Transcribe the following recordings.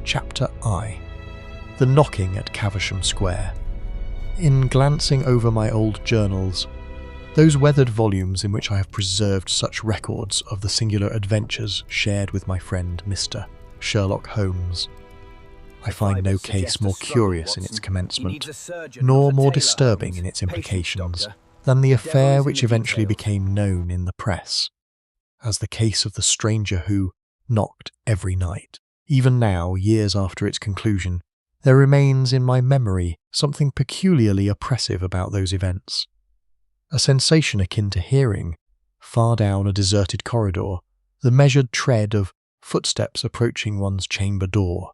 Chapter I. The Knocking at Caversham Square. In glancing over my old journals, those weathered volumes in which I have preserved such records of the singular adventures shared with my friend Mr. Sherlock Holmes, I find no case more curious in its commencement, nor more disturbing in its implications, than the affair which eventually became known in the press as the case of the stranger who knocked every night. Even now, years after its conclusion, there remains in my memory something peculiarly oppressive about those events. A sensation akin to hearing, far down a deserted corridor, the measured tread of footsteps approaching one's chamber door.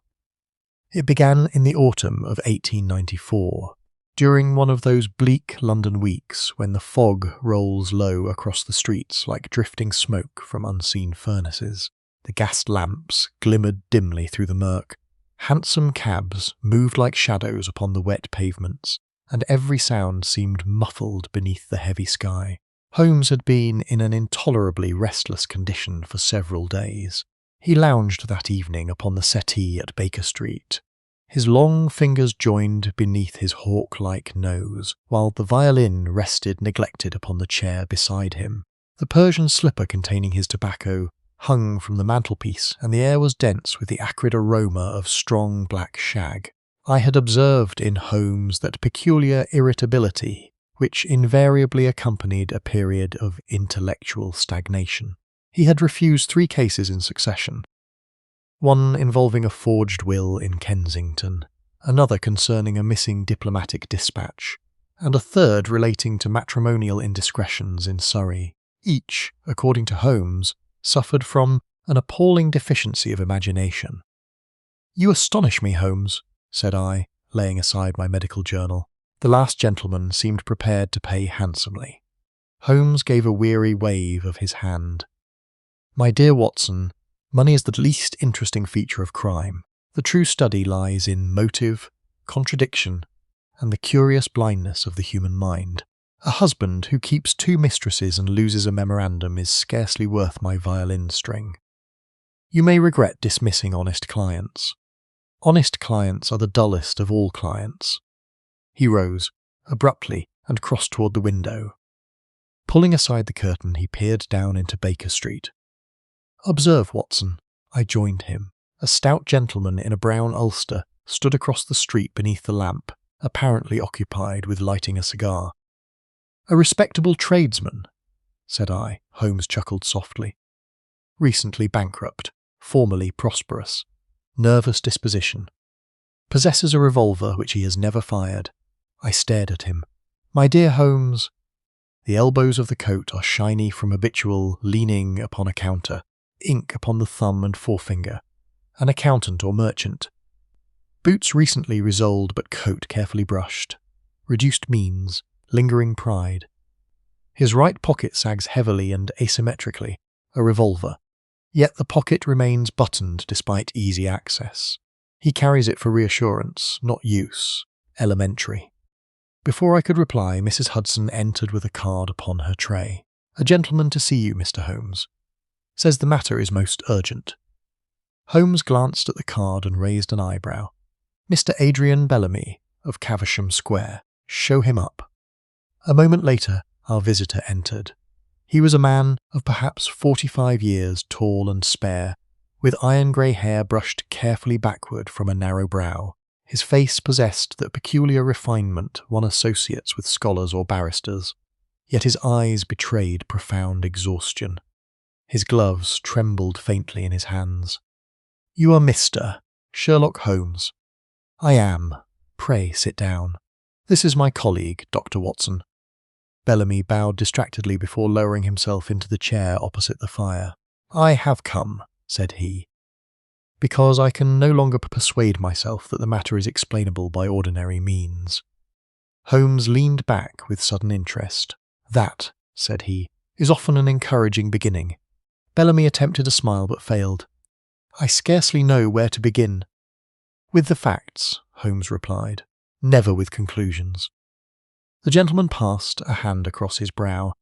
It began in the autumn of 1894, during one of those bleak London weeks when the fog rolls low across the streets like drifting smoke from unseen furnaces. The gas lamps glimmered dimly through the murk. Hansom cabs moved like shadows upon the wet pavements, and every sound seemed muffled beneath the heavy sky. Holmes had been in an intolerably restless condition for several days. He lounged that evening upon the settee at Baker Street, his long fingers joined beneath his hawk-like nose, while the violin rested neglected upon the chair beside him. The Persian slipper containing his tobacco hung from the mantelpiece, and the air was dense with the acrid aroma of strong black shag. I had observed in Holmes that peculiar irritability which invariably accompanied a period of intellectual stagnation. He had refused 3 cases in succession, one involving a forged will in Kensington, another concerning a missing diplomatic dispatch, and a third relating to matrimonial indiscretions in Surrey. Each, according to Holmes, suffered from an appalling deficiency of imagination. "You astonish me, Holmes," said I, laying aside my medical journal. The last gentleman seemed prepared to pay handsomely. Holmes gave a weary wave of his hand. "My dear Watson, money is the least interesting feature of crime. The true study lies in motive, contradiction, and the curious blindness of the human mind. A husband who keeps 2 mistresses and loses a memorandum is scarcely worth my violin string. You may regret dismissing honest clients. Honest clients are the dullest of all clients." He rose, abruptly, and crossed toward the window. Pulling aside the curtain, he peered down into Baker Street. "Observe, Watson," I joined him. A stout gentleman in a brown ulster stood across the street beneath the lamp, apparently occupied with lighting a cigar. "A respectable tradesman," said I. Holmes chuckled softly. "Recently bankrupt, formerly prosperous, nervous disposition. Possesses a revolver which he has never fired." I stared at him. "My dear Holmes." The elbows of the coat are shiny from habitual leaning upon a counter, ink upon the thumb and forefinger. An accountant or merchant. Boots recently resoled but coat carefully brushed. Reduced means. Lingering pride. His right pocket sags heavily and asymmetrically, a revolver, yet the pocket remains buttoned despite easy access. He carries it for reassurance, not use, elementary. Before I could reply, Mrs. Hudson entered with a card upon her tray. "A gentleman to see you, Mr. Holmes. Says the matter is most urgent." Holmes glanced at the card and raised an eyebrow. "Mr. Adrian Bellamy, of Caversham Square. Show him up." A moment later, our visitor entered. He was a man of perhaps 45 years, tall and spare, with iron-grey hair brushed carefully backward from a narrow brow. His face possessed that peculiar refinement one associates with scholars or barristers, yet his eyes betrayed profound exhaustion. His gloves trembled faintly in his hands. "You are Mr. Sherlock Holmes." "I am. Pray sit down. This is my colleague, Dr. Watson." Bellamy bowed distractedly before lowering himself into the chair opposite the fire. "I have come," said he, "because I can no longer persuade myself that the matter is explainable by ordinary means." Holmes leaned back with sudden interest. "That," said he, "is often an encouraging beginning." Bellamy attempted a smile but failed. "I scarcely know where to begin." "With the facts," Holmes replied, "never with conclusions." The gentleman passed a hand across his brow.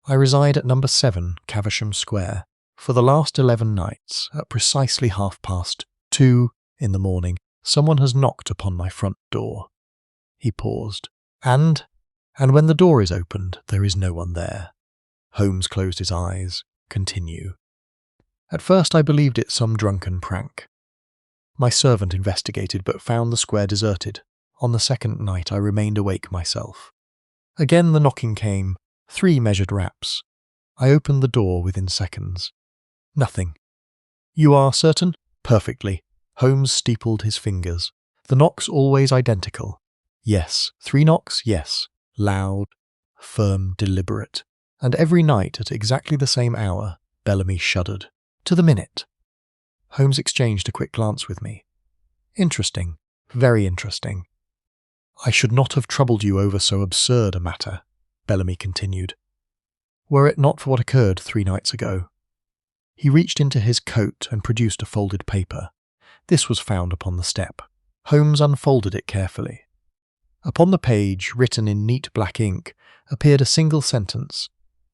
"I reside at number 7, Caversham Square. For the last 11 nights, at precisely 2:30 In the morning, someone has knocked upon my front door." He paused. And when the door is opened, there is no one there." Holmes closed his eyes. Continue. "At first I believed it some drunken prank. My servant investigated but found the square deserted. On the second night I remained awake myself. Again the knocking came, 3 measured raps. I opened the door within seconds. Nothing." "You are certain?" "Perfectly." Holmes steepled his fingers. "The knocks always identical?" "Yes. 3 knocks, yes. Loud, firm, deliberate. And every night at exactly the same hour." Bellamy shuddered. "To the minute." Holmes exchanged a quick glance with me. "Interesting. Very interesting." "I should not have troubled you over so absurd a matter," Bellamy continued, "were it not for what occurred 3 nights ago." He reached into his coat and produced a folded paper. This was found upon the step. Holmes unfolded it carefully. Upon the page, written in neat black ink, appeared a single sentence: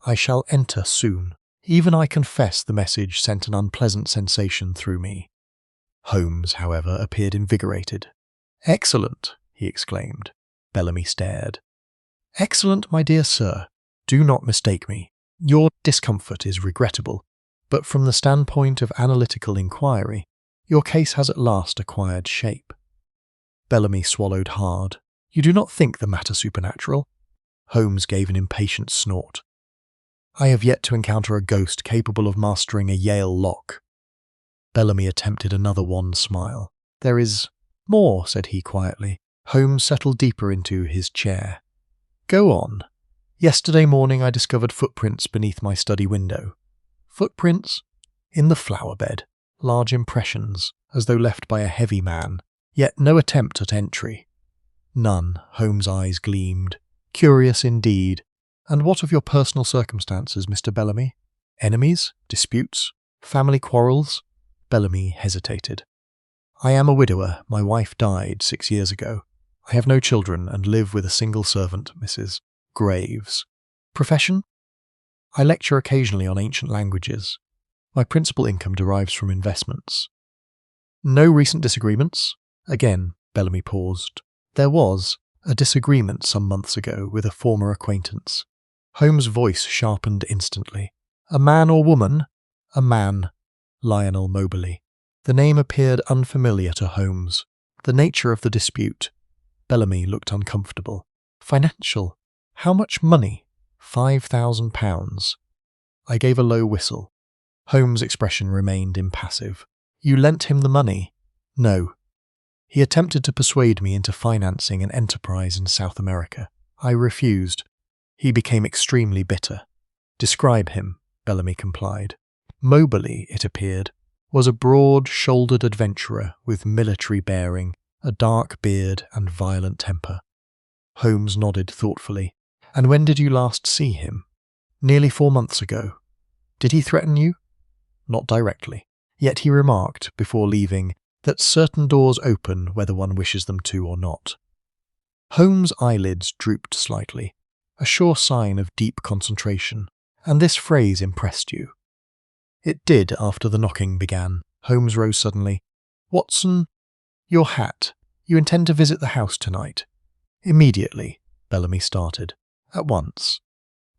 "I shall enter soon." Even I confess the message sent an unpleasant sensation through me. Holmes, however, appeared invigorated. "Excellent!" he exclaimed. Bellamy stared. "Excellent, my dear sir. Do not mistake me. Your discomfort is regrettable, but from the standpoint of analytical inquiry, your case has at last acquired shape." Bellamy swallowed hard. "You do not think the matter supernatural?" Holmes gave an impatient snort. "I have yet to encounter a ghost capable of mastering a Yale lock." Bellamy attempted another wan smile. "There is more," said he quietly. Holmes settled deeper into his chair. "Go on." "Yesterday morning I discovered footprints beneath my study window." "Footprints?" "In the flower bed. Large impressions, as though left by a heavy man. Yet no attempt at entry." "None." Holmes' eyes gleamed. "Curious indeed. And what of your personal circumstances, Mr. Bellamy? Enemies? Disputes? Family quarrels?" Bellamy hesitated. "I am a widower. My wife died 6 years ago. I have no children and live with a single servant, Mrs. Graves." "Profession?" "I lecture occasionally on ancient languages. My principal income derives from investments." "No recent disagreements?" Again, Bellamy paused. "There was a disagreement some months ago with a former acquaintance." Holmes' voice sharpened instantly. "A man or woman?" "A man." Lionel Moberly. The name appeared unfamiliar to Holmes. "The nature of the dispute?" Bellamy looked uncomfortable. "Financial. How much money?" £5,000. I gave a low whistle. Holmes' expression remained impassive. "You lent him the money?" "No. He attempted to persuade me into financing an enterprise in South America. I refused. He became extremely bitter." "Describe him," Bellamy complied. Moberly, it appeared, was a broad-shouldered adventurer with military bearing, a dark beard and violent temper. Holmes nodded thoughtfully. "And when did you last see him?" "Nearly 4 months ago." "Did he threaten you?" "Not directly. Yet he remarked, before leaving, that certain doors open whether one wishes them to or not." Holmes' eyelids drooped slightly, a sure sign of deep concentration, and this phrase impressed you. "It did after the knocking began." Holmes rose suddenly. "Watson, your hat. You intend to visit the house tonight?" "Immediately," Bellamy started. "At once."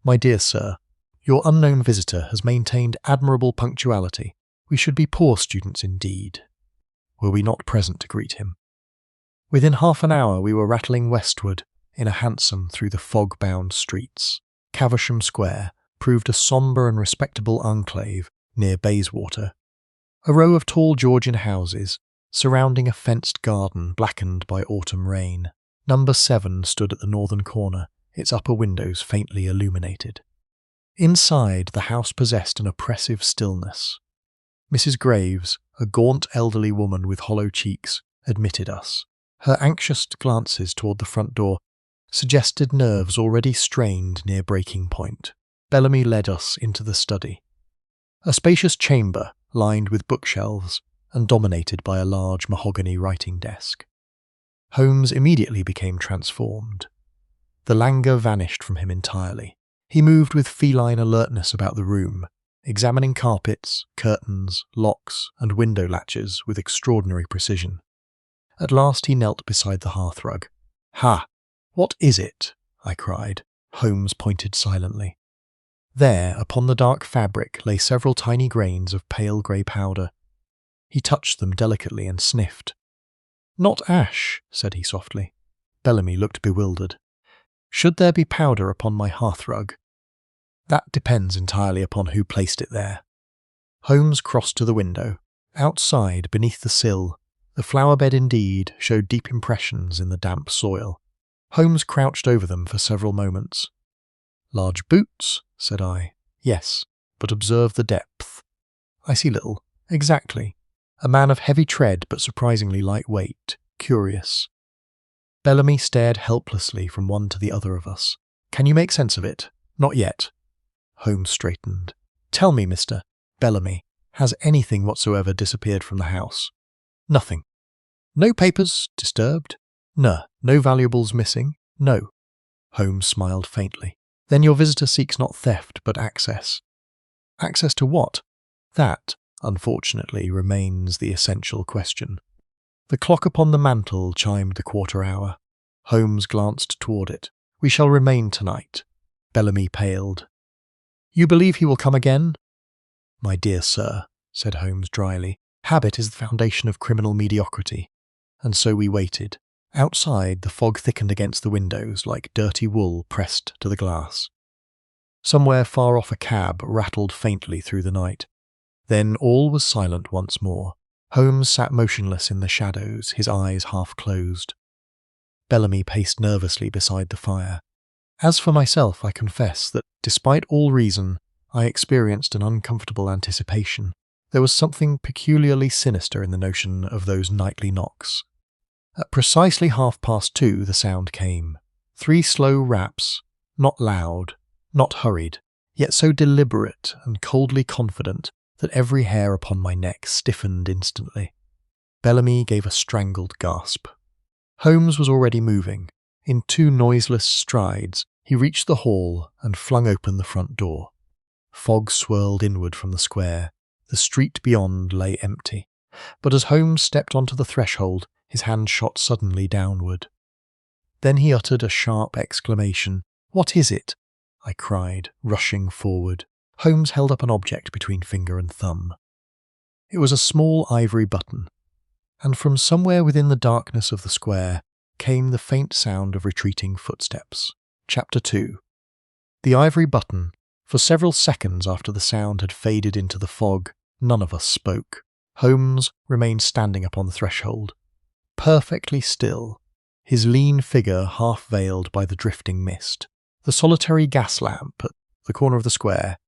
"My dear sir, your unknown visitor has maintained admirable punctuality. We should be poor students indeed, were we not present to greet him." Within half an hour we were rattling westward in a hansom through the fog-bound streets. Caversham Square proved a sombre and respectable enclave near Bayswater. A row of tall Georgian houses, surrounding a fenced garden blackened by autumn rain. Number 7 stood at the northern corner, its upper windows faintly illuminated. Inside, the house possessed an oppressive stillness. Mrs. Graves, a gaunt elderly woman with hollow cheeks, admitted us. Her anxious glances toward the front door suggested nerves already strained near breaking point. Bellamy led us into the study. A spacious chamber, lined with bookshelves, and dominated by a large mahogany writing desk. Holmes immediately became transformed. The languor vanished from him entirely. He moved with feline alertness about the room, examining carpets, curtains, locks, and window latches with extraordinary precision. At last he knelt beside the hearthrug. "Ha! What is it?" I cried. Holmes pointed silently. There, upon the dark fabric, lay several tiny grains of pale grey powder. He touched them delicately and sniffed. "Not ash," said he softly. Bellamy looked bewildered. "Should there be powder upon my hearthrug?" "That depends entirely upon who placed it there." Holmes crossed to the window. Outside, beneath the sill, the flower bed indeed showed deep impressions in the damp soil. Holmes crouched over them for several moments. "Large boots?" said I. "Yes, but observe the depth." "I see little." "Exactly. A man of heavy tread but surprisingly lightweight. Curious." Bellamy stared helplessly from one to the other of us. "Can you make sense of it?" "Not yet." Holmes straightened. "Tell me, Mr. Bellamy, has anything whatsoever disappeared from the house?" "Nothing." "No papers disturbed?" "No." "No valuables missing?" "No." Holmes smiled faintly. "Then your visitor seeks not theft, but access." "Access to what?" "That, unfortunately, remains the essential question." The clock upon the mantel chimed the quarter hour. Holmes glanced toward it. "We shall remain tonight." Bellamy paled. "You believe he will come again?" "My dear sir," said Holmes dryly, "habit is the foundation of criminal mediocrity." And so we waited. Outside, the fog thickened against the windows like dirty wool pressed to the glass. Somewhere far off a cab rattled faintly through the night. Then all was silent once more. Holmes sat motionless in the shadows, his eyes half closed. Bellamy paced nervously beside the fire. As for myself, I confess that, despite all reason, I experienced an uncomfortable anticipation. There was something peculiarly sinister in the notion of those nightly knocks. At precisely 2:30 the sound came. 3 slow raps, not loud, not hurried, yet so deliberate and coldly confident that every hair upon my neck stiffened instantly. Bellamy gave a strangled gasp. Holmes was already moving. In 2 noiseless strides, he reached the hall and flung open the front door. Fog swirled inward from the square. The street beyond lay empty. But as Holmes stepped onto the threshold, his hand shot suddenly downward. Then he uttered a sharp exclamation. "What is it?" I cried, rushing forward. Holmes held up an object between finger and thumb. It was a small ivory button, and from somewhere within the darkness of the square came the faint sound of retreating footsteps. Chapter 2. The ivory button. For several seconds after the sound had faded into the fog, none of us spoke. Holmes remained standing upon the threshold, perfectly still, his lean figure half veiled by the drifting mist. The solitary gas lamp at the corner of the square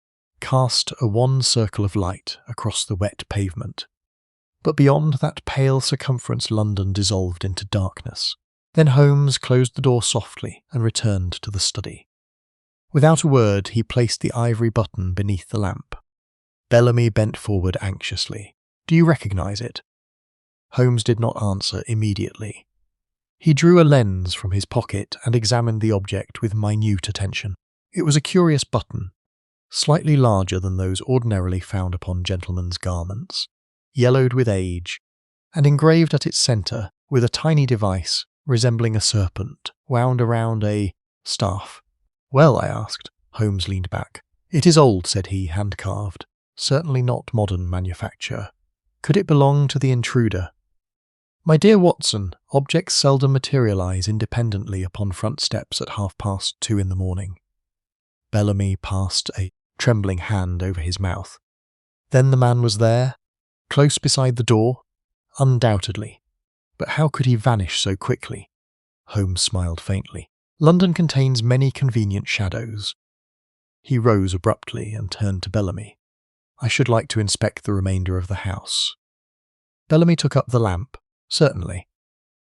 cast a wan circle of light across the wet pavement. But beyond that pale circumference London dissolved into darkness. Then Holmes closed the door softly and returned to the study. Without a word, he placed the ivory button beneath the lamp. Bellamy bent forward anxiously. "Do you recognize it?" Holmes did not answer immediately. He drew a lens from his pocket and examined the object with minute attention. It was a curious button, slightly larger than those ordinarily found upon gentlemen's garments, yellowed with age, and engraved at its centre with a tiny device resembling a serpent wound around a staff. "Well?" I asked. Holmes leaned back. "It is old," said he, hand-carved. "Certainly not modern manufacture. Could it belong to the intruder?" "My dear Watson, objects seldom materialize independently upon front steps at 2:30 in the morning." Bellamy passed a trembling hand over his mouth. "Then the man was there, close beside the door?" "Undoubtedly. But how could he vanish so quickly?" Holmes smiled faintly. "London contains many convenient shadows." He rose abruptly and turned to Bellamy. "I should like to inspect the remainder of the house." Bellamy took up the lamp. "Certainly."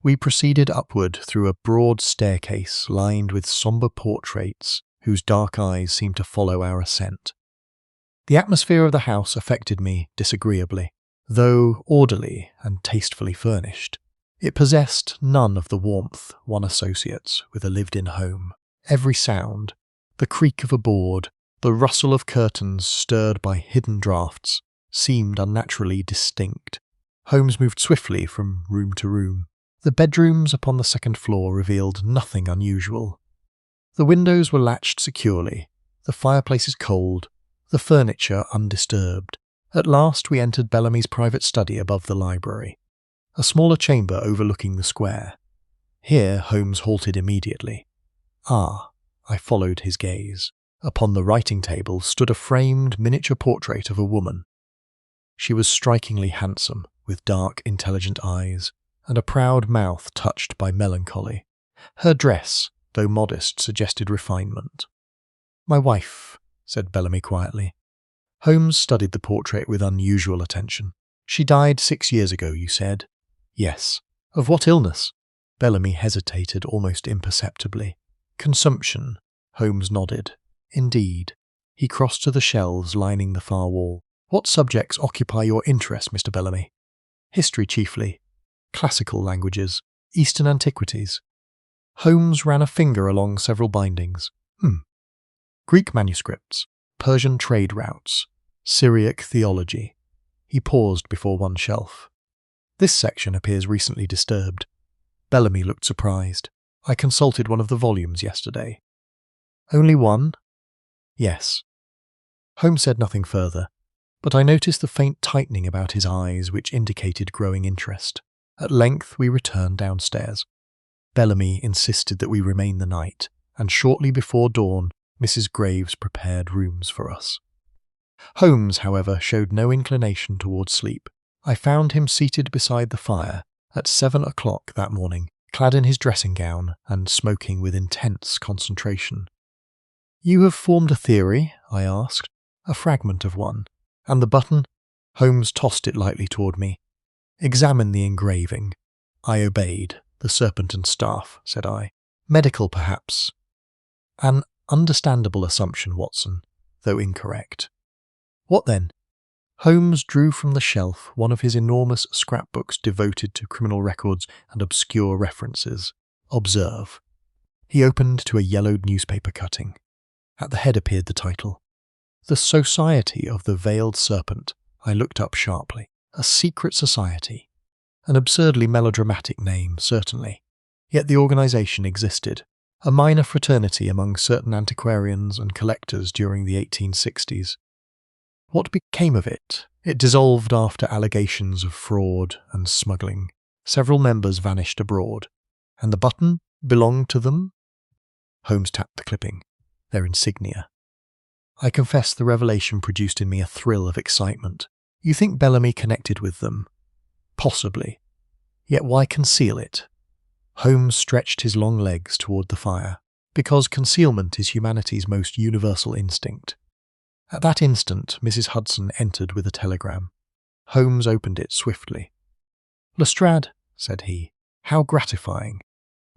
We proceeded upward through a broad staircase lined with sombre portraits whose dark eyes seemed to follow our ascent. The atmosphere of the house affected me disagreeably. Though orderly and tastefully furnished, it possessed none of the warmth one associates with a lived-in home. Every sound, the creak of a board, The rustle of curtains stirred by hidden draughts seemed unnaturally distinct. Holmes moved swiftly from room to room. The bedrooms upon the second floor revealed nothing unusual. The windows were latched securely, the fireplaces cold, the furniture undisturbed. At last we entered Bellamy's private study above the library, a smaller chamber overlooking the square. Here Holmes halted immediately. I followed his gaze. Upon the writing table stood a framed miniature portrait of a woman. She was strikingly handsome, with dark, intelligent eyes, and a proud mouth touched by melancholy. Her dress, though modest, suggested refinement. "My wife," said Bellamy quietly. Holmes studied the portrait with unusual attention. "She died 6 years ago, you said?" "Yes." "Of what illness?" Bellamy hesitated almost imperceptibly. "Consumption." Holmes nodded. "Indeed." He crossed to the shelves lining the far wall. "What subjects occupy your interest, Mr. Bellamy?" "History chiefly. Classical languages. Eastern antiquities." Holmes ran a finger along several bindings. "Greek manuscripts, Persian trade routes, Syriac theology." He paused before one shelf. "This section appears recently disturbed." Bellamy looked surprised. "I consulted one of the volumes yesterday." "Only one?" "Yes." Holmes said nothing further, but I noticed the faint tightening about his eyes which indicated growing interest. At length we returned downstairs. Bellamy insisted that we remain the night, and shortly before dawn Mrs. Graves prepared rooms for us. Holmes, however, showed no inclination towards sleep. I found him seated beside the fire at 7 o'clock that morning, clad in his dressing gown and smoking with intense concentration. "You have formed a theory?" I asked. "A fragment of one. And the button?" Holmes tossed it lightly toward me. "Examine the engraving." I obeyed. "The serpent and staff," said I. "Medical, perhaps?" "An understandable assumption, Watson, though incorrect." "What then?" Holmes drew from the shelf one of his enormous scrapbooks devoted to criminal records and obscure references. "Observe." He opened to a yellowed newspaper cutting. At the head appeared the title, "The Society of the Veiled Serpent." I looked up sharply. A secret society. An absurdly melodramatic name, certainly. Yet the organisation existed. A minor fraternity among certain antiquarians and collectors during the 1860s. What became of it? It dissolved after allegations of fraud and smuggling. Several members vanished abroad. And the button belonged to them? Holmes tapped the clipping. Their insignia. I confess the revelation produced in me a thrill of excitement. "You think Bellamy connected with them?" "Possibly. Yet why conceal it?" Holmes stretched his long legs toward the fire. "Because concealment is humanity's most universal instinct." At that instant, Mrs. Hudson entered with a telegram. Holmes opened it swiftly. "Lestrade," said he. "How gratifying."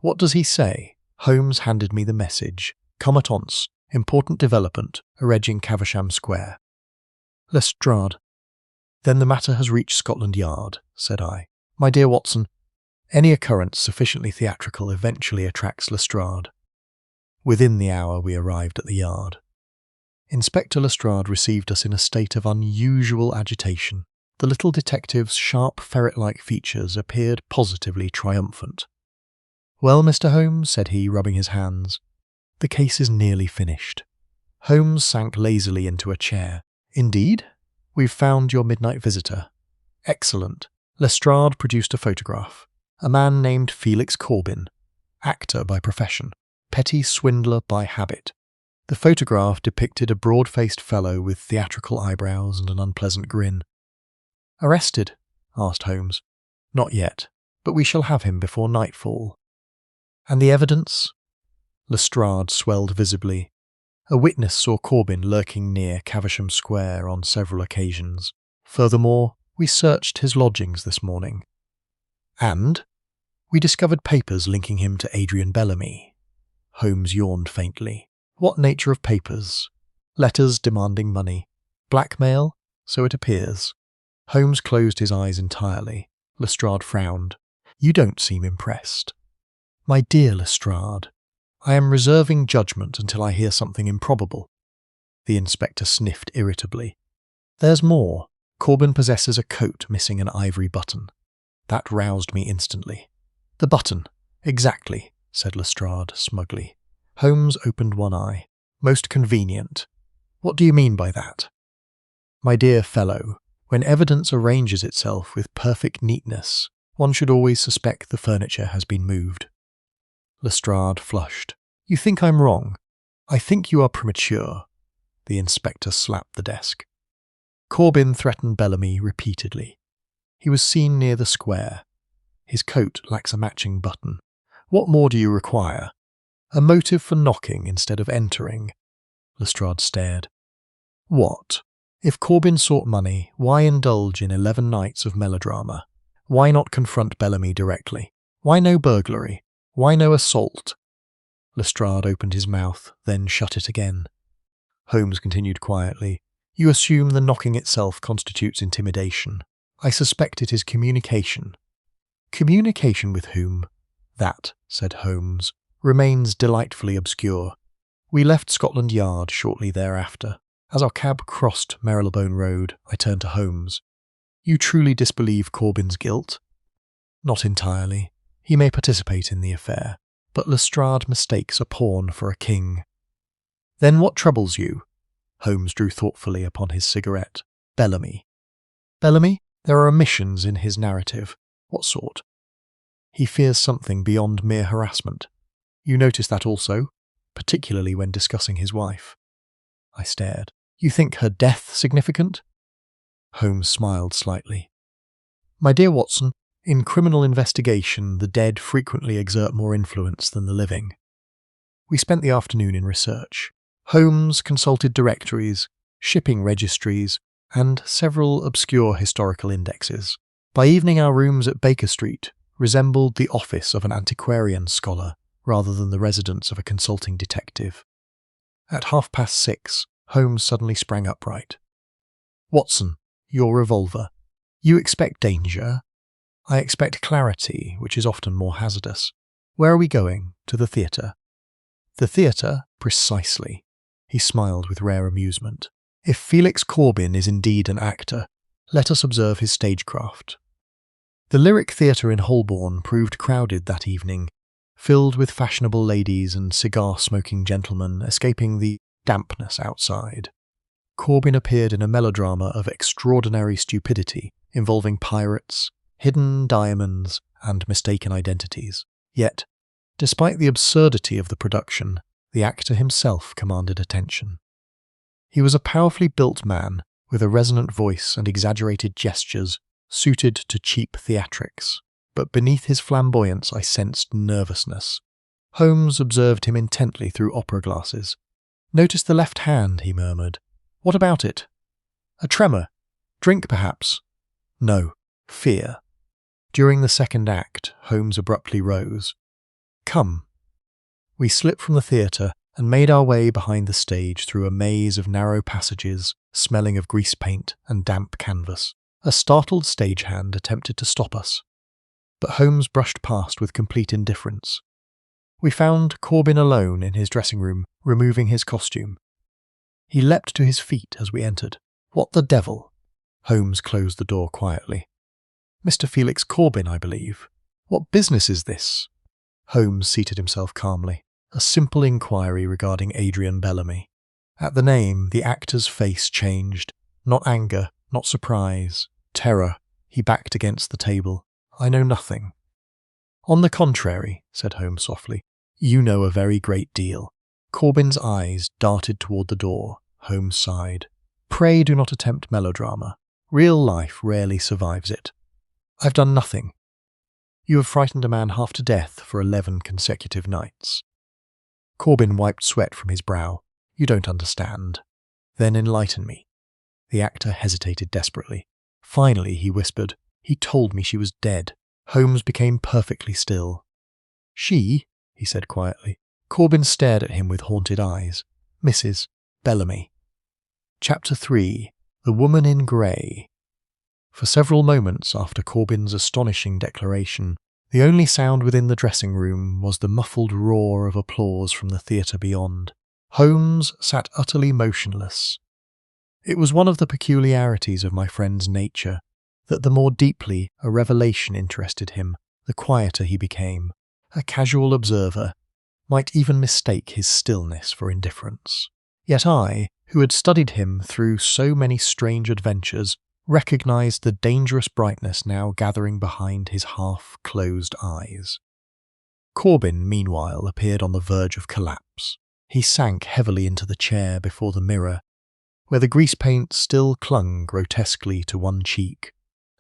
"What does he say?" Holmes handed me the message. "Come at once. Important development. Arranging Caversham Square." "Lestrade." "Then the matter has reached Scotland Yard," said I. "My dear Watson, any occurrence sufficiently theatrical eventually attracts Lestrade." Within the hour we arrived at the yard. Inspector Lestrade received us in a state of unusual agitation. The little detective's sharp ferret-like features appeared positively triumphant. "Well, Mr. Holmes," said he, rubbing his hands, "the case is nearly finished." Holmes sank lazily into a chair. "Indeed? We've found your midnight visitor." "Excellent." Lestrade produced a photograph. A man named Felix Corbin, actor by profession, petty swindler by habit. The photograph depicted a broad-faced fellow with theatrical eyebrows and an unpleasant grin. "Arrested?" asked Holmes. "Not yet, but we shall have him before nightfall." "And the evidence?" Lestrade swelled visibly. "A witness saw Corbin lurking near Caversham Square on several occasions. Furthermore, we searched his lodgings this morning." "And?" "We discovered papers linking him to Adrian Bellamy." Holmes yawned faintly. "What nature of papers?" "Letters demanding money." "Blackmail?" "So it appears." Holmes closed his eyes entirely. Lestrade frowned. "You don't seem impressed." "My dear Lestrade, I am reserving judgment until I hear something improbable." The inspector sniffed irritably. There's more. Corbin possesses a coat missing an ivory button. That roused me instantly. The button. Exactly, said Lestrade smugly. Holmes opened one eye. Most convenient. What do you mean by that? My dear fellow, when evidence arranges itself with perfect neatness, one should always suspect the furniture has been moved. Lestrade flushed. You think I'm wrong? I think you are premature. The inspector slapped the desk. Corbin threatened Bellamy repeatedly. He was seen near the square. His coat lacks a matching button. What more do you require? A motive for knocking instead of entering. Lestrade stared. What? If Corbin sought money, why indulge in 11 nights of melodrama? Why not confront Bellamy directly? Why no burglary? Why no assault? Lestrade opened his mouth, then shut it again. Holmes continued quietly. You assume the knocking itself constitutes intimidation. I suspect it is communication. Communication with whom? That, said Holmes, remains delightfully obscure. We left Scotland Yard shortly thereafter. As our cab crossed Marylebone Road, I turned to Holmes. You truly disbelieve Corbin's guilt? Not entirely. He may participate in the affair, but Lestrade mistakes a pawn for a king. Then what troubles you? Holmes drew thoughtfully upon his cigarette. Bellamy. Bellamy? There are omissions in his narrative. What sort? He fears something beyond mere harassment. You notice that also, particularly when discussing his wife. I stared. You think her death significant? Holmes smiled slightly. My dear Watson, in criminal investigation, the dead frequently exert more influence than the living. We spent the afternoon in research. Holmes consulted directories, shipping registries, and several obscure historical indexes. By evening, our rooms at Baker Street resembled the office of an antiquarian scholar rather than the residence of a consulting detective. At 6:30, Holmes suddenly sprang upright. Watson, your revolver. You expect danger? I expect clarity, which is often more hazardous. Where are we going? To the theatre? The theatre? Precisely. He smiled with rare amusement. If Felix Corbin is indeed an actor, let us observe his stagecraft. The Lyric Theatre in Holborn proved crowded that evening, filled with fashionable ladies and cigar-smoking gentlemen escaping the dampness outside. Corbin appeared in a melodrama of extraordinary stupidity involving pirates, hidden diamonds, and mistaken identities. Yet, despite the absurdity of the production, the actor himself commanded attention. He was a powerfully built man with a resonant voice and exaggerated gestures suited to cheap theatrics, but beneath his flamboyance I sensed nervousness. Holmes observed him intently through opera glasses. Notice the left hand, he murmured. What about it? A tremor. Drink, perhaps? No. Fear. During the second act, Holmes abruptly rose. Come. We slipped from the theatre and made our way behind the stage through a maze of narrow passages, smelling of grease paint and damp canvas. A startled stagehand attempted to stop us, but Holmes brushed past with complete indifference. We found Corbin alone in his dressing room, removing his costume. He leapt to his feet as we entered. What the devil? Holmes closed the door quietly. Mr. Felix Corbin, I believe. What business is this? Holmes seated himself calmly. A simple inquiry regarding Adrian Bellamy. At the name, the actor's face changed. Not anger, not surprise, terror. He backed against the table. I know nothing. On the contrary, said Holmes softly, you know a very great deal. Corbin's eyes darted toward the door. Holmes sighed. Pray do not attempt melodrama. Real life rarely survives it. I've done nothing. You have frightened a man half to death for 11 consecutive nights. Corbin wiped sweat from his brow. You don't understand. Then enlighten me. The actor hesitated desperately. Finally, he whispered, he told me she was dead. Holmes became perfectly still. She? He said quietly. Corbin stared at him with haunted eyes. Mrs. Bellamy. Chapter 3. The Woman in Grey. For several moments after Corbin's astonishing declaration, the only sound within the dressing room was the muffled roar of applause from the theatre beyond. Holmes sat utterly motionless. It was one of the peculiarities of my friend's nature that the more deeply a revelation interested him, the quieter he became. A casual observer might even mistake his stillness for indifference. Yet I, who had studied him through so many strange adventures, recognized the dangerous brightness now gathering behind his half-closed eyes. Corbin, meanwhile, appeared on the verge of collapse. He sank heavily into the chair before the mirror, where the grease paint still clung grotesquely to one cheek,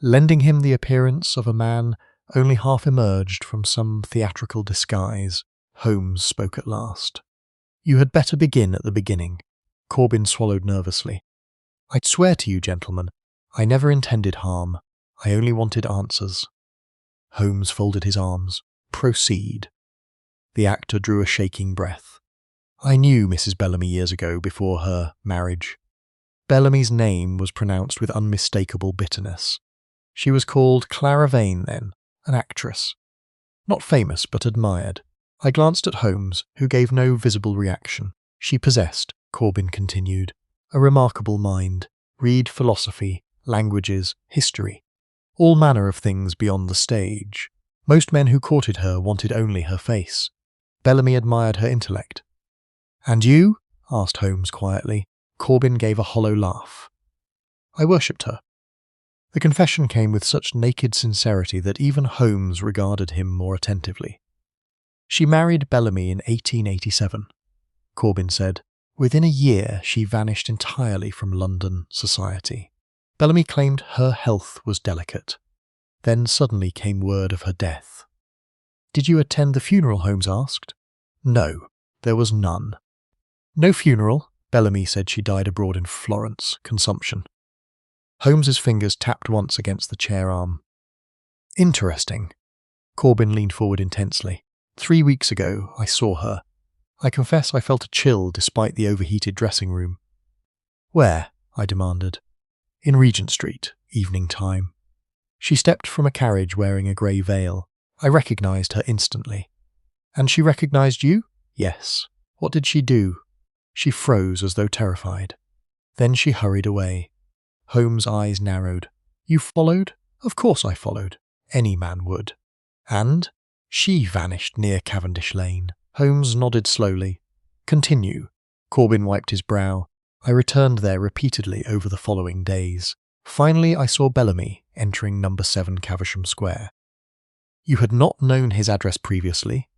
lending him the appearance of a man only half emerged from some theatrical disguise. Holmes spoke at last. "You had better begin at the beginning." Corbin swallowed nervously. "I swear to you, gentlemen, I never intended harm. I only wanted answers." Holmes folded his arms. "Proceed." The actor drew a shaking breath. "I knew Mrs. Bellamy years ago, before her marriage." Bellamy's name was pronounced with unmistakable bitterness. "She was called Clara Vane then, an actress. Not famous, but admired." I glanced at Holmes, who gave no visible reaction. "She possessed," Corbin continued, "a remarkable mind. Read philosophy, languages, history, all manner of things beyond the stage. Most men who courted her wanted only her face. Bellamy admired her intellect." "And you?" asked Holmes quietly. Corbin gave a hollow laugh. "I worshipped her." The confession came with such naked sincerity that even Holmes regarded him more attentively. "She married Bellamy in 1887, Corbin said. "Within a year she vanished entirely from London society. Bellamy claimed her health was delicate. Then suddenly came word of her death." "Did you attend the funeral?" Holmes asked. "No, there was none." "No funeral?" Bellamy said she died abroad in Florence, consumption. Holmes's fingers tapped once against the chair arm. "Interesting." Corbin leaned forward intensely. 3 weeks ago, I saw her. I confess I felt a chill despite the overheated dressing room. "Where?" I demanded. "In Regent Street, evening time." She stepped from a carriage wearing a grey veil. I recognized her instantly. "And she recognized you?" "Yes." "What did she do?" She froze as though terrified. Then she hurried away. Holmes' eyes narrowed. "You followed?" "Of course I followed. Any man would." "And?" "She vanished near Cavendish Lane." Holmes nodded slowly. "Continue." Corbin wiped his brow. "I returned there repeatedly over the following days. Finally I saw Bellamy entering number 7 Caversham Square." "You had not known his address previously?"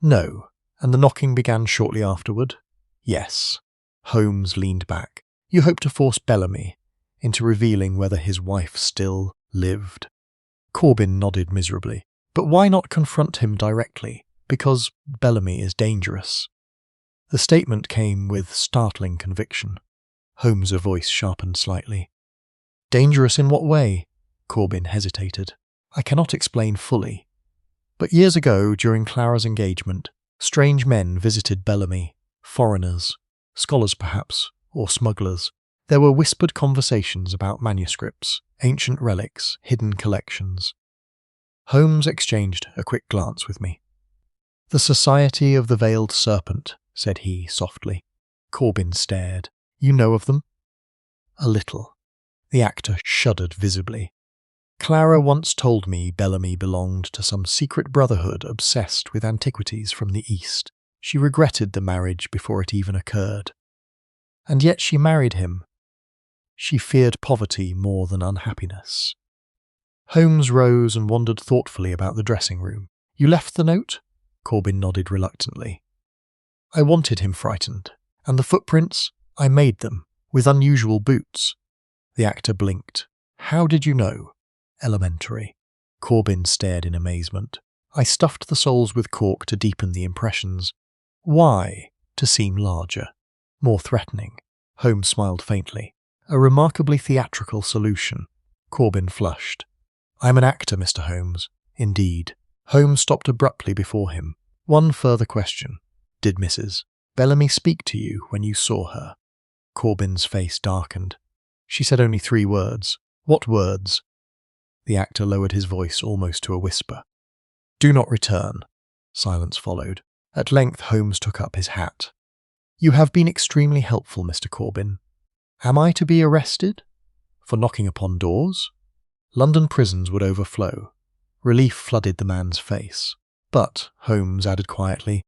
"No." "And the knocking began shortly afterward?" "Yes." Holmes leaned back. "You hoped to force Bellamy into revealing whether his wife still lived?" Corbin nodded miserably. "But why not confront him directly? Because Bellamy is dangerous." The statement came with startling conviction. Holmes' voice sharpened slightly. "Dangerous in what way?" Corbin hesitated. "I cannot explain fully. But years ago, during Clara's engagement, strange men visited Bellamy, foreigners, scholars perhaps, or smugglers. There were whispered conversations about manuscripts, ancient relics, hidden collections." Holmes exchanged a quick glance with me. "The Society of the Veiled Serpent," said he softly. Corbin stared. "You know of them?" "A little." The actor shuddered visibly. "Clara once told me Bellamy belonged to some secret brotherhood obsessed with antiquities from the East. She regretted the marriage before it even occurred. And yet she married him. She feared poverty more than unhappiness." Holmes rose and wandered thoughtfully about the dressing room. "You left the note?" Corbin nodded reluctantly. "I wanted him frightened. And the footprints? I made them, with unusual boots." The actor blinked. "How did you know?" "Elementary." Corbin stared in amazement. "I stuffed the soles with cork to deepen the impressions." "Why?" "To seem larger, more threatening." Holmes smiled faintly. "A remarkably theatrical solution." Corbin flushed. "I am an actor, Mr. Holmes." "Indeed." Holmes stopped abruptly before him. "One further question. Did Mrs. Bellamy speak to you when you saw her?" Corbin's face darkened. "She said only 3 words." "What words?" The actor lowered his voice almost to a whisper. "Do not return." Silence followed. At length Holmes took up his hat. You have been extremely helpful, Mr. Corbin. Am I to be arrested? For knocking upon doors? London prisons would overflow. Relief flooded the man's face. But, Holmes added quietly,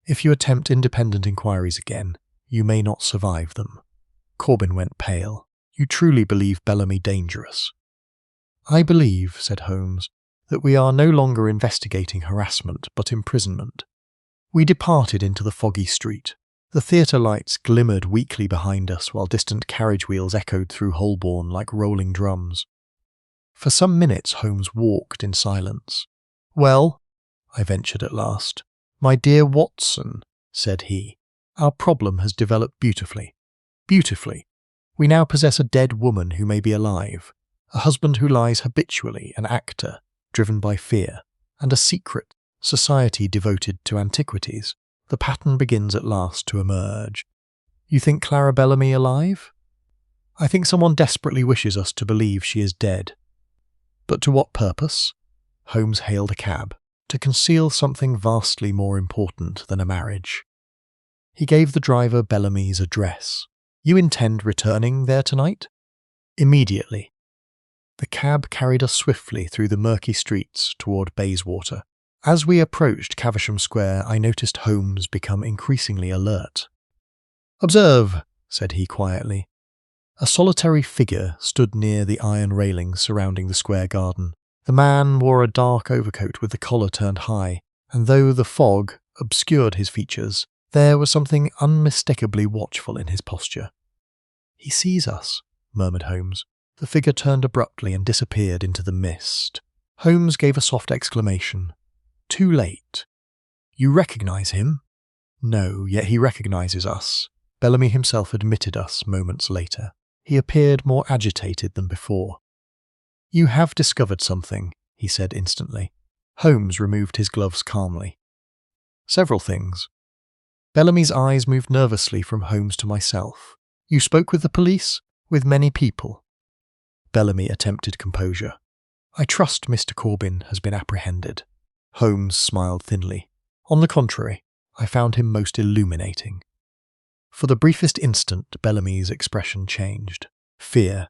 if you attempt independent inquiries again, you may not survive them. Corbin went pale. You truly believe Bellamy dangerous? I believe, said Holmes, that we are no longer investigating harassment but imprisonment. We departed into the foggy street. The theatre lights glimmered weakly behind us while distant carriage wheels echoed through Holborn like rolling drums. For some minutes Holmes walked in silence. Well, I ventured at last. My dear Watson, said he, our problem has developed beautifully. Beautifully. We now possess a dead woman who may be alive, a husband who lies habitually, an actor, driven by fear, and a secret society devoted to antiquities. The pattern begins at last to emerge. You think Clara Bellamy alive? I think someone desperately wishes us to believe she is dead. But to what purpose? Holmes hailed a cab, to conceal something vastly more important than a marriage. He gave the driver Bellamy's address. You intend returning there tonight? Immediately. The cab carried us swiftly through the murky streets toward Bayswater. As we approached Caversham Square, I noticed Holmes become increasingly alert. Observe, said he quietly. A solitary figure stood near the iron railings surrounding the square garden. The man wore a dark overcoat with the collar turned high, and though the fog obscured his features, there was something unmistakably watchful in his posture. He sees us, murmured Holmes. The figure turned abruptly and disappeared into the mist. Holmes gave a soft exclamation. Too late. You recognize him? No, yet he recognizes us. Bellamy himself admitted us moments later. He appeared more agitated than before. You have discovered something, he said instantly. Holmes removed his gloves calmly. Several things. Bellamy's eyes moved nervously from Holmes to myself. You spoke with the police? With many people? Bellamy attempted composure. I trust Mr. Corbin has been apprehended. Holmes smiled thinly. On the contrary, I found him most illuminating. For the briefest instant, Bellamy's expression changed. Fear.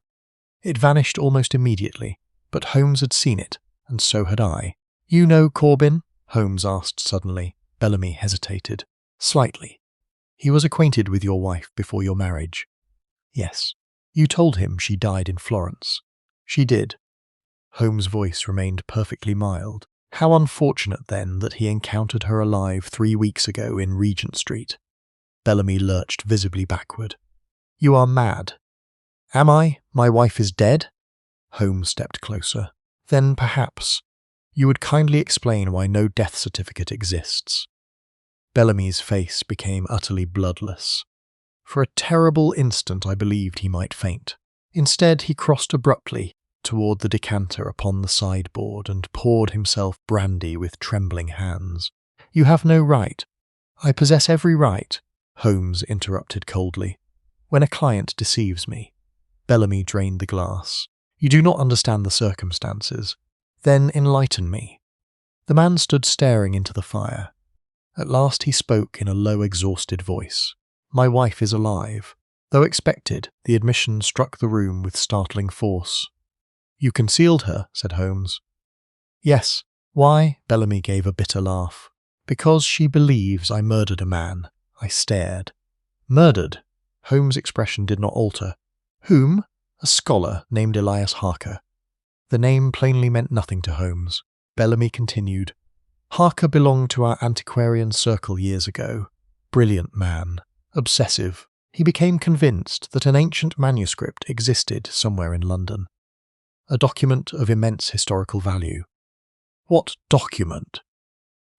It vanished almost immediately, but Holmes had seen it, and so had I. You know Corbin? Holmes asked suddenly. Bellamy hesitated. Slightly. He was acquainted with your wife before your marriage. Yes. You told him she died in Florence. She did. Holmes' voice remained perfectly mild. How unfortunate, then, that he encountered her alive 3 weeks ago in Regent Street. Bellamy lurched visibly backward. You are mad. Am I? My wife is dead? Holmes stepped closer. Then, perhaps, you would kindly explain why no death certificate exists. Bellamy's face became utterly bloodless. For a terrible instant I believed he might faint. Instead, he crossed abruptly toward the decanter upon the sideboard and poured himself brandy with trembling hands. You have no right. I possess every right, Holmes interrupted coldly. When a client deceives me. Bellamy drained the glass. You do not understand the circumstances. Then enlighten me. The man stood staring into the fire. At last he spoke in a low, exhausted voice. My wife is alive. Though expected, the admission struck the room with startling force. You concealed her, said Holmes. Yes. Why? Bellamy gave a bitter laugh. Because she believes I murdered a man. I stared. Murdered? Holmes' expression did not alter. Whom? A scholar named Elias Harker. The name plainly meant nothing to Holmes. Bellamy continued. Harker belonged to our antiquarian circle years ago. Brilliant man. Obsessive. He became convinced that an ancient manuscript existed somewhere in London. A document of immense historical value. What document?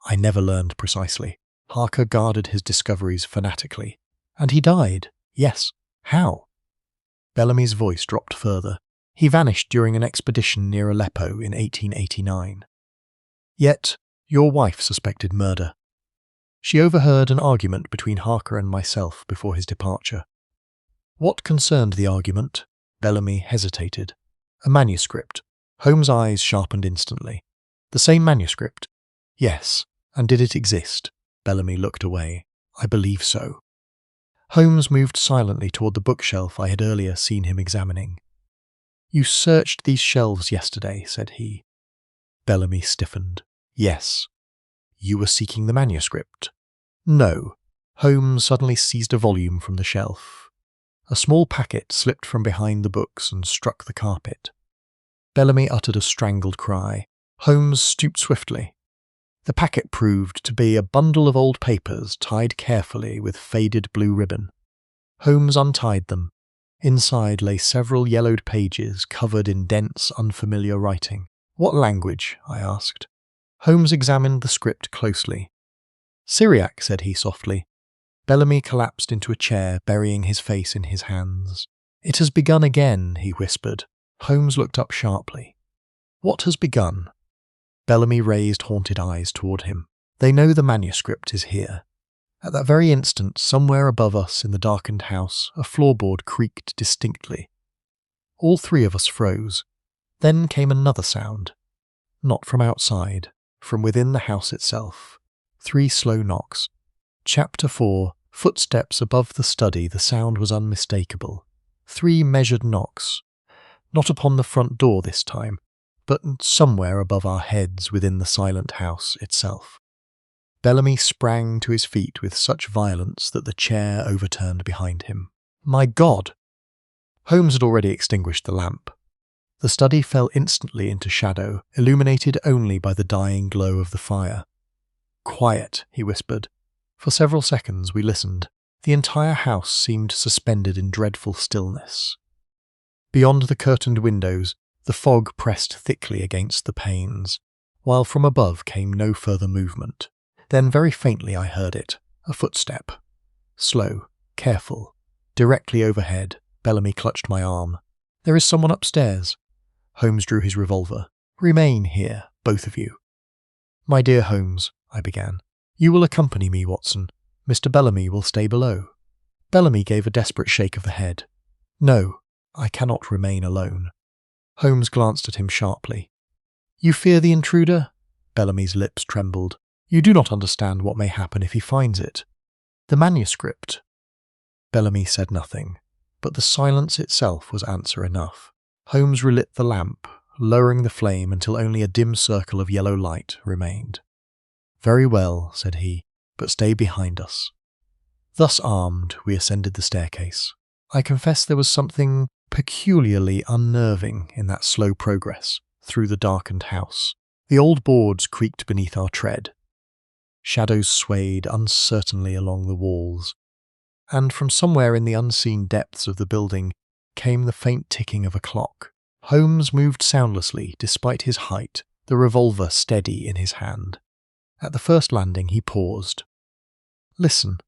I never learned precisely. Harker guarded his discoveries fanatically. And he died. Yes. How? Bellamy's voice dropped further. He vanished during an expedition near Aleppo in 1889. Yet, your wife suspected murder. She overheard an argument between Harker and myself before his departure. What concerned the argument? Bellamy hesitated. A manuscript. Holmes' eyes sharpened instantly. The same manuscript? Yes. And did it exist? Bellamy looked away. I believe so. Holmes moved silently toward the bookshelf I had earlier seen him examining. "You searched these shelves yesterday," said he. Bellamy stiffened. "Yes." "You were seeking the manuscript?" "No." Holmes suddenly seized a volume from the shelf. A small packet slipped from behind the books and struck the carpet. Bellamy uttered a strangled cry. Holmes stooped swiftly. The packet proved to be a bundle of old papers tied carefully with faded blue ribbon. Holmes untied them. Inside lay several yellowed pages covered in dense, unfamiliar writing. "What language?" I asked. Holmes examined the script closely. "Syriac," said he softly. Bellamy collapsed into a chair, burying his face in his hands. "It has begun again," he whispered. Holmes looked up sharply. "What has begun?" Bellamy raised haunted eyes toward him. "They know the manuscript is here." At that very instant, somewhere above us in the darkened house, a floorboard creaked distinctly. All three of us froze. Then came another sound. Not from outside, from within the house itself. 3 slow knocks. Chapter 4. Footsteps above the study. The sound was unmistakable. 3 measured knocks. Not upon the front door this time, but somewhere above our heads within the silent house itself. Bellamy sprang to his feet with such violence that the chair overturned behind him. "My God!" Holmes had already extinguished the lamp. The study fell instantly into shadow, illuminated only by the dying glow of the fire. "Quiet," he whispered. For several seconds we listened. The entire house seemed suspended in dreadful stillness. Beyond the curtained windows, the fog pressed thickly against the panes, while from above came no further movement. Then very faintly I heard it, a footstep. Slow, careful, directly overhead. Bellamy clutched my arm. "There is someone upstairs." Holmes drew his revolver. "Remain here, both of you." "My dear Holmes," I began. "You will accompany me, Watson. Mr. Bellamy will stay below." Bellamy gave a desperate shake of the head. "No, I cannot remain alone." Holmes glanced at him sharply. "You fear the intruder?" Bellamy's lips trembled. "You do not understand what may happen if he finds it. The manuscript." Bellamy said nothing, but the silence itself was answer enough. Holmes relit the lamp, lowering the flame until only a dim circle of yellow light remained. "Very well," said he, "but stay behind us." Thus armed, we ascended the staircase. I confess there was something peculiarly unnerving in that slow progress through the darkened house. The old boards creaked beneath our tread. Shadows swayed uncertainly along the walls, and from somewhere in the unseen depths of the building came the faint ticking of a clock. Holmes moved soundlessly despite his height, the revolver steady in his hand. At the first landing he paused. "Listen."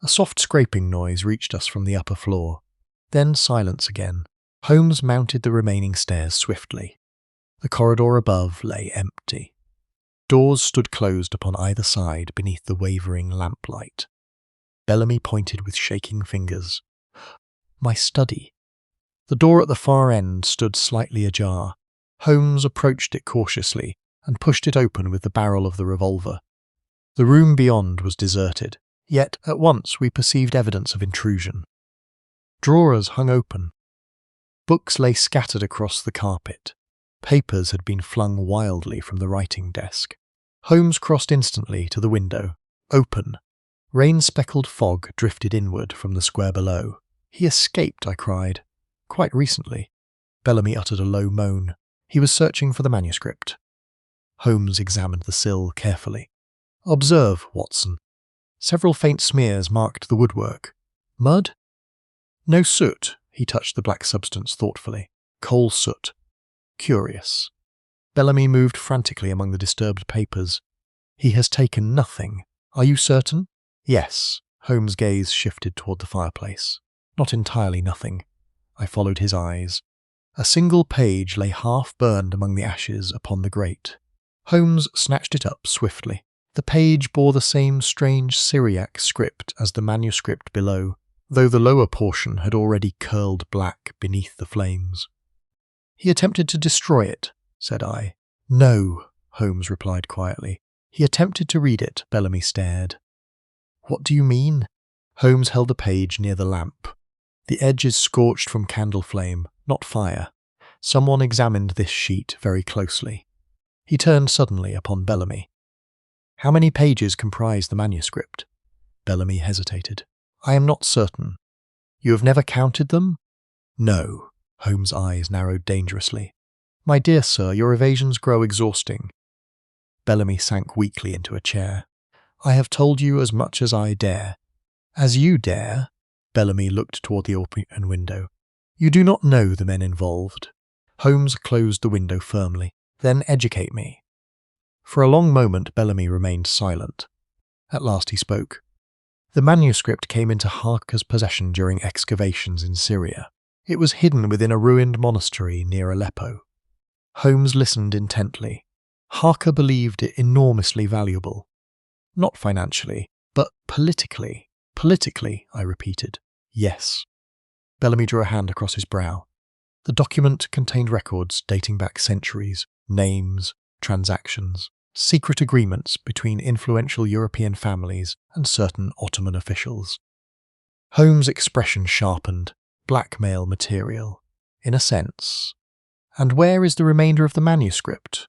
A soft scraping noise reached us from the upper floor. Then silence again. Holmes mounted the remaining stairs swiftly. The corridor above lay empty. Doors stood closed upon either side beneath the wavering lamplight. Bellamy pointed with shaking fingers. "My study." The door at the far end stood slightly ajar. Holmes approached it cautiously and pushed it open with the barrel of the revolver. The room beyond was deserted, yet at once we perceived evidence of intrusion. Drawers hung open. Books lay scattered across the carpet. Papers had been flung wildly from the writing desk. Holmes crossed instantly to the window. Open. Rain-speckled fog drifted inward from the square below. "He escaped," I cried. "Quite recently." Bellamy uttered a low moan. "He was searching for the manuscript." Holmes examined the sill carefully. "Observe, Watson. Several faint smears marked the woodwork. Mud? No soot." He touched the black substance thoughtfully. "Coal soot. Curious." Bellamy moved frantically among the disturbed papers. "He has taken nothing. Are you certain?" "Yes." Holmes' gaze shifted toward the fireplace. "Not entirely nothing." I followed his eyes. A single page lay half-burned among the ashes upon the grate. Holmes snatched it up swiftly. The page bore the same strange Syriac script as the manuscript below, though the lower portion had already curled black beneath the flames. "He attempted to destroy it," said I. "No," Holmes replied quietly. "He attempted to read it." Bellamy stared. "What do you mean?" Holmes held a page near the lamp. The edge is scorched from candle flame, not fire. Someone examined this sheet very closely. He turned suddenly upon Bellamy. How many pages comprise the manuscript? Bellamy hesitated. I am not certain. You have never counted them? No. Holmes' eyes narrowed dangerously. My dear sir, your evasions grow exhausting. Bellamy sank weakly into a chair. I have told you as much as I dare. As you dare? Bellamy looked toward the open window. You do not know the men involved. Holmes closed the window firmly. Then educate me. For a long moment Bellamy remained silent. At last he spoke. The manuscript came into Harker's possession during excavations in Syria. It was hidden within a ruined monastery near Aleppo. Holmes listened intently. Harker believed it enormously valuable. Not financially, but politically. Politically, I repeated. Yes. Bellamy drew a hand across his brow. The document contained records dating back centuries, names, transactions, secret agreements between influential European families and certain Ottoman officials. Holmes' expression sharpened. Blackmail material, in a sense. And where is the remainder of the manuscript?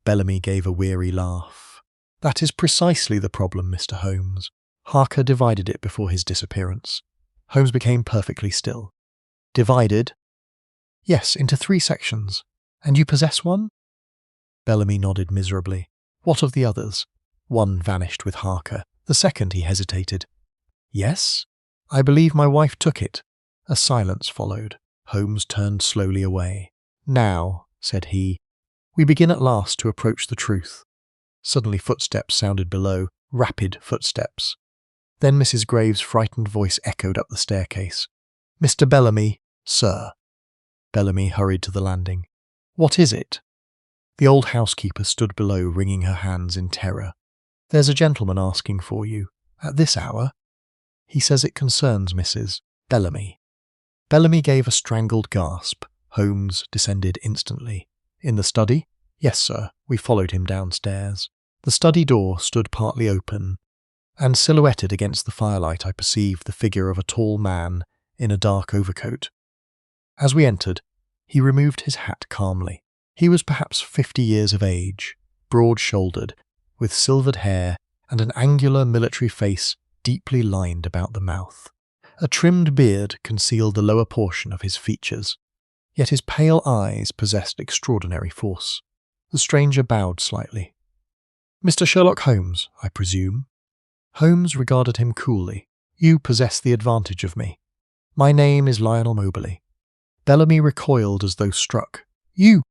Bellamy gave a weary laugh. That is precisely the problem, Mr. Holmes. Harker divided it before his disappearance. Holmes became perfectly still. Divided? Yes, into 3 sections. And you possess one? Bellamy nodded miserably. What of the others? One vanished with Harker. The second, he hesitated. Yes? I believe my wife took it. A silence followed. Holmes turned slowly away. Now, said he, we begin at last to approach the truth. Suddenly footsteps sounded below, rapid footsteps. Then Mrs. Graves' frightened voice echoed up the staircase. Mr. Bellamy, sir. Bellamy hurried to the landing. What is it? The old housekeeper stood below, wringing her hands in terror. There's a gentleman asking for you. At this hour? He says it concerns Mrs. Bellamy. Bellamy gave a strangled gasp. Holmes descended instantly. In the study? Yes, sir. We followed him downstairs. The study door stood partly open, and silhouetted against the firelight I perceived the figure of a tall man in a dark overcoat. As we entered, he removed his hat calmly. He was perhaps 50 years of age, broad-shouldered, with silvered hair and an angular military face deeply lined about the mouth. A trimmed beard concealed the lower portion of his features, yet his pale eyes possessed extraordinary force. The stranger bowed slightly. Mr. Sherlock Holmes, I presume? Holmes regarded him coolly. You possess the advantage of me. My name is Lionel Moberly. Bellamy recoiled as though struck. You!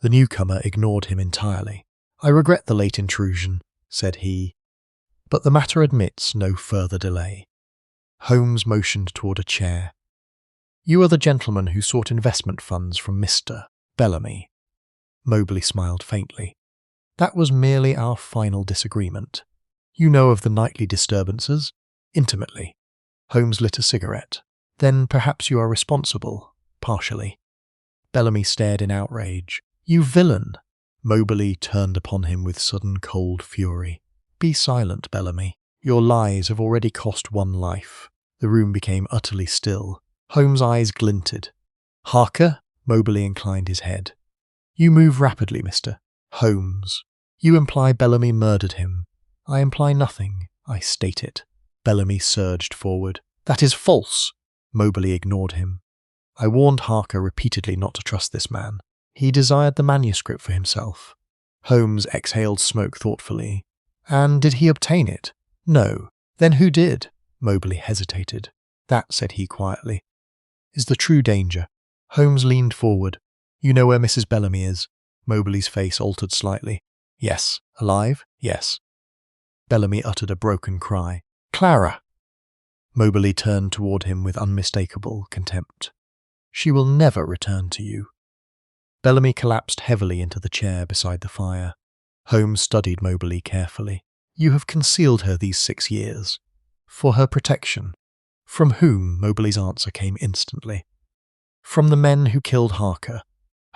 The newcomer ignored him entirely. I regret the late intrusion, said he, but the matter admits no further delay. Holmes motioned toward a chair. You are the gentleman who sought investment funds from Mr. Bellamy. Moberly smiled faintly. That was merely our final disagreement. You know of the nightly disturbances? Intimately. Holmes lit a cigarette. Then perhaps you are responsible, partially. Bellamy stared in outrage. You villain! Moberly turned upon him with sudden cold fury. Be silent, Bellamy. Your lies have already cost 1 life. The room became utterly still. Holmes' eyes glinted. Harker? Moberly inclined his head. You move rapidly, Mr. Holmes. You imply Bellamy murdered him. I imply nothing. I state it. Bellamy surged forward. That is false. Moberly ignored him. I warned Harker repeatedly not to trust this man. He desired the manuscript for himself. Holmes exhaled smoke thoughtfully. And did he obtain it? No. Then who did? Moberly hesitated. That, said he quietly, is the true danger. Holmes leaned forward. You know where Mrs. Bellamy is? Moberly's face altered slightly. Yes. Alive? Yes. Bellamy uttered a broken cry. Clara! Moberly turned toward him with unmistakable contempt. She will never return to you. Bellamy collapsed heavily into the chair beside the fire. Holmes studied Moberly carefully. You have concealed her these 6 years. For her protection. From whom? Moberly's answer came instantly. From the men who killed Harker.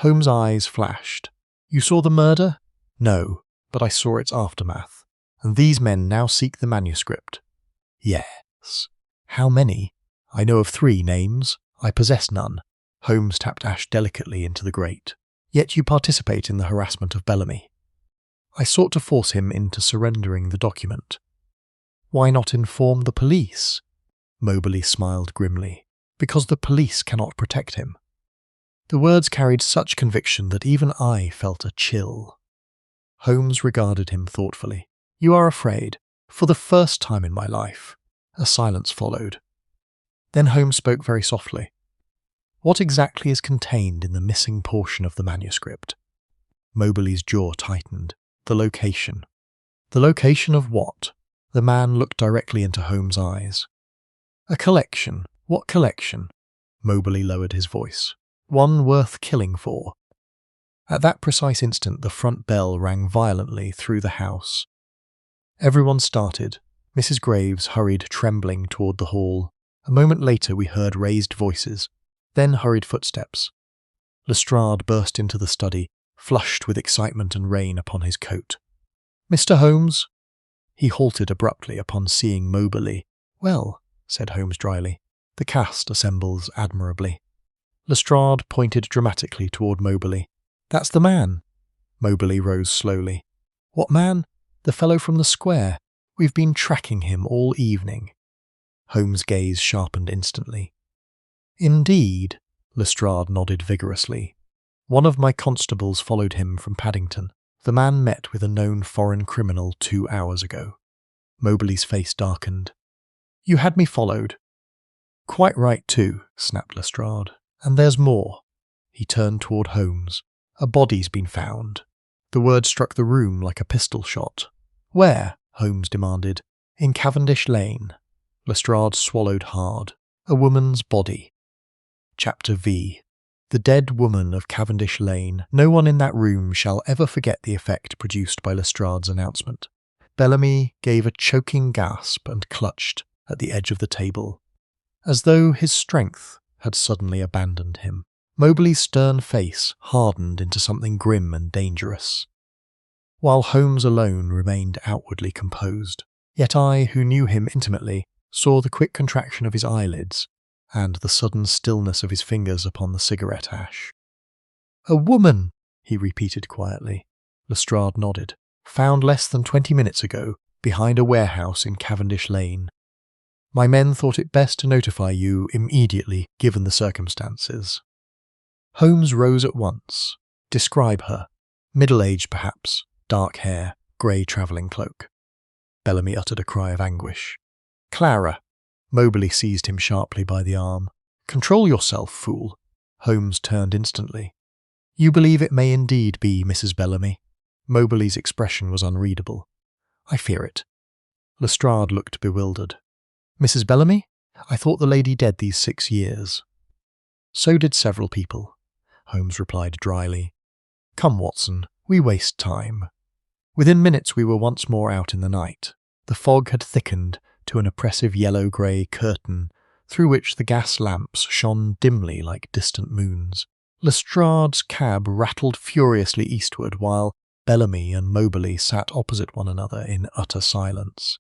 Holmes' eyes flashed. You saw the murder? No, but I saw its aftermath. And these men now seek the manuscript. Yes. How many? I know of 3 names. I possess none. Holmes tapped ash delicately into the grate. Yet you participate in the harassment of Bellamy. I sought to force him into surrendering the document. Why not inform the police? Moberly smiled grimly. Because the police cannot protect him. The words carried such conviction that even I felt a chill. Holmes regarded him thoughtfully. You are afraid. For the first time in my life. A silence followed. Then Holmes spoke very softly. What exactly is contained in the missing portion of the manuscript? Moberly's jaw tightened. The location. The location of what? The man looked directly into Holmes' eyes. A collection. What collection? Moberly lowered his voice. One worth killing for. At that precise instant, the front bell rang violently through the house. Everyone started. Mrs. Graves hurried trembling toward the hall. A moment later we heard raised voices, then hurried footsteps. Lestrade burst into the study, flushed with excitement and rain upon his coat. Mr. Holmes? He halted abruptly upon seeing Moberly. Well, said Holmes dryly, the cast assembles admirably. Lestrade pointed dramatically toward Moberly. That's the man. Moberly rose slowly. What man? The fellow from the square. We've been tracking him all evening. Holmes' gaze sharpened instantly. Indeed, Lestrade nodded vigorously. One of my constables followed him from Paddington. The man met with a known foreign criminal 2 hours ago. Moberly's face darkened. You had me followed. Quite right too, snapped Lestrade. And there's more. He turned toward Holmes. A body's been found. The word struck the room like a pistol shot. Where? Holmes demanded. In Cavendish Lane. Lestrade swallowed hard. A woman's body. Chapter V. The dead woman of Cavendish Lane. No one in that room shall ever forget the effect produced by Lestrade's announcement. Bellamy gave a choking gasp and clutched at the edge of the table, as though his strength had suddenly abandoned him. Moberly's stern face hardened into something grim and dangerous, while Holmes alone remained outwardly composed. Yet I, who knew him intimately, saw the quick contraction of his eyelids and the sudden stillness of his fingers upon the cigarette ash. A woman, he repeated quietly. Lestrade nodded. Found less than 20 minutes ago, behind a warehouse in Cavendish Lane. My men thought it best to notify you immediately, given the circumstances. Holmes rose at once. Describe her. Middle-aged, perhaps. Dark hair, grey travelling cloak. Bellamy uttered a cry of anguish. Clara. Moberly seized him sharply by the arm. Control yourself, fool. Holmes turned instantly. You believe it may indeed be Mrs. Bellamy? Moberly's expression was unreadable. I fear it. Lestrade looked bewildered. Mrs. Bellamy? I thought the lady dead these 6 years. So did several people, Holmes replied dryly. Come, Watson, we waste time. Within minutes we were once more out in the night. The fog had thickened to an oppressive yellow-grey curtain through which the gas lamps shone dimly like distant moons. Lestrade's cab rattled furiously eastward while Bellamy and Moberly sat opposite one another in utter silence.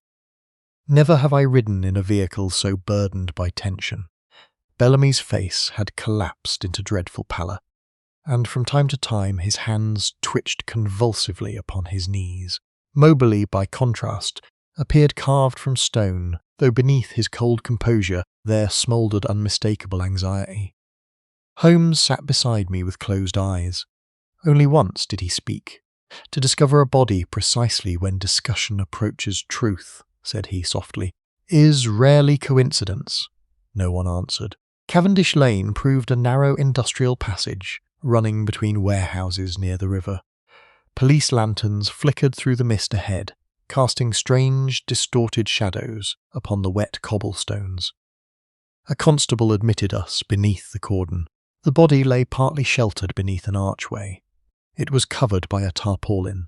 Never have I ridden in a vehicle so burdened by tension. Bellamy's face had collapsed into dreadful pallor, and from time to time his hands twitched convulsively upon his knees. Moberly, by contrast, appeared carved from stone, though beneath his cold composure there smouldered unmistakable anxiety. Holmes sat beside me with closed eyes. Only once did he speak. To discover a body precisely when discussion approaches truth, said he softly, is rarely coincidence. No one answered. Cavendish Lane proved a narrow industrial passage, running between warehouses near the river. Police lanterns flickered through the mist ahead, casting strange, distorted shadows upon the wet cobblestones. A constable admitted us beneath the cordon. The body lay partly sheltered beneath an archway. It was covered by a tarpaulin.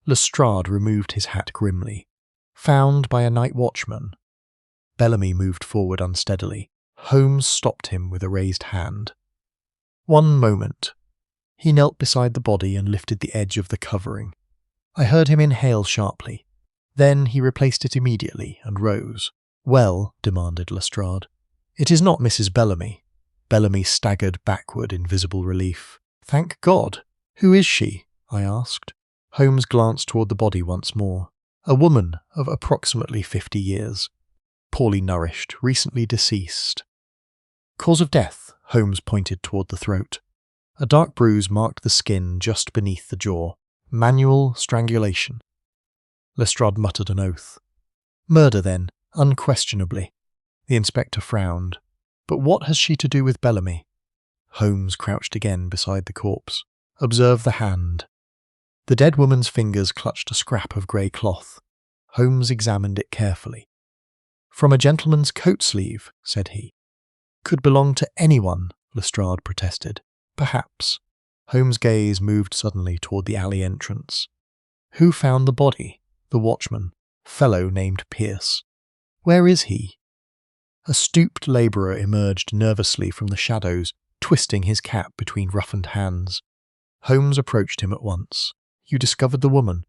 Lestrade removed his hat grimly. Found by a night watchman. Bellamy moved forward unsteadily. Holmes stopped him with a raised hand. One moment. He knelt beside the body and lifted the edge of the covering. I heard him inhale sharply. Then he replaced it immediately and rose. "Well," demanded Lestrade, "it is not Mrs. Bellamy." Bellamy staggered backward in visible relief. "Thank God! Who is she?" I asked. Holmes glanced toward the body once more. A woman of approximately 50 years. Poorly nourished, recently deceased. Cause of death, Holmes pointed toward the throat. A dark bruise marked the skin just beneath the jaw. Manual strangulation. Lestrade muttered an oath. Murder, then, unquestionably. The inspector frowned. But what has she to do with Bellamy? Holmes crouched again beside the corpse. Observe the hand. The dead woman's fingers clutched a scrap of grey cloth. Holmes examined it carefully. From a gentleman's coat sleeve, said he. Could belong to anyone, Lestrade protested. Perhaps. Holmes' gaze moved suddenly toward the alley entrance. Who found the body? The watchman. Fellow named Pierce. Where is he? A stooped labourer emerged nervously from the shadows, twisting his cap between roughened hands. Holmes approached him at once. You discovered the woman?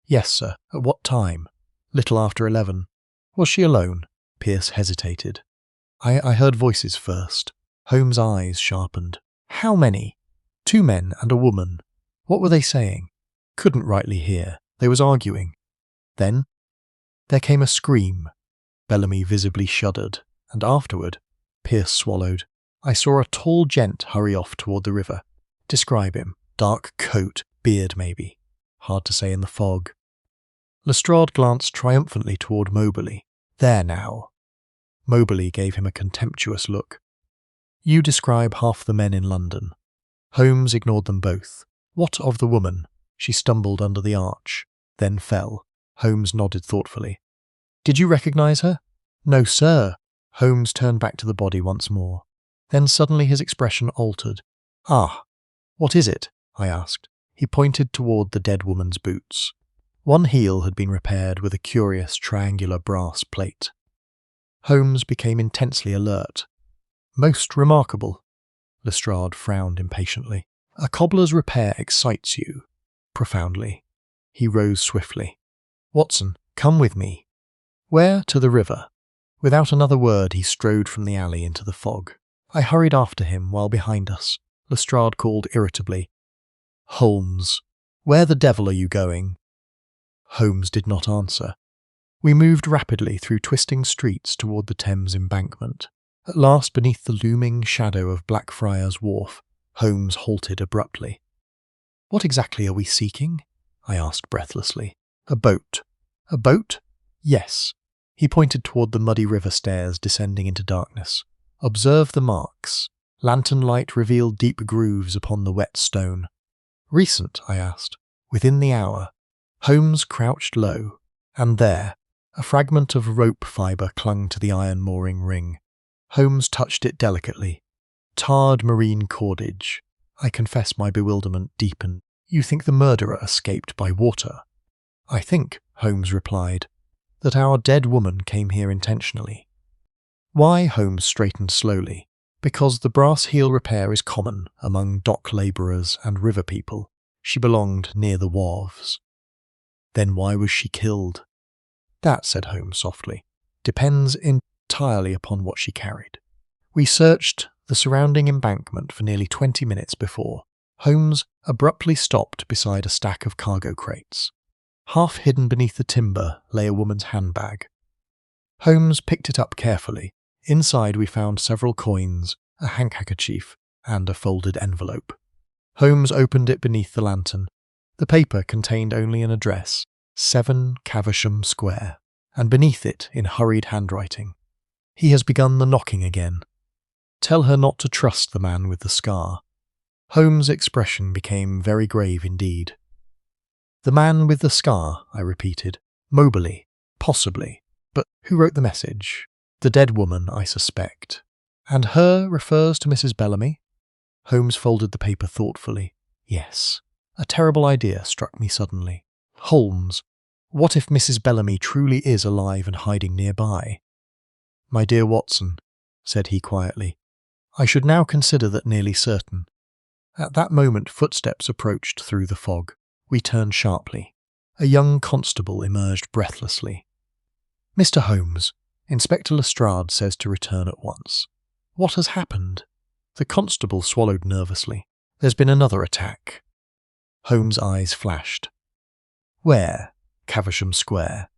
Yes, sir. At what time? Little after 11. Was she alone? Pierce hesitated. I heard voices first. Holmes' eyes sharpened. How many? 2 men and a woman. What were they saying? Couldn't rightly hear. They was arguing. Then there came a scream. Bellamy visibly shuddered, and afterward, Pierce swallowed. I saw a tall gent hurry off toward the river. Describe him. Dark coat, beard maybe. Hard to say in the fog. Lestrade glanced triumphantly toward Moberly. There now. Moberly gave him a contemptuous look. You describe half the men in London. Holmes ignored them both. What of the woman? She stumbled under the arch, then fell. Holmes nodded thoughtfully. Did you recognize her? No, sir. Holmes turned back to the body once more. Then suddenly his expression altered. Ah, what is it? I asked. He pointed toward the dead woman's boots. One heel had been repaired with a curious triangular brass plate. Holmes became intensely alert. Most remarkable. Lestrade frowned impatiently. A cobbler's repair excites you. Profoundly. He rose swiftly. Watson, come with me. Where? To the river. Without another word he strode from the alley into the fog. I hurried after him while behind us. Lestrade called irritably. Holmes, where the devil are you going? Holmes did not answer. We moved rapidly through twisting streets toward the Thames embankment. At last, beneath the looming shadow of Blackfriars Wharf, Holmes halted abruptly. What exactly are we seeking? I asked breathlessly. A boat. A boat? Yes. He pointed toward the muddy river stairs descending into darkness. Observe the marks. Lantern light revealed deep grooves upon the wet stone. Recent, I asked. Within the hour. Holmes crouched low, and there, a fragment of rope fibre clung to the iron mooring ring. Holmes touched it delicately. Tarred marine cordage. I confess my bewilderment deepened. You think the murderer escaped by water? I think, Holmes replied, that our dead woman came here intentionally. Why? Holmes straightened slowly. Because the brass heel repair is common among dock labourers and river people. She belonged near the wharves. Then why was she killed? That, said Holmes softly, depends entirely upon what she carried. We searched the surrounding embankment for nearly 20 minutes before. Holmes abruptly stopped beside a stack of cargo crates. Half hidden beneath the timber lay a woman's handbag. Holmes picked it up carefully. Inside we found several coins, a handkerchief, and a folded envelope. Holmes opened it beneath the lantern. The paper contained only an address, 7 Caversham Square, and beneath it, in hurried handwriting, he has begun the knocking again. Tell her not to trust the man with the scar. Holmes' expression became very grave indeed. The man with the scar, I repeated. Moberly, possibly. But who wrote the message? The dead woman, I suspect. And her refers to Mrs. Bellamy? Holmes folded the paper thoughtfully. Yes. A terrible idea struck me suddenly. Holmes, what if Mrs. Bellamy truly is alive and hiding nearby? My dear Watson, said he quietly, I should now consider that nearly certain. At that moment footsteps approached through the fog. We turned sharply. A young constable emerged breathlessly. Mr. Holmes, Inspector Lestrade says to return at once. What has happened? The constable swallowed nervously. There's been another attack. Holmes' eyes flashed. Where? Caversham Square.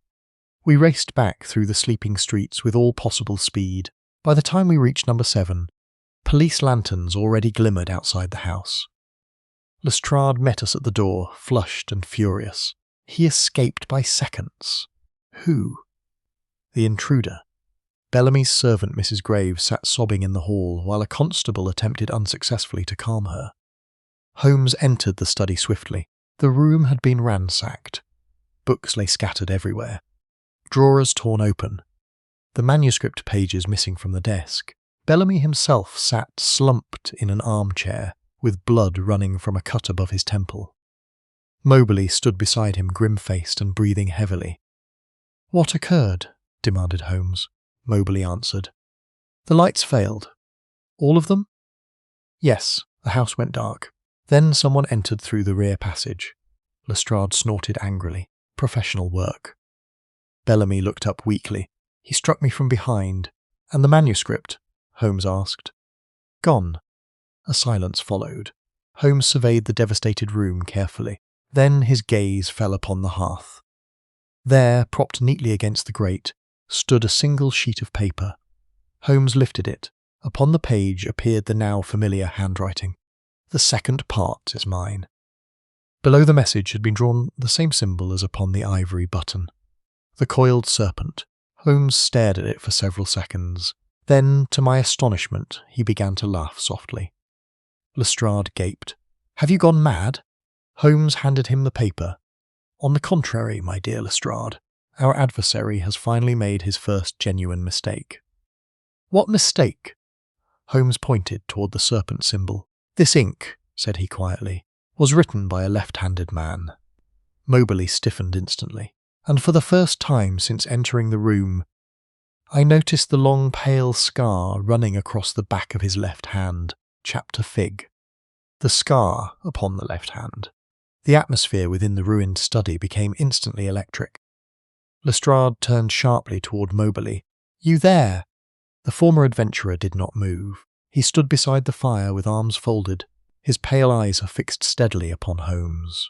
We raced back through the sleeping streets with all possible speed. By the time we reached number 7, police lanterns already glimmered outside the house. Lestrade met us at the door, flushed and furious. He escaped by seconds. Who? The intruder. Bellamy's servant, Mrs. Graves, sat sobbing in the hall while a constable attempted unsuccessfully to calm her. Holmes entered the study swiftly. The room had been ransacked. Books lay scattered everywhere. Drawers torn open. The manuscript pages missing from the desk. Bellamy himself sat slumped in an armchair, with blood running from a cut above his temple. Moberly stood beside him, grim-faced and breathing heavily. What occurred? Demanded Holmes. Moberly answered. The lights failed. All of them? Yes, the house went dark. Then someone entered through the rear passage. Lestrade snorted angrily. Professional work. Bellamy looked up weakly. He struck me from behind. And the manuscript? Holmes asked. Gone. A silence followed. Holmes surveyed the devastated room carefully. Then his gaze fell upon the hearth. There, propped neatly against the grate, stood a single sheet of paper. Holmes lifted it. Upon the page appeared the now familiar handwriting. The second part is mine. Below the message had been drawn the same symbol as upon the ivory button. The coiled serpent. Holmes stared at it for several seconds. Then, to my astonishment, he began to laugh softly. Lestrade gaped. Have you gone mad? Holmes handed him the paper. On the contrary, my dear Lestrade, our adversary has finally made his first genuine mistake. What mistake? Holmes pointed toward the serpent symbol. This ink, said he quietly, was written by a left-handed man. Moberly stiffened instantly, and for the first time since entering the room, I noticed the long pale scar running across the back of his left hand, chapter fig. The scar upon the left hand. The atmosphere within the ruined study became instantly electric. Lestrade turned sharply toward Moberly. You there? The former adventurer did not move. He stood beside the fire with arms folded, his pale eyes fixed steadily upon Holmes.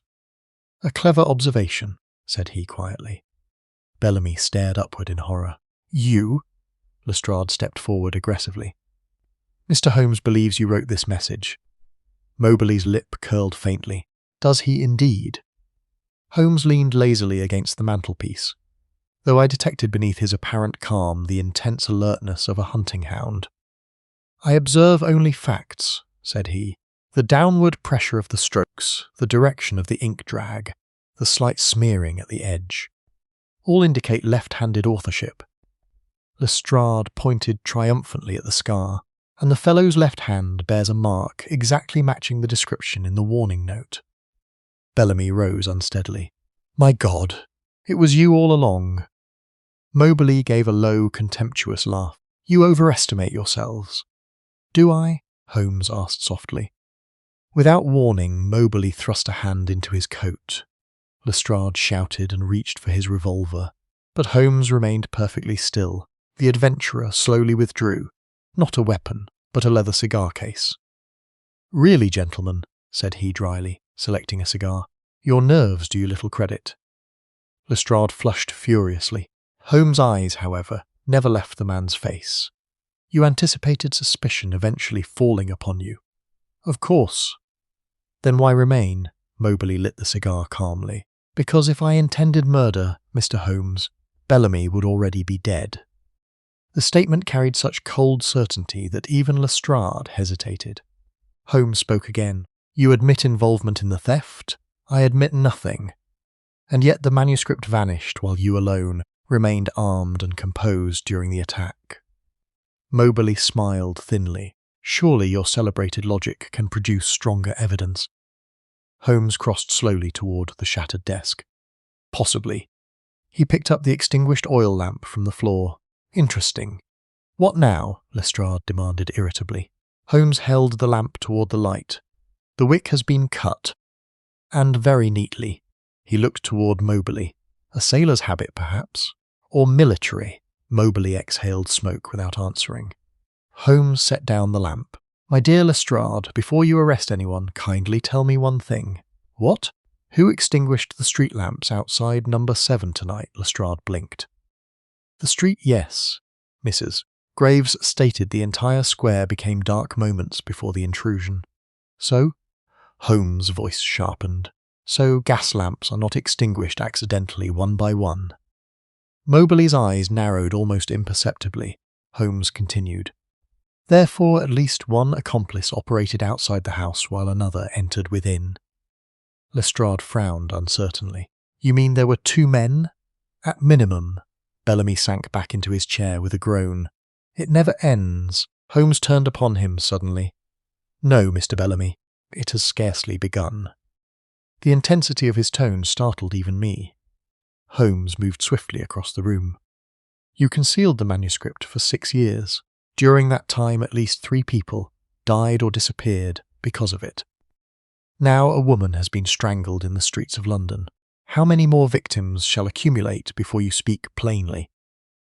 A clever observation, said he quietly. Bellamy stared upward in horror. You? Lestrade stepped forward aggressively. Mr. Holmes believes you wrote this message. Moberly's lip curled faintly. Does he indeed? Holmes leaned lazily against the mantelpiece, though I detected beneath his apparent calm the intense alertness of a hunting hound. I observe only facts, said he. The downward pressure of the strokes, the direction of the ink drag, the slight smearing at the edge. All indicate left-handed authorship. Lestrade pointed triumphantly at the scar, and the fellow's left hand bears a mark exactly matching the description in the warning note. Bellamy rose unsteadily. My God, it was you all along. Moberly gave a low, contemptuous laugh. You overestimate yourselves. Do I? Holmes asked softly. Without warning, Moberly thrust a hand into his coat. Lestrade shouted and reached for his revolver, but Holmes remained perfectly still. The adventurer slowly withdrew, not a weapon, but a leather cigar case. Really, gentlemen, said he dryly, selecting a cigar, your nerves do you little credit. Lestrade flushed furiously. Holmes' eyes, however, never left the man's face. You anticipated suspicion eventually falling upon you. Of course. Then why remain? Moberly lit the cigar calmly. Because if I intended murder, Mr. Holmes, Bellamy would already be dead. The statement carried such cold certainty that even Lestrade hesitated. Holmes spoke again. You admit involvement in the theft? I admit nothing. And yet the manuscript vanished while you alone remained armed and composed during the attack. Moberly smiled thinly. Surely your celebrated logic can produce stronger evidence. Holmes crossed slowly toward the shattered desk. Possibly. He picked up the extinguished oil lamp from the floor. Interesting. What now? Lestrade demanded irritably. Holmes held the lamp toward the light. The wick has been cut. And very neatly. He looked toward Moberly. A sailor's habit, perhaps? Or military? Moberly exhaled smoke without answering. Holmes set down the lamp. "My dear Lestrade, before you arrest anyone, kindly tell me one thing." "What?" "Who extinguished the street lamps outside number 7 tonight?" Lestrade blinked. "The street, yes, Mrs. Graves stated the entire square became dark moments before the intrusion." "So?" Holmes' voice sharpened. "So gas lamps are not extinguished accidentally one by one." Moberly's eyes narrowed almost imperceptibly. Holmes continued. "Therefore at least one accomplice operated outside the house while another entered within." Lestrade frowned uncertainly. "You mean there were 2 men?" "At minimum." Bellamy sank back into his chair with a groan. "It never ends." Holmes turned upon him suddenly. "No, Mr. Bellamy, it has scarcely begun." The intensity of his tone startled even me. Holmes moved swiftly across the room. "You concealed the manuscript for 6 years. During that time at least 3 people died or disappeared because of it. Now a woman has been strangled in the streets of London. How many more victims shall accumulate before you speak plainly?"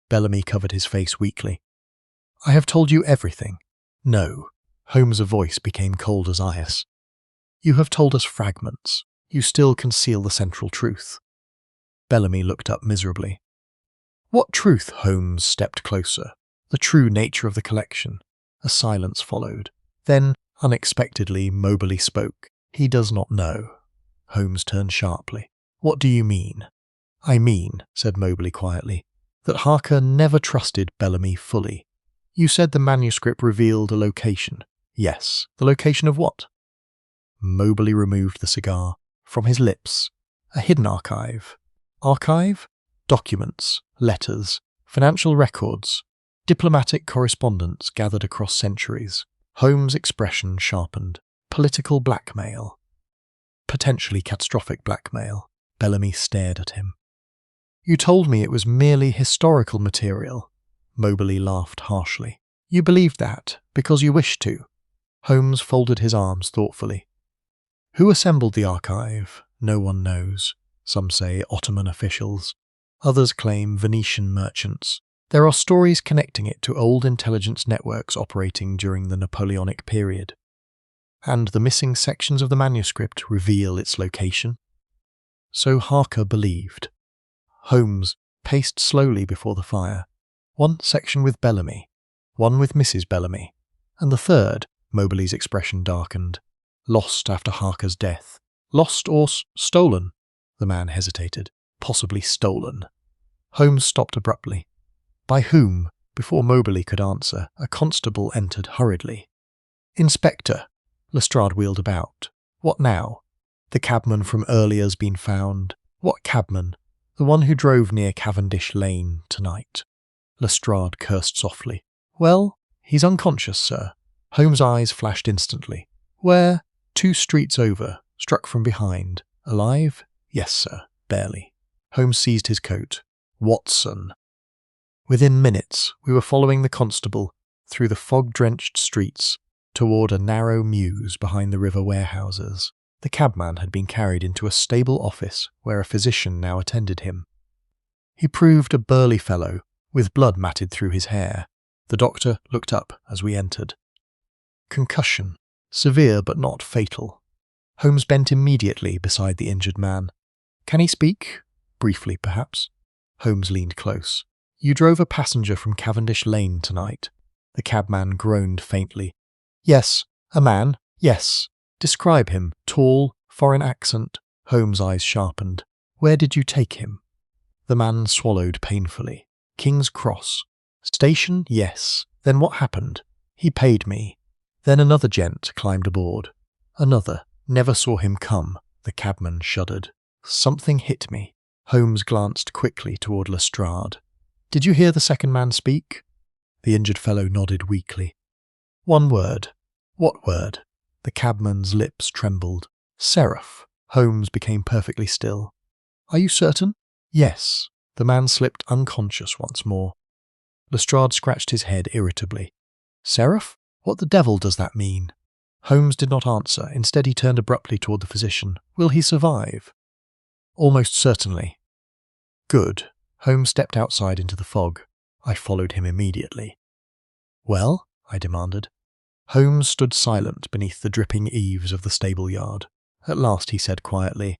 Bellamy covered his face weakly. "I have told you everything." "No." Holmes' voice became cold as ice. "You have told us fragments. You still conceal the central truth." Bellamy looked up miserably. "What truth?" Holmes stepped closer. "The true nature of the collection." A silence followed. Then, unexpectedly, Moberly spoke. "He does not know." Holmes turned sharply. "What do you mean?" "I mean," said Moberly quietly, "that Harker never trusted Bellamy fully. You said the manuscript revealed a location." "Yes." "The location of what?" Moberly removed the cigar from his lips. "A hidden archive." "Archive?" "Documents, letters, financial records, diplomatic correspondence gathered across centuries." Holmes' expression sharpened. "Political blackmail." "Potentially catastrophic blackmail." Bellamy stared at him. "You told me it was merely historical material." Moberly laughed harshly. "You believed that because you wished to." Holmes folded his arms thoughtfully. "Who assembled the archive? No one knows. Some say Ottoman officials. Others claim Venetian merchants. There are stories connecting it to old intelligence networks operating during the Napoleonic period. And the missing sections of the manuscript reveal its location. So Harker believed. Holmes paced slowly before the fire. "One section with Bellamy, one with Mrs. Bellamy, and the third," Moberly's expression darkened, "lost after Harker's death. Lost or stolen?" The man hesitated. "Possibly stolen." Holmes stopped abruptly. "By whom?" Before Moberly could answer, a constable entered hurriedly. "Inspector." Lestrade wheeled about. "What now?" "The cabman from earlier's been found." "What cabman?" "The one who drove near Cavendish Lane tonight." Lestrade cursed softly. "Well, he's unconscious, sir." Holmes' eyes flashed instantly. "Where?" "2 streets over, struck from behind." "Alive?" "Yes, sir, barely." Holmes seized his coat. "Watson." Within minutes, we were following the constable through the fog-drenched streets toward a narrow mews behind the river warehouses. The cabman had been carried into a stable office where a physician now attended him. He proved a burly fellow, with blood matted through his hair. The doctor looked up as we entered. "Concussion. Severe but not fatal." Holmes bent immediately beside the injured man. "Can he speak?" "Briefly, perhaps." Holmes leaned close. "You drove a passenger from Cavendish Lane tonight." The cabman groaned faintly. "Yes. A man? Yes." "Describe him. Tall, foreign accent." Holmes' eyes sharpened. "Where did you take him?" The man swallowed painfully. "King's Cross." "Station? Yes. Then what happened?" "He paid me." "Then another gent climbed aboard." "Another. Never saw him come." The cabman shuddered. "Something hit me." Holmes glanced quickly toward Lestrade. "Did you hear the second man speak?" The injured fellow nodded weakly. "One word." "What word?" The cabman's lips trembled. "Seraph." Holmes became perfectly still. "Are you certain?" "Yes." The man slipped unconscious once more. Lestrade scratched his head irritably. "Seraph? What the devil does that mean?" Holmes did not answer. Instead, he turned abruptly toward the physician. "Will he survive?" "Almost certainly." "Good." Holmes stepped outside into the fog. I followed him immediately. "Well?" I demanded. Holmes stood silent beneath the dripping eaves of the stable yard. At last he said quietly,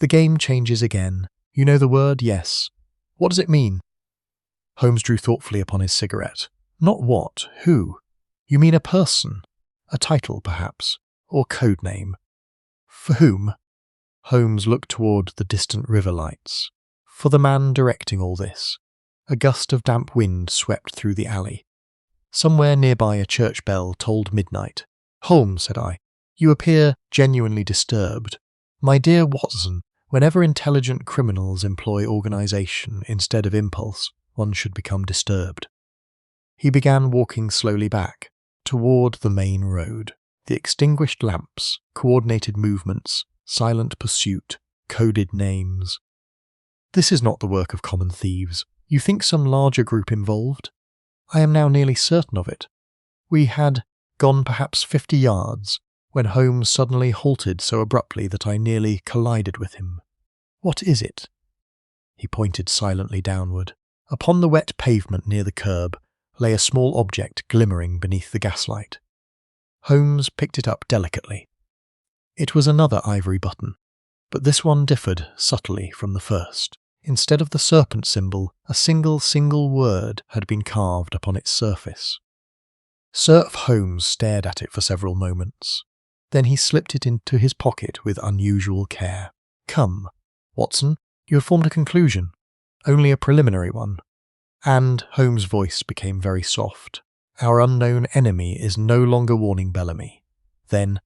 "The game changes again. You know the word, yes. What does it mean?" Holmes drew thoughtfully upon his cigarette. "Not what, who. You mean a person? A title, perhaps? Or code name? For whom?" Holmes looked toward the distant river lights. "For the man directing all this." A gust of damp wind swept through the alley. Somewhere nearby a church bell tolled midnight. "Holmes," said I, "you appear genuinely disturbed." "My dear Watson, whenever intelligent criminals employ organisation instead of impulse, one should become disturbed." He began walking slowly back, toward the main road. The extinguished lamps, coordinated movements, silent pursuit, coded names. "This is not the work of common thieves. You think some larger group involved?" "I am now nearly certain of it." We had gone perhaps 50 yards, when Holmes suddenly halted so abruptly that I nearly collided with him. "What is it?" He pointed silently downward. Upon the wet pavement near the curb lay a small object glimmering beneath the gaslight. Holmes picked it up delicately. It was another ivory button, but this one differed subtly from the first. Instead of the serpent symbol, a single word had been carved upon its surface. Sir Holmes stared at it for several moments. Then he slipped it into his pocket with unusual care. "Come, Watson, you have formed a conclusion. Only a preliminary one." And Holmes' voice became very soft. "Our unknown enemy is no longer warning Bellamy." Then,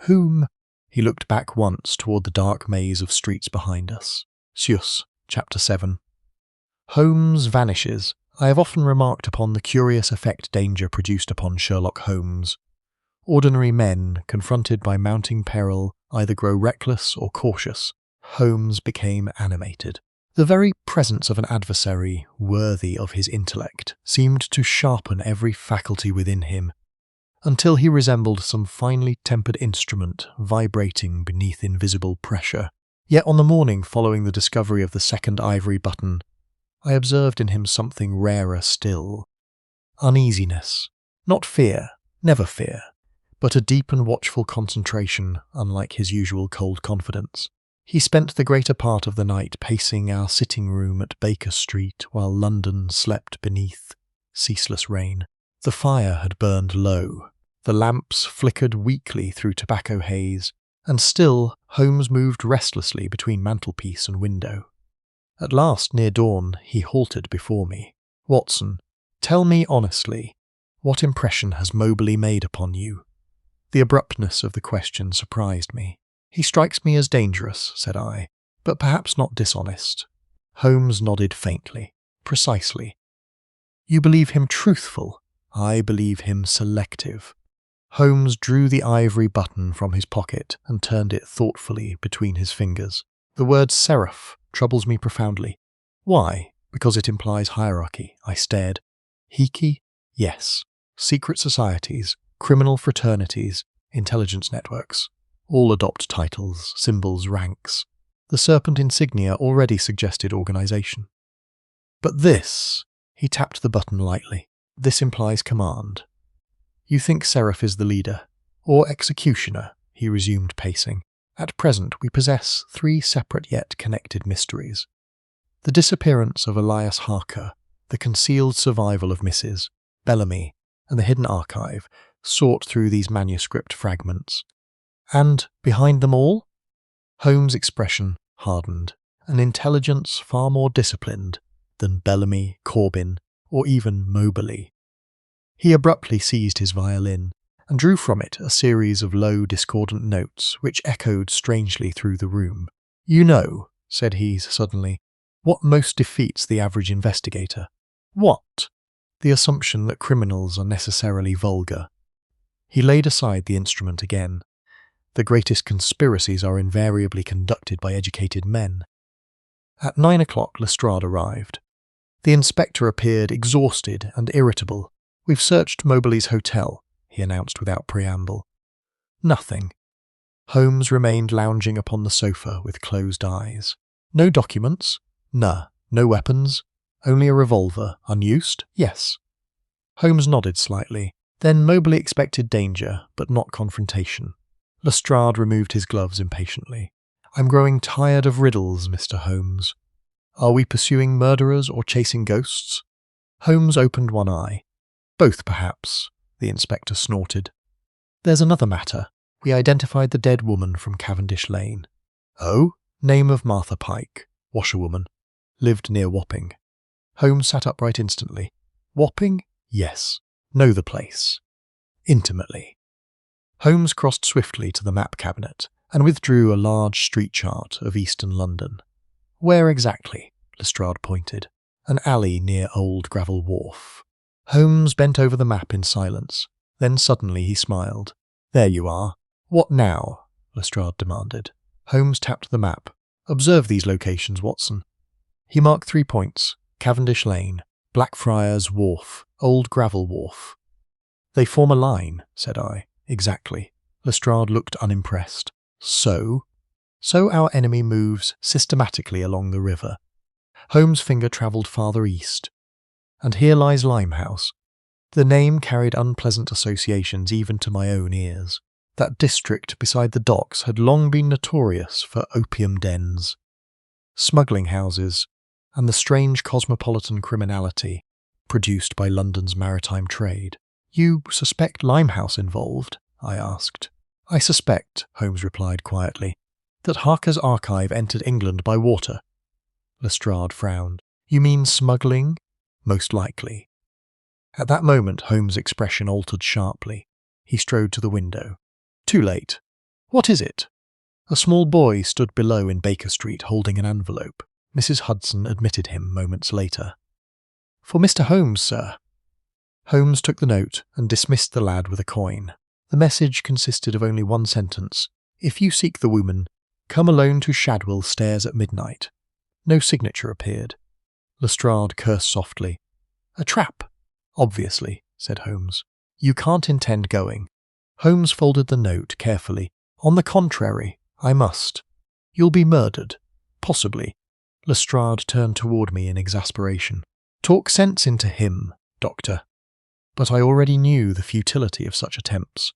"Whom?" He looked back once toward the dark maze of streets behind us. Sius, Chapter 7. Holmes vanishes. I have often remarked upon the curious effect danger produced upon Sherlock Holmes. Ordinary men, confronted by mounting peril, either grow reckless or cautious. Holmes became animated. The very presence of an adversary worthy of his intellect seemed to sharpen every faculty within him, until he resembled some finely tempered instrument vibrating beneath invisible pressure. Yet on the morning following the discovery of the second ivory button, I observed in him something rarer still. Uneasiness. Not fear, never fear, but a deep and watchful concentration, unlike his usual cold confidence. He spent the greater part of the night pacing our sitting room at Baker Street while London slept beneath ceaseless rain. The fire had burned low. The lamps flickered weakly through tobacco haze, and still Holmes moved restlessly between mantelpiece and window. At last, near dawn, he halted before me. "Watson, tell me honestly, what impression has Moberly made upon you?" The abruptness of the question surprised me. "He strikes me as dangerous," said I, "but perhaps not dishonest." Holmes nodded faintly. "Precisely." "You believe him truthful?" "I believe him selective." Holmes drew the ivory button from his pocket and turned it thoughtfully between his fingers. "The word seraph troubles me profoundly." "Why?" "Because it implies hierarchy." I stared. "Hiki?" "Yes. Secret societies, criminal fraternities, intelligence networks. All adopt titles, symbols, ranks. The serpent insignia already suggested organization. But this," he tapped the button lightly, "this implies command." "You think Seraph is the leader, or executioner?" he resumed, pacing. "At present we possess 3 separate yet connected mysteries. The disappearance of Elias Harker, the concealed survival of Mrs. Bellamy, and the hidden archive, sought through these manuscript fragments. And behind them all?" Holmes' expression hardened. "An intelligence far more disciplined than Bellamy, Corbin, or even Moberly." He abruptly seized his violin and drew from it a series of low, discordant notes which echoed strangely through the room. "You know," said he suddenly, "what most defeats the average investigator?" "What?" "The assumption that criminals are necessarily vulgar." He laid aside the instrument again. "The greatest conspiracies are invariably conducted by educated men." At 9 o'clock Lestrade arrived. The inspector appeared exhausted and irritable. "We've searched Moberly's hotel," he announced without preamble. "Nothing." Holmes remained lounging upon the sofa with closed eyes. "No documents?" "No. No weapons?" Only a revolver, unused? Yes. Holmes nodded slightly, then Mobley expected danger, but not confrontation. Lestrade removed his gloves impatiently. I'm growing tired of riddles, Mr. Holmes. Are we pursuing murderers or chasing ghosts? Holmes opened one eye. Both, perhaps, the inspector snorted. There's another matter. We identified the dead woman from Cavendish Lane. Oh? Name of Martha Pike, washerwoman. Lived near Wapping. Holmes sat upright instantly. Wapping? Yes. Know the place. Intimately. Holmes crossed swiftly to the map cabinet and withdrew a large street chart of eastern London. Where exactly? Lestrade pointed. An alley near Old Gravel Wharf. Holmes bent over the map in silence. Then suddenly he smiled. There you are. What now? Lestrade demanded. Holmes tapped the map. Observe these locations, Watson. He marked 3 points. Cavendish Lane, Blackfriars Wharf, Old Gravel Wharf. They form a line, said I. Exactly. Lestrade looked unimpressed. So our enemy moves systematically along the river. Holmes' finger travelled farther east. And here lies Limehouse. The name carried unpleasant associations even to my own ears. That district beside the docks had long been notorious for opium dens, smuggling houses, and the strange cosmopolitan criminality produced by London's maritime trade. You suspect Limehouse involved? I asked. I suspect, Holmes replied quietly, that Harker's archive entered England by water. Lestrade frowned. You mean smuggling? Most likely. At that moment Holmes' expression altered sharply. He strode to the window. Too late. What is it? A small boy stood below in Baker Street holding an envelope. Mrs. Hudson admitted him moments later. For Mr. Holmes, sir. Holmes took the note and dismissed the lad with a coin. The message consisted of only one sentence. If you seek the woman, come alone to Shadwell Stairs at midnight. No signature appeared. Lestrade cursed softly. A trap. Obviously, said Holmes. You can't intend going. Holmes folded the note carefully. On the contrary, I must. You'll be murdered. Possibly. Lestrade turned toward me in exasperation. Talk sense into him, Doctor. But I already knew the futility of such attempts.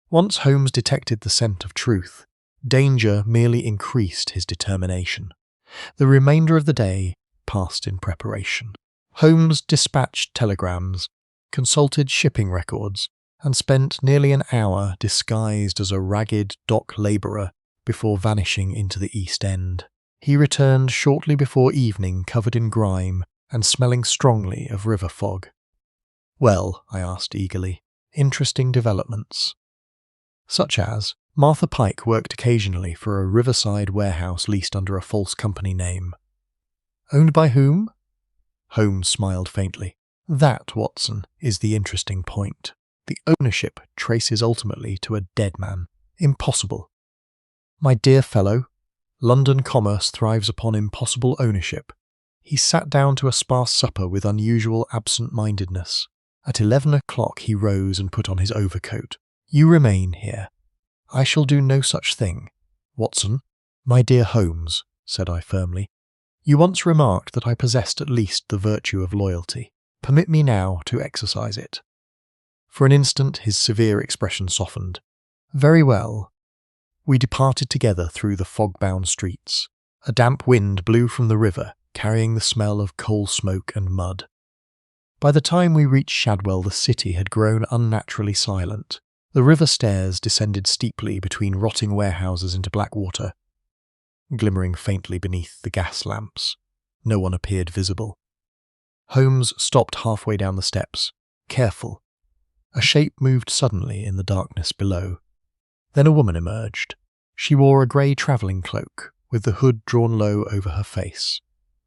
Once Holmes detected the scent of truth, danger merely increased his determination. The remainder of the day passed in preparation. Holmes dispatched telegrams, consulted shipping records, and spent nearly an hour disguised as a ragged dock labourer before vanishing into the East End. He returned shortly before evening covered in grime and smelling strongly of river fog. Well, I asked eagerly, interesting developments. Such as, Martha Pike worked occasionally for a riverside warehouse leased under a false company name. Owned by whom? Holmes smiled faintly. That, Watson, is the interesting point. The ownership traces ultimately to a dead man. Impossible. My dear fellow, London commerce thrives upon impossible ownership. He sat down to a sparse supper with unusual absent-mindedness. At 11 o'clock he rose and put on his overcoat. You remain here. I shall do no such thing. Watson, my dear Holmes, said I firmly, you once remarked that I possessed at least the virtue of loyalty. Permit me now to exercise it. For an instant his severe expression softened. Very well. We departed together through the fog-bound streets. A damp wind blew from the river, carrying the smell of coal smoke and mud. By the time we reached Shadwell, the city had grown unnaturally silent. The river stairs descended steeply between rotting warehouses into Blackwater, glimmering faintly beneath the gas lamps. No one appeared visible. Holmes stopped halfway down the steps. Careful. A shape moved suddenly in the darkness below. Then a woman emerged. She wore a grey travelling cloak, with the hood drawn low over her face.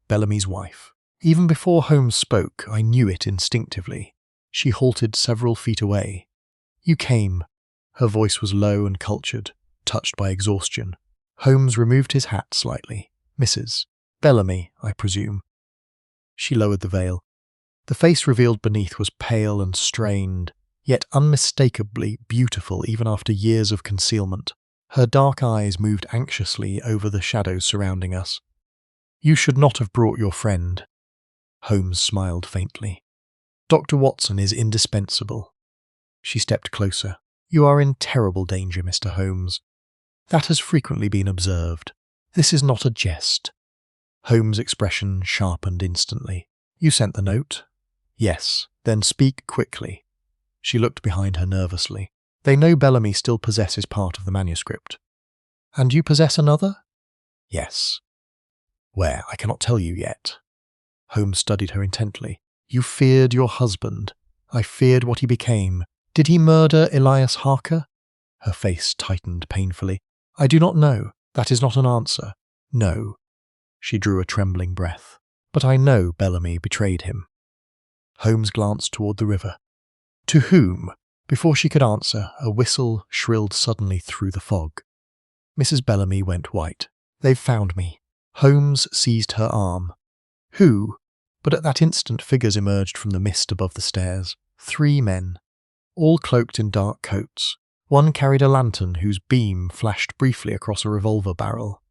Bellamy's wife. Even before Holmes spoke, I knew it instinctively. She halted several feet away. You came. Her voice was low and cultured, touched by exhaustion. Holmes removed his hat slightly. Mrs. Bellamy, I presume. She lowered the veil. The face revealed beneath was pale and strained, yet unmistakably beautiful even after years of concealment. Her dark eyes moved anxiously over the shadows surrounding us. You should not have brought your friend. Holmes smiled faintly. Dr. Watson is indispensable. She stepped closer. You are in terrible danger, Mr. Holmes. That has frequently been observed. This is not a jest. Holmes' expression sharpened instantly. You sent the note? Yes. Then speak quickly. She looked behind her nervously. They know Bellamy still possesses part of the manuscript. And you possess another? Yes. Where? I cannot tell you yet. Holmes studied her intently. You feared your husband. I feared what he became. Did he murder Elias Harker? Her face tightened painfully. I do not know. That is not an answer. No. She drew a trembling breath. But I know Bellamy betrayed him. Holmes glanced toward the river. To whom? Before she could answer, a whistle shrilled suddenly through the fog. Mrs. Bellamy went white. They've found me. Holmes seized her arm. Who? But at that instant figures emerged from the mist above the stairs. 3 men, all cloaked in dark coats. One carried a lantern whose beam flashed briefly across a revolver barrel.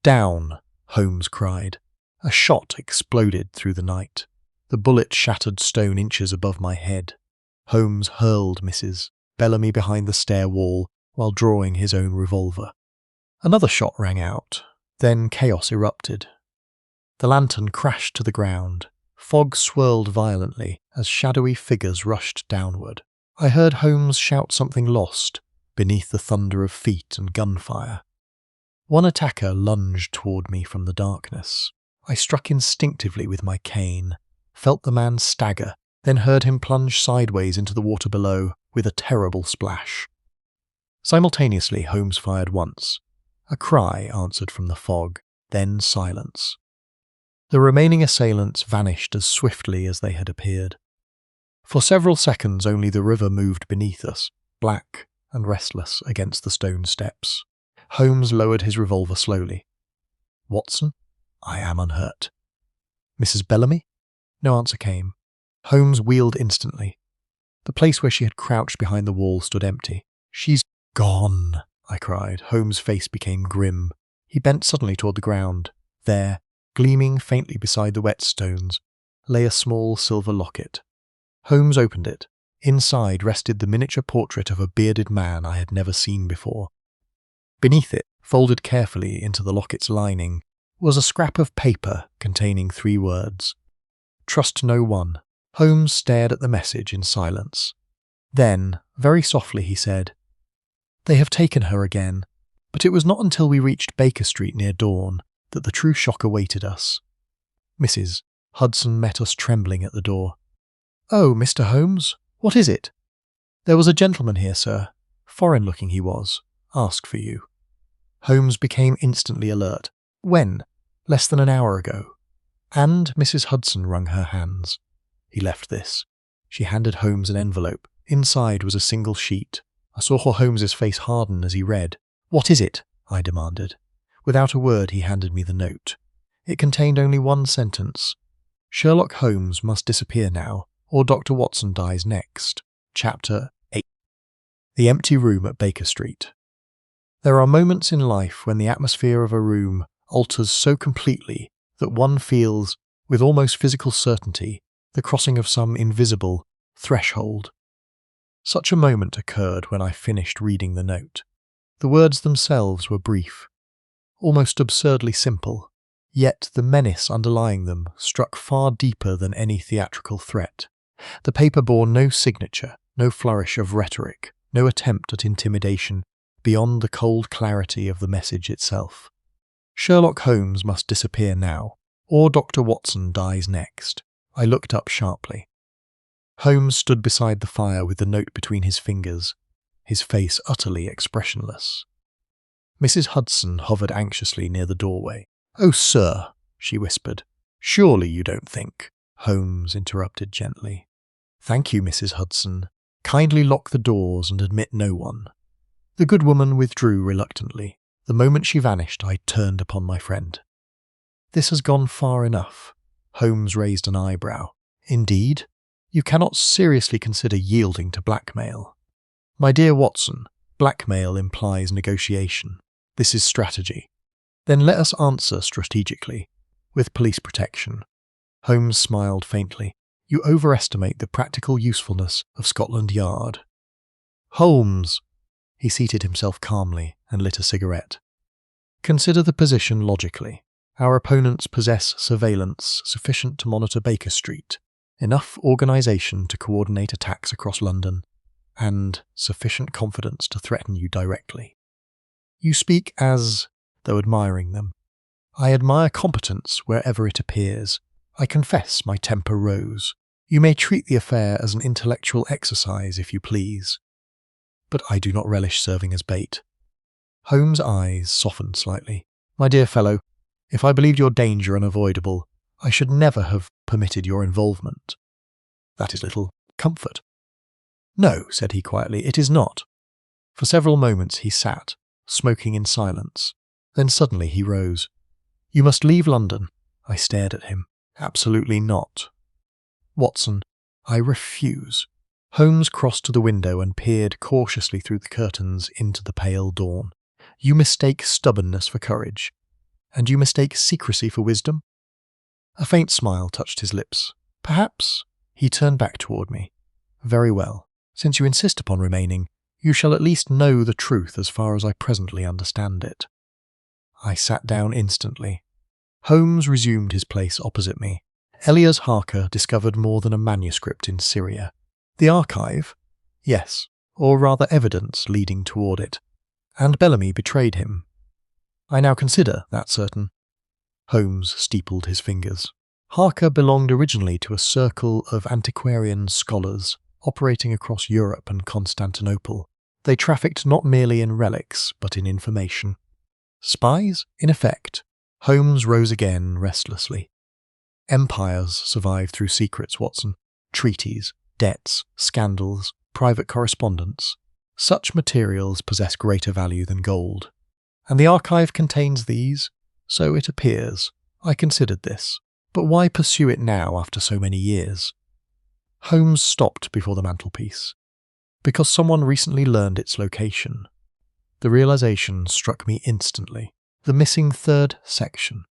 Down, Holmes cried. A shot exploded through the night. The bullet shattered stone inches above my head. Holmes hurled Mrs. Bellamy behind the stair wall while drawing his own revolver. Another shot rang out. Then chaos erupted. The lantern crashed to the ground. Fog swirled violently as shadowy figures rushed downward. I heard Holmes shout something lost beneath the thunder of feet and gunfire. One attacker lunged toward me from the darkness. I struck instinctively with my cane, felt the man stagger, then heard him plunge sideways into the water below with a terrible splash. Simultaneously, Holmes fired once. A cry answered from the fog, then silence. The remaining assailants vanished as swiftly as they had appeared. For several seconds only the river moved beneath us, black and restless against the stone steps. Holmes lowered his revolver slowly. Watson? I am unhurt. Mrs. Bellamy? No answer came. Holmes wheeled instantly. The place where she had crouched behind the wall stood empty. She's gone, I cried. Holmes' face became grim. He bent suddenly toward the ground. There, gleaming faintly beside the whetstones, lay a small silver locket. Holmes opened it. Inside rested the miniature portrait of a bearded man I had never seen before. Beneath it, folded carefully into the locket's lining, was a scrap of paper containing 3 words. Trust no one. Holmes stared at the message in silence. Then, very softly, he said, They have taken her again. But it was not until we reached Baker Street near dawn that the true shock awaited us. Mrs. Hudson met us trembling at the door. Oh, Mr. Holmes, what is it? There was a gentleman here, sir. Foreign-looking he was. Asked for you. Holmes became instantly alert. When? Less than an hour ago. And Mrs. Hudson wrung her hands. He left this. She handed Holmes an envelope. Inside was a single sheet. I saw Holmes's face harden as he read. What is it? I demanded. Without a word he handed me the note. It contained only one sentence. Sherlock Holmes must disappear now, or Dr. Watson dies next. Chapter 8. The empty room at Baker Street. There are moments in life when the atmosphere of a room alters so completely that one feels, with almost physical certainty, the crossing of some invisible threshold. Such a moment occurred when I finished reading the note. The words themselves were brief, almost absurdly simple, yet the menace underlying them struck far deeper than any theatrical threat. The paper bore no signature, no flourish of rhetoric, no attempt at intimidation, beyond the cold clarity of the message itself. Sherlock Holmes must disappear now, or Dr. Watson dies next. I looked up sharply. Holmes stood beside the fire with the note between his fingers, his face utterly expressionless. Mrs. Hudson hovered anxiously near the doorway. "Oh, sir," she whispered. "Surely you don't think—" Holmes interrupted gently. "Thank you, Mrs. Hudson. Kindly lock the doors and admit no one." The good woman withdrew reluctantly. The moment she vanished, I turned upon my friend. "This has gone far enough." Holmes raised an eyebrow. "Indeed? You cannot seriously consider yielding to blackmail." "My dear Watson, blackmail implies negotiation. This is strategy. Then let us answer strategically, with police protection." Holmes smiled faintly. You overestimate the practical usefulness of Scotland Yard. Holmes! He seated himself calmly and lit a cigarette. Consider the position logically. Our opponents possess surveillance sufficient to monitor Baker Street, enough organisation to coordinate attacks across London, and sufficient confidence to threaten you directly. You speak as though admiring them. I admire competence wherever it appears. I confess my temper rose. You may treat the affair as an intellectual exercise if you please. But I do not relish serving as bait. Holmes' eyes softened slightly. My dear fellow, if I believed your danger unavoidable, I should never have permitted your involvement. That is little comfort. No, said he quietly, it is not. For several moments he sat, smoking in silence. Then suddenly he rose. You must leave London. I stared at him. Absolutely not. Watson, I refuse. Holmes crossed to the window and peered cautiously through the curtains into the pale dawn. You mistake stubbornness for courage, and you mistake secrecy for wisdom? A faint smile touched his lips. Perhaps. He turned back toward me. Very well. Since you insist upon remaining, you shall at least know the truth as far as I presently understand it. I sat down instantly. Holmes resumed his place opposite me. Elias Harker discovered more than a manuscript in Syria. The archive? Yes, or rather evidence leading toward it. And Bellamy betrayed him. I now consider that certain. Holmes steepled his fingers. Harker belonged originally to a circle of antiquarian scholars operating across Europe and Constantinople. They trafficked not merely in relics, but in information. Spies, in effect. Holmes rose again restlessly. Empires survive through secrets, Watson. Treaties, debts, scandals, private correspondence. Such materials possess greater value than gold. And the archive contains these? So it appears. I considered this. But why pursue it now after so many years? Holmes stopped before the mantelpiece. Because someone recently learned its location. The realization struck me instantly. The missing third section.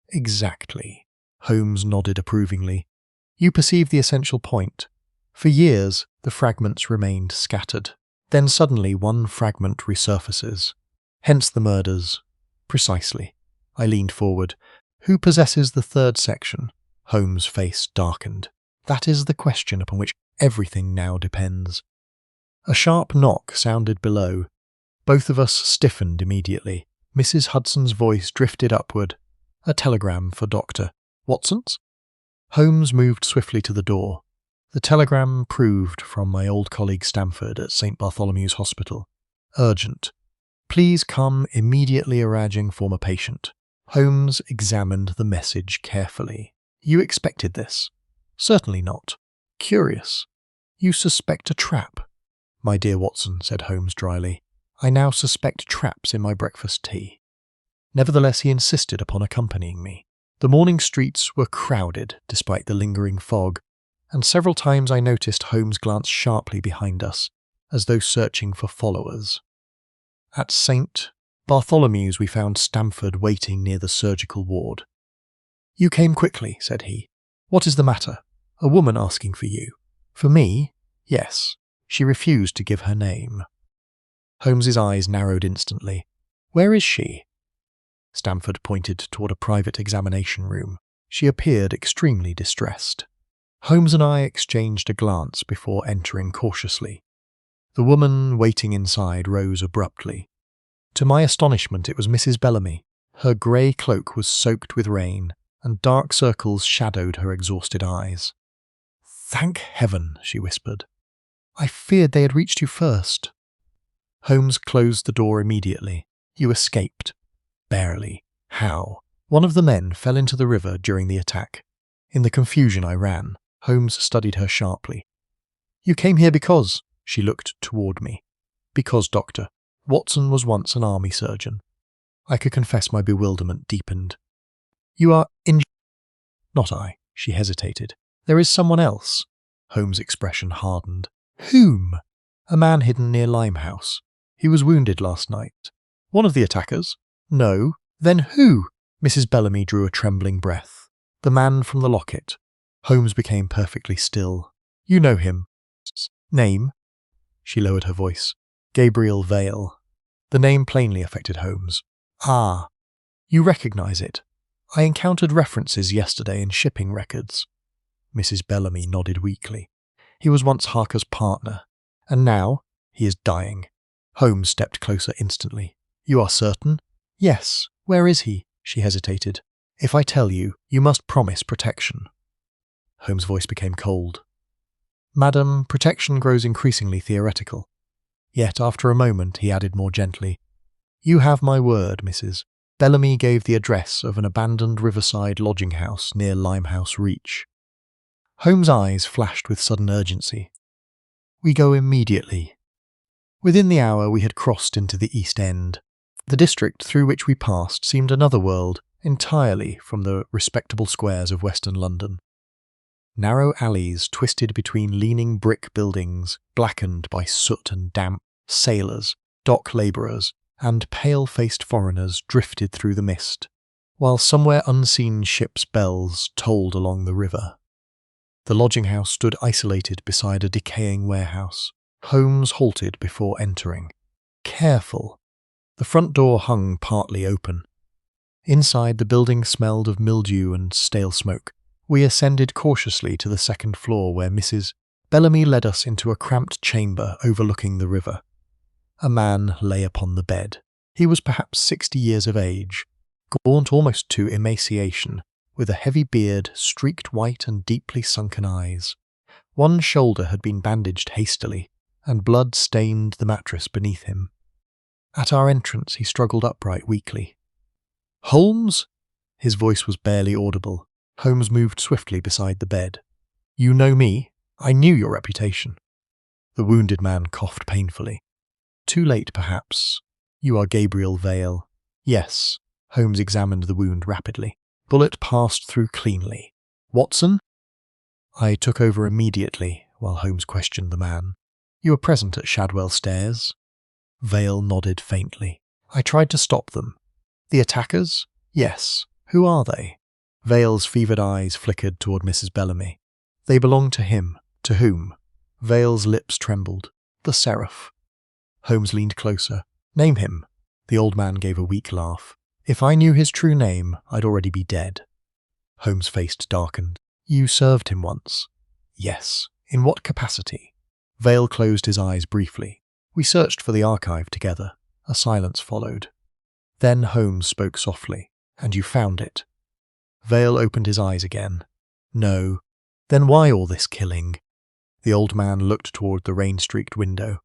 Exactly. Holmes nodded approvingly. You perceive the essential point. For years, the fragments remained scattered. Then suddenly one fragment resurfaces. Hence the murders. Precisely. I leaned forward. Who possesses the third section? Holmes' face darkened. That is the question upon which everything now depends. A sharp knock sounded below. Both of us stiffened immediately. Mrs. Hudson's voice drifted upward. A telegram for Dr. Watson's? Holmes moved swiftly to the door. The telegram proved from my old colleague Stamford at St. Bartholomew's Hospital. Urgent. Please come immediately arranging former patient. Holmes examined the message carefully. You expected this? Certainly not. Curious. You suspect a trap? My dear Watson, said Holmes dryly, I now suspect traps in my breakfast tea. Nevertheless, he insisted upon accompanying me. The morning streets were crowded despite the lingering fog, and several times I noticed Holmes glance sharply behind us, as though searching for followers. At St. Bartholomew's we found Stamford waiting near the surgical ward. You came quickly, said he. What is the matter? A woman asking for you. For me? Yes. She refused to give her name. Holmes's eyes narrowed instantly. Where is she? Stamford pointed toward a private examination room. She appeared extremely distressed. Holmes and I exchanged a glance before entering cautiously. The woman waiting inside rose abruptly. To my astonishment, it was Mrs. Bellamy. Her grey cloak was soaked with rain, and dark circles shadowed her exhausted eyes. Thank heaven, she whispered. I feared they had reached you first. Holmes closed the door immediately. You escaped. Barely. How? One of the men fell into the river during the attack. In the confusion I ran. Holmes studied her sharply. You came here because... She looked toward me. Because, Doctor, Watson was once an army surgeon. I could confess my bewilderment deepened. You are in... Not I. She hesitated. There is someone else. Holmes' expression hardened. Whom? A man hidden near Limehouse. He was wounded last night. One of the attackers? No. Then who? Mrs. Bellamy drew a trembling breath. The man from the locket. Holmes became perfectly still. You know him. Name? She lowered her voice. Gabriel Vale. The name plainly affected Holmes. Ah, you recognize it. I encountered references yesterday in shipping records. Mrs. Bellamy nodded weakly. He was once Harker's partner, and now he is dying. Holmes stepped closer instantly. You are certain? Yes. Where is he? She hesitated. If I tell you, you must promise protection. Holmes' voice became cold. Madam, protection grows increasingly theoretical. Yet after a moment he added more gently, You have my word, Mrs. Bellamy gave the address of an abandoned riverside lodging house near Limehouse Reach. Holmes' eyes flashed with sudden urgency. We go immediately. Within the hour we had crossed into the East End. The district through which we passed seemed another world, entirely from the respectable squares of Western London. Narrow alleys twisted between leaning brick buildings, blackened by soot and damp, sailors, dock labourers, and pale-faced foreigners drifted through the mist, while somewhere unseen ships' bells tolled along the river. The lodging-house stood isolated beside a decaying warehouse. Holmes halted before entering. Careful. The front door hung partly open. Inside, the building smelled of mildew and stale smoke. We ascended cautiously to the second floor where Mrs. Bellamy led us into a cramped chamber overlooking the river. A man lay upon the bed. He was perhaps 60 years of age, gaunt almost to emaciation, with a heavy beard, streaked white and deeply sunken eyes. One shoulder had been bandaged hastily, and blood stained the mattress beneath him. At our entrance he struggled upright weakly. Holmes? His voice was barely audible. Holmes moved swiftly beside the bed. You know me? I knew your reputation. The wounded man coughed painfully. Too late, perhaps. You are Gabriel Vale. Yes. Holmes examined the wound rapidly. Bullet passed through cleanly. Watson? I took over immediately while Holmes questioned the man. You were present at Shadwell Stairs? Vale nodded faintly. I tried to stop them. The attackers? Yes. Who are they? Vale's fevered eyes flickered toward Mrs. Bellamy. They belong to him. To whom? Vale's lips trembled. The Seraph. Holmes leaned closer. Name him. The old man gave a weak laugh. If I knew his true name, I'd already be dead. Holmes' face darkened. You served him once? Yes. In what capacity? Vale closed his eyes briefly. We searched for the archive together. A silence followed. Then Holmes spoke softly. And you found it? Vale opened his eyes again. No. Then why all this killing? The old man looked toward the rain-streaked window.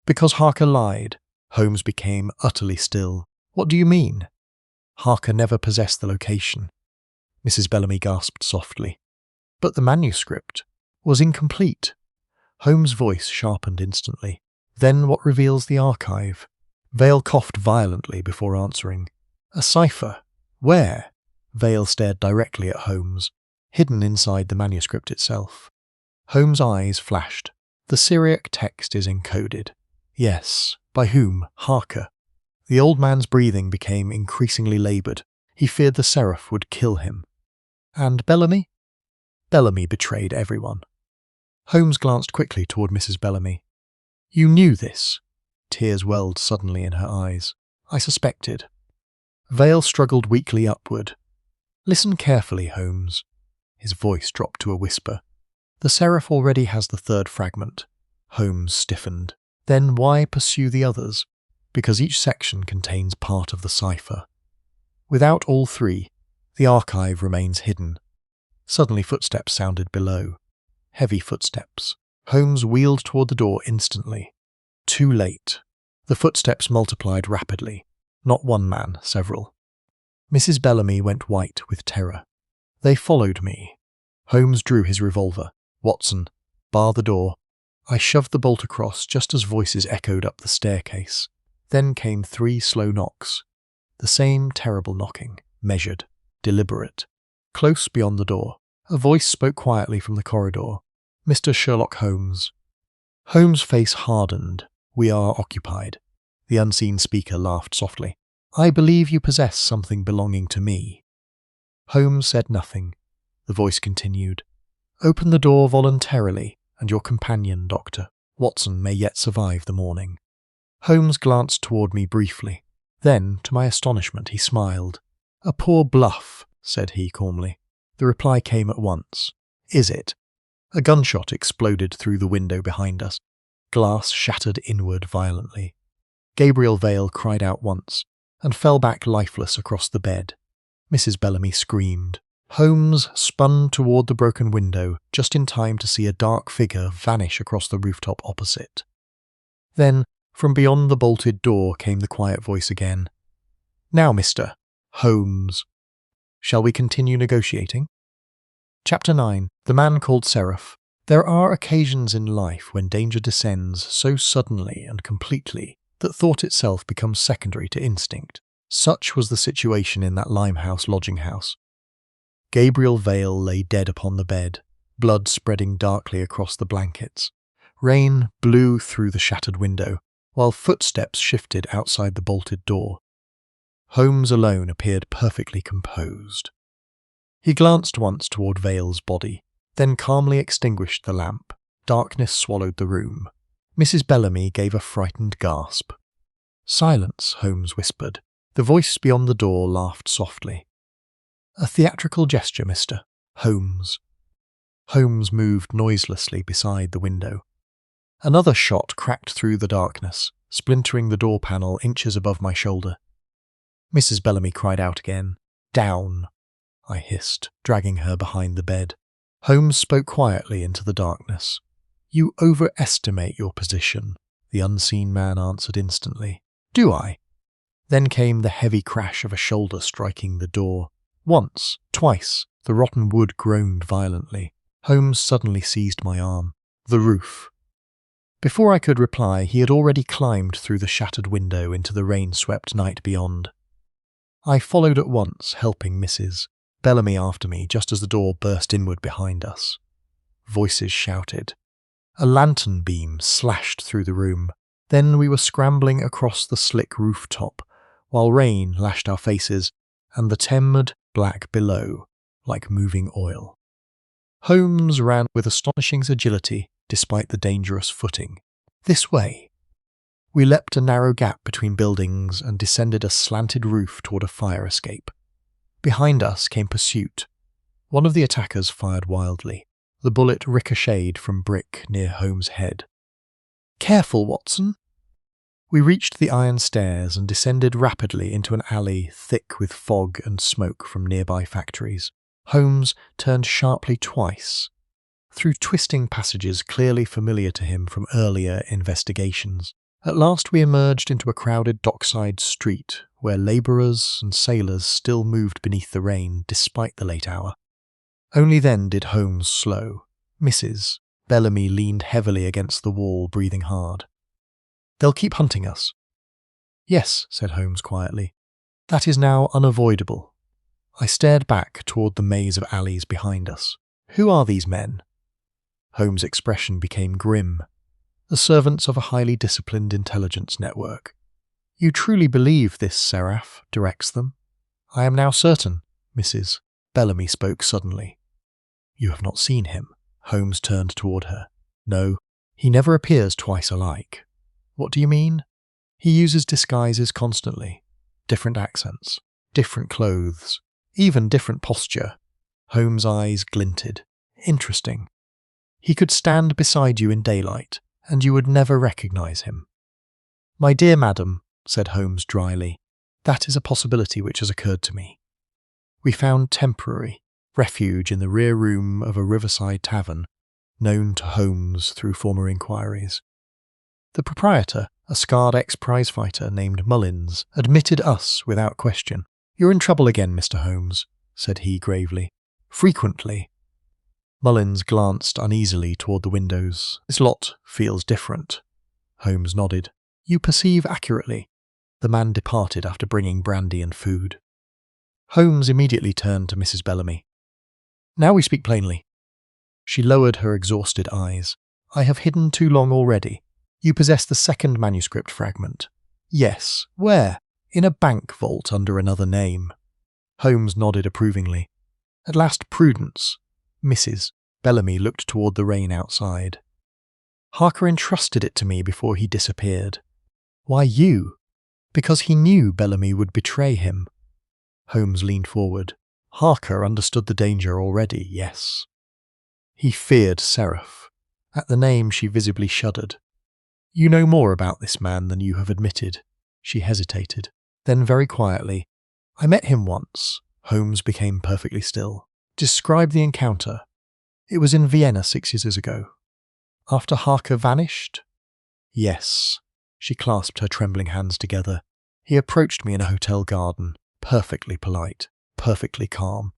Because Harker lied. Holmes became utterly still. What do you mean? Harker never possessed the location. Mrs. Bellamy gasped softly. But the manuscript was incomplete. Holmes' voice sharpened instantly. Then what reveals the archive? Vale coughed violently before answering. A cipher. Where? Vale stared directly at Holmes, hidden inside the manuscript itself. Holmes' eyes flashed. The Syriac text is encoded. Yes. By whom? Harker. The old man's breathing became increasingly laboured. He feared the Seraph would kill him. And Bellamy? Bellamy betrayed everyone. Holmes glanced quickly toward Mrs. Bellamy. You knew this? Tears welled suddenly in her eyes. I suspected. Vale struggled weakly upward. Listen carefully, Holmes. His voice dropped to a whisper. The Seraph already has the third fragment. Holmes stiffened. Then why pursue the others? Because each section contains part of the cipher. Without all three, the archive remains hidden. Suddenly footsteps sounded below. Heavy footsteps. Holmes wheeled toward the door instantly. Too late. The footsteps multiplied rapidly. Not one man, several. Mrs. Bellamy went white with terror. They followed me. Holmes drew his revolver. Watson, bar the door. I shoved the bolt across just as voices echoed up the staircase. Then came 3 slow knocks. The same terrible knocking, measured, deliberate. Close beyond the door, a voice spoke quietly from the corridor. Mr. Sherlock Holmes. Holmes' face hardened. We are occupied. The unseen speaker laughed softly. I believe you possess something belonging to me. Holmes said nothing. the voice continued. "Open the door voluntarily, and your companion, Doctor Watson, may yet survive the morning." Holmes glanced toward me briefly. Then, to my astonishment, he smiled. "A poor bluff," said he calmly. The reply came at once. "Is it?" A gunshot exploded through the window behind us. Glass shattered inward violently. Gabriel Vale cried out once, and fell back lifeless across the bed. Mrs. Bellamy screamed. Holmes spun toward the broken window, just in time to see a dark figure vanish across the rooftop opposite. Then, from beyond the bolted door came the quiet voice again. "Now, Mr. Holmes, shall we continue negotiating?" Chapter 9. The Man Called Seraph. There are occasions in life when danger descends so suddenly and completely that thought itself becomes secondary to instinct. Such was the situation in that Limehouse lodging house. Gabriel Vale lay dead upon the bed, blood spreading darkly across the blankets. Rain blew through the shattered window, while footsteps shifted outside the bolted door. Holmes alone appeared perfectly composed. He glanced once toward Vale's body, then calmly extinguished the lamp. Darkness swallowed the room. Mrs. Bellamy gave a frightened gasp. "Silence," Holmes whispered. The voice beyond the door laughed softly. "A theatrical gesture, Mr. Holmes." Holmes moved noiselessly beside the window. Another shot cracked through the darkness, splintering the door panel inches above my shoulder. Mrs. Bellamy cried out again. "Down," I hissed, dragging her behind the bed. Holmes spoke quietly into the darkness. "You overestimate your position," the unseen man answered instantly. "Do I?" Then came the heavy crash of a shoulder striking the door. Once, twice, the rotten wood groaned violently. Holmes suddenly seized my arm. The roof. Before I could reply, he had already climbed through the shattered window into the rain-swept night beyond. I followed at once, helping Mrs. Bellamy after me just as the door burst inward behind us. Voices shouted. A lantern beam slashed through the room. Then we were scrambling across the slick rooftop, while rain lashed our faces and the tempered black below like moving oil. Holmes ran with astonishing agility despite the dangerous footing. This way. We leapt a narrow gap between buildings and descended a slanted roof toward a fire escape. Behind us came pursuit. One of the attackers fired wildly. The bullet ricocheted from brick near Holmes' head. "Careful, Watson!" We reached the iron stairs and descended rapidly into an alley thick with fog and smoke from nearby factories. Holmes turned sharply twice, through twisting passages clearly familiar to him from earlier investigations. At last we emerged into a crowded dockside street where labourers and sailors still moved beneath the rain despite the late hour. Only then did Holmes slow. Mrs. Bellamy leaned heavily against the wall, breathing hard. "They'll keep hunting us." "Yes," said Holmes quietly. "That is now unavoidable." I stared back toward the maze of alleys behind us. "Who are these men?" Holmes' expression became grim. "The servants of a highly disciplined intelligence network." "You truly believe this Seraph directs them?" "I am now certain," Mrs. Bellamy spoke suddenly. "You have not seen him?" Holmes turned toward her. "No, he never appears twice alike." "What do you mean?" "He uses disguises constantly. Different accents, different clothes, even different posture." Holmes' eyes glinted. "Interesting. He could stand beside you in daylight, and you would never recognize him." "My dear madam," said Holmes dryly, "that is a possibility which has occurred to me." We found temporary refuge in the rear room of a riverside tavern, known to Holmes through former inquiries. The proprietor, a scarred ex-prizefighter named Mullins, admitted us without question. "You're in trouble again, Mr. Holmes," said he gravely. "Frequently." Mullins glanced uneasily toward the windows. "This lot feels different." Holmes nodded. "You perceive accurately." The man departed after bringing brandy and food. Holmes immediately turned to Mrs. Bellamy. "Now we speak plainly." She lowered her exhausted eyes. "I have hidden too long already. You possess the second manuscript fragment." "Yes. Where?" "In a bank vault under another name." Holmes nodded approvingly. At last, Prudence, Mrs. Bellamy, looked toward the rain outside. Harker entrusted it to me before he disappeared. Why you? Because he knew Bellamy would betray him. Holmes leaned forward. Harker understood the danger already, yes. He feared Seraph. At the name she visibly shuddered. You know more about this man than you have admitted. She hesitated. Then very quietly, I met him once. Holmes became perfectly still. Describe the encounter. It was in Vienna 6 years ago. After Harker vanished? Yes. She clasped her trembling hands together. He approached me in a hotel garden, perfectly polite, perfectly calm.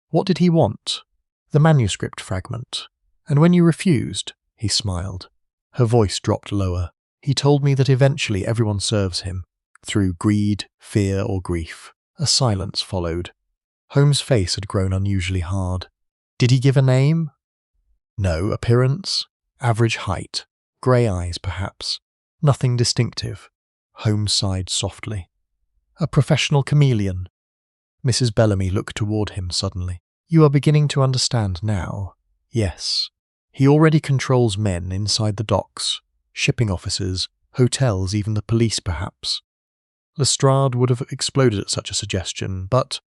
What did he want? The manuscript fragment. And when you refused, he smiled. Her voice dropped lower. He told me that eventually everyone serves him, through greed, fear, or grief. A silence followed. Holmes' face had grown unusually hard. Did he give a name? No. Appearance? Average height. Grey eyes, perhaps. Nothing distinctive. Holmes sighed softly. A professional chameleon. Mrs. Bellamy looked toward him suddenly. You are beginning to understand now. Yes. He already controls men inside the docks, shipping offices, hotels, even the police, perhaps. Lestrade would have exploded at such a suggestion, but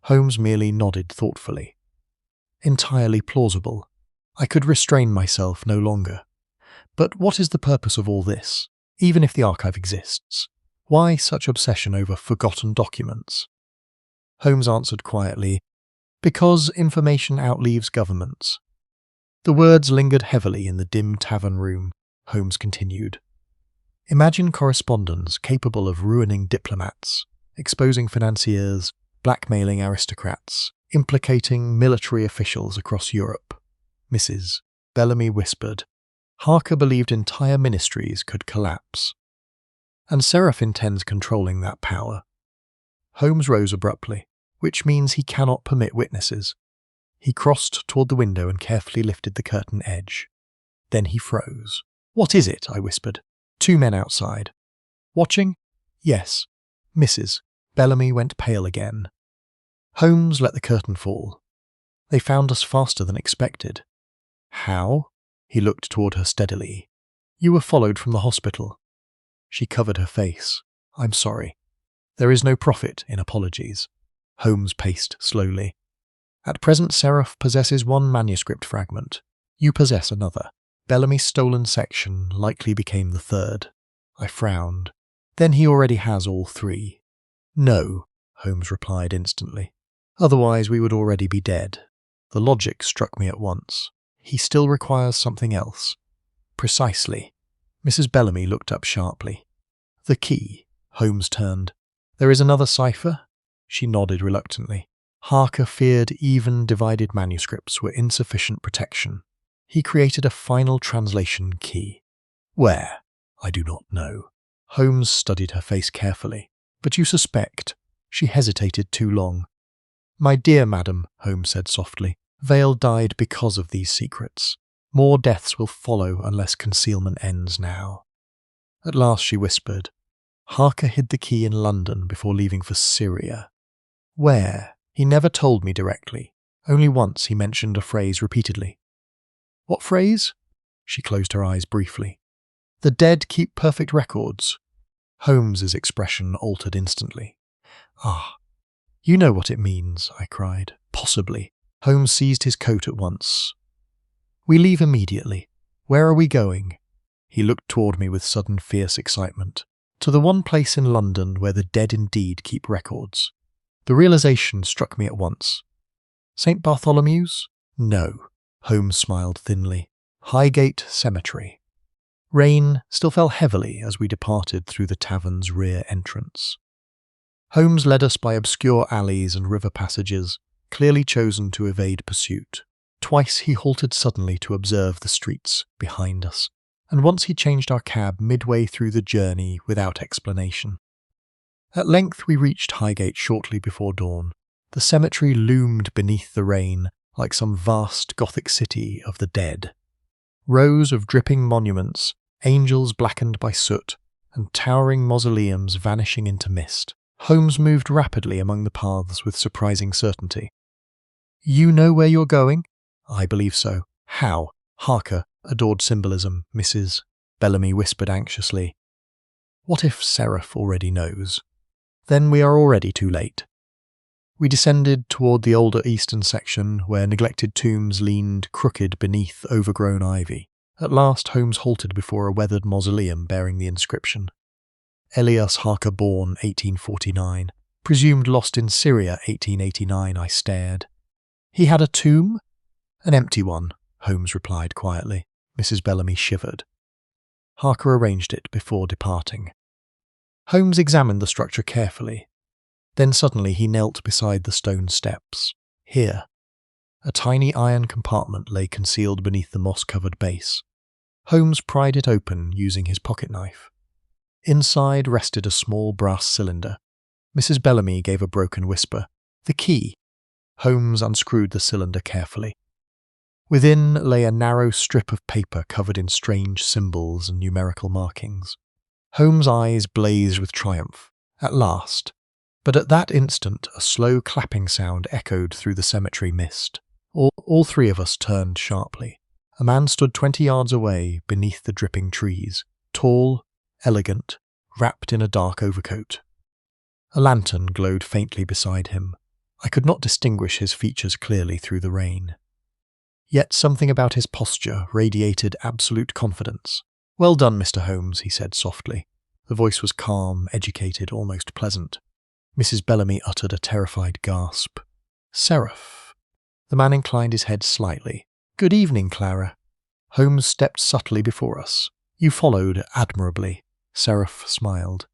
Holmes merely nodded thoughtfully. Entirely plausible. I could restrain myself no longer. But what is the purpose of all this, even if the archive exists? Why such obsession over forgotten documents? Holmes answered quietly, because information outlives governments. The words lingered heavily in the dim tavern room. Holmes continued. Imagine correspondence capable of ruining diplomats, exposing financiers, blackmailing aristocrats, implicating military officials across Europe. Mrs. Bellamy whispered. Harker believed entire ministries could collapse. And Seraph intends controlling that power. Holmes rose abruptly, which means he cannot permit witnesses. He crossed toward the window and carefully lifted the curtain edge. Then he froze. What is it? I whispered. 2 men outside. Watching? Yes. Mrs. Bellamy went pale again. Holmes let the curtain fall. They found us faster than expected. How? He looked toward her steadily. You were followed from the hospital. She covered her face. I'm sorry. There is no profit in apologies. Holmes paced slowly. At present, Seraph possesses 1 manuscript fragment. You possess another. Bellamy's stolen section likely became the 3rd. I frowned. Then he already has all 3. No, Holmes replied instantly. Otherwise we would already be dead. The logic struck me at once. He still requires something else. Precisely. Mrs. Bellamy looked up sharply. The key. Holmes turned. There is another cipher? She nodded reluctantly. Harker feared even divided manuscripts were insufficient protection. He created a final translation key. Where? I do not know. Holmes studied her face carefully. But you suspect. She hesitated too long. My dear madam, Holmes said softly, Vale died because of these secrets. More deaths will follow unless concealment ends now. At last she whispered. Harker hid the key in London before leaving for Syria. Where? He never told me directly. Only once he mentioned a phrase repeatedly. What phrase? She closed her eyes briefly. The dead keep perfect records. Holmes's expression altered instantly. Ah, you know what it means, I cried. Possibly. Holmes seized his coat at once. We leave immediately. Where are we going? He looked toward me with sudden fierce excitement. To the one place in London where the dead indeed keep records. The realization struck me at once. St. Bartholomew's? No. Holmes smiled thinly. Highgate Cemetery. Rain still fell heavily as we departed through the tavern's rear entrance. Holmes led us by obscure alleys and river passages, clearly chosen to evade pursuit. Twice he halted suddenly to observe the streets behind us, and once he changed our cab midway through the journey without explanation. At length we reached Highgate shortly before dawn. The cemetery loomed beneath the rain like some vast Gothic city of the dead. Rows of dripping monuments, angels blackened by soot, and towering mausoleums vanishing into mist. Holmes moved rapidly among the paths with surprising certainty. You know where you're going? I believe so. How? Harker adored symbolism, Mrs. Bellamy whispered anxiously. What if Seraph already knows? Then we are already too late. We descended toward the older eastern section where neglected tombs leaned crooked beneath overgrown ivy. At last Holmes halted before a weathered mausoleum bearing the inscription. Elias Harker born 1849, presumed lost in Syria 1889, I stared. He had a tomb? An empty one, Holmes replied quietly. Mrs. Bellamy shivered. Harker arranged it before departing. Holmes examined the structure carefully. Then suddenly he knelt beside the stone steps. Here, a tiny iron compartment lay concealed beneath the moss-covered base. Holmes pried it open using his pocket-knife. Inside rested a small brass cylinder. Mrs. Bellamy gave a broken whisper. The key. Holmes unscrewed the cylinder carefully. Within lay a narrow strip of paper covered in strange symbols and numerical markings. Holmes' eyes blazed with triumph. At last. But at that instant a slow clapping sound echoed through the cemetery mist. All three of us turned sharply. A man stood 20 yards away beneath the dripping trees, tall, elegant, wrapped in a dark overcoat. A lantern glowed faintly beside him. I could not distinguish his features clearly through the rain. Yet something about his posture radiated absolute confidence. Well done, Mr. Holmes, he said softly. The voice was calm, educated, almost pleasant. Mrs. Bellamy uttered a terrified gasp. Seraph. The man inclined his head slightly. Good evening, Clara. Holmes stepped subtly before us. You followed admirably. Seraph smiled.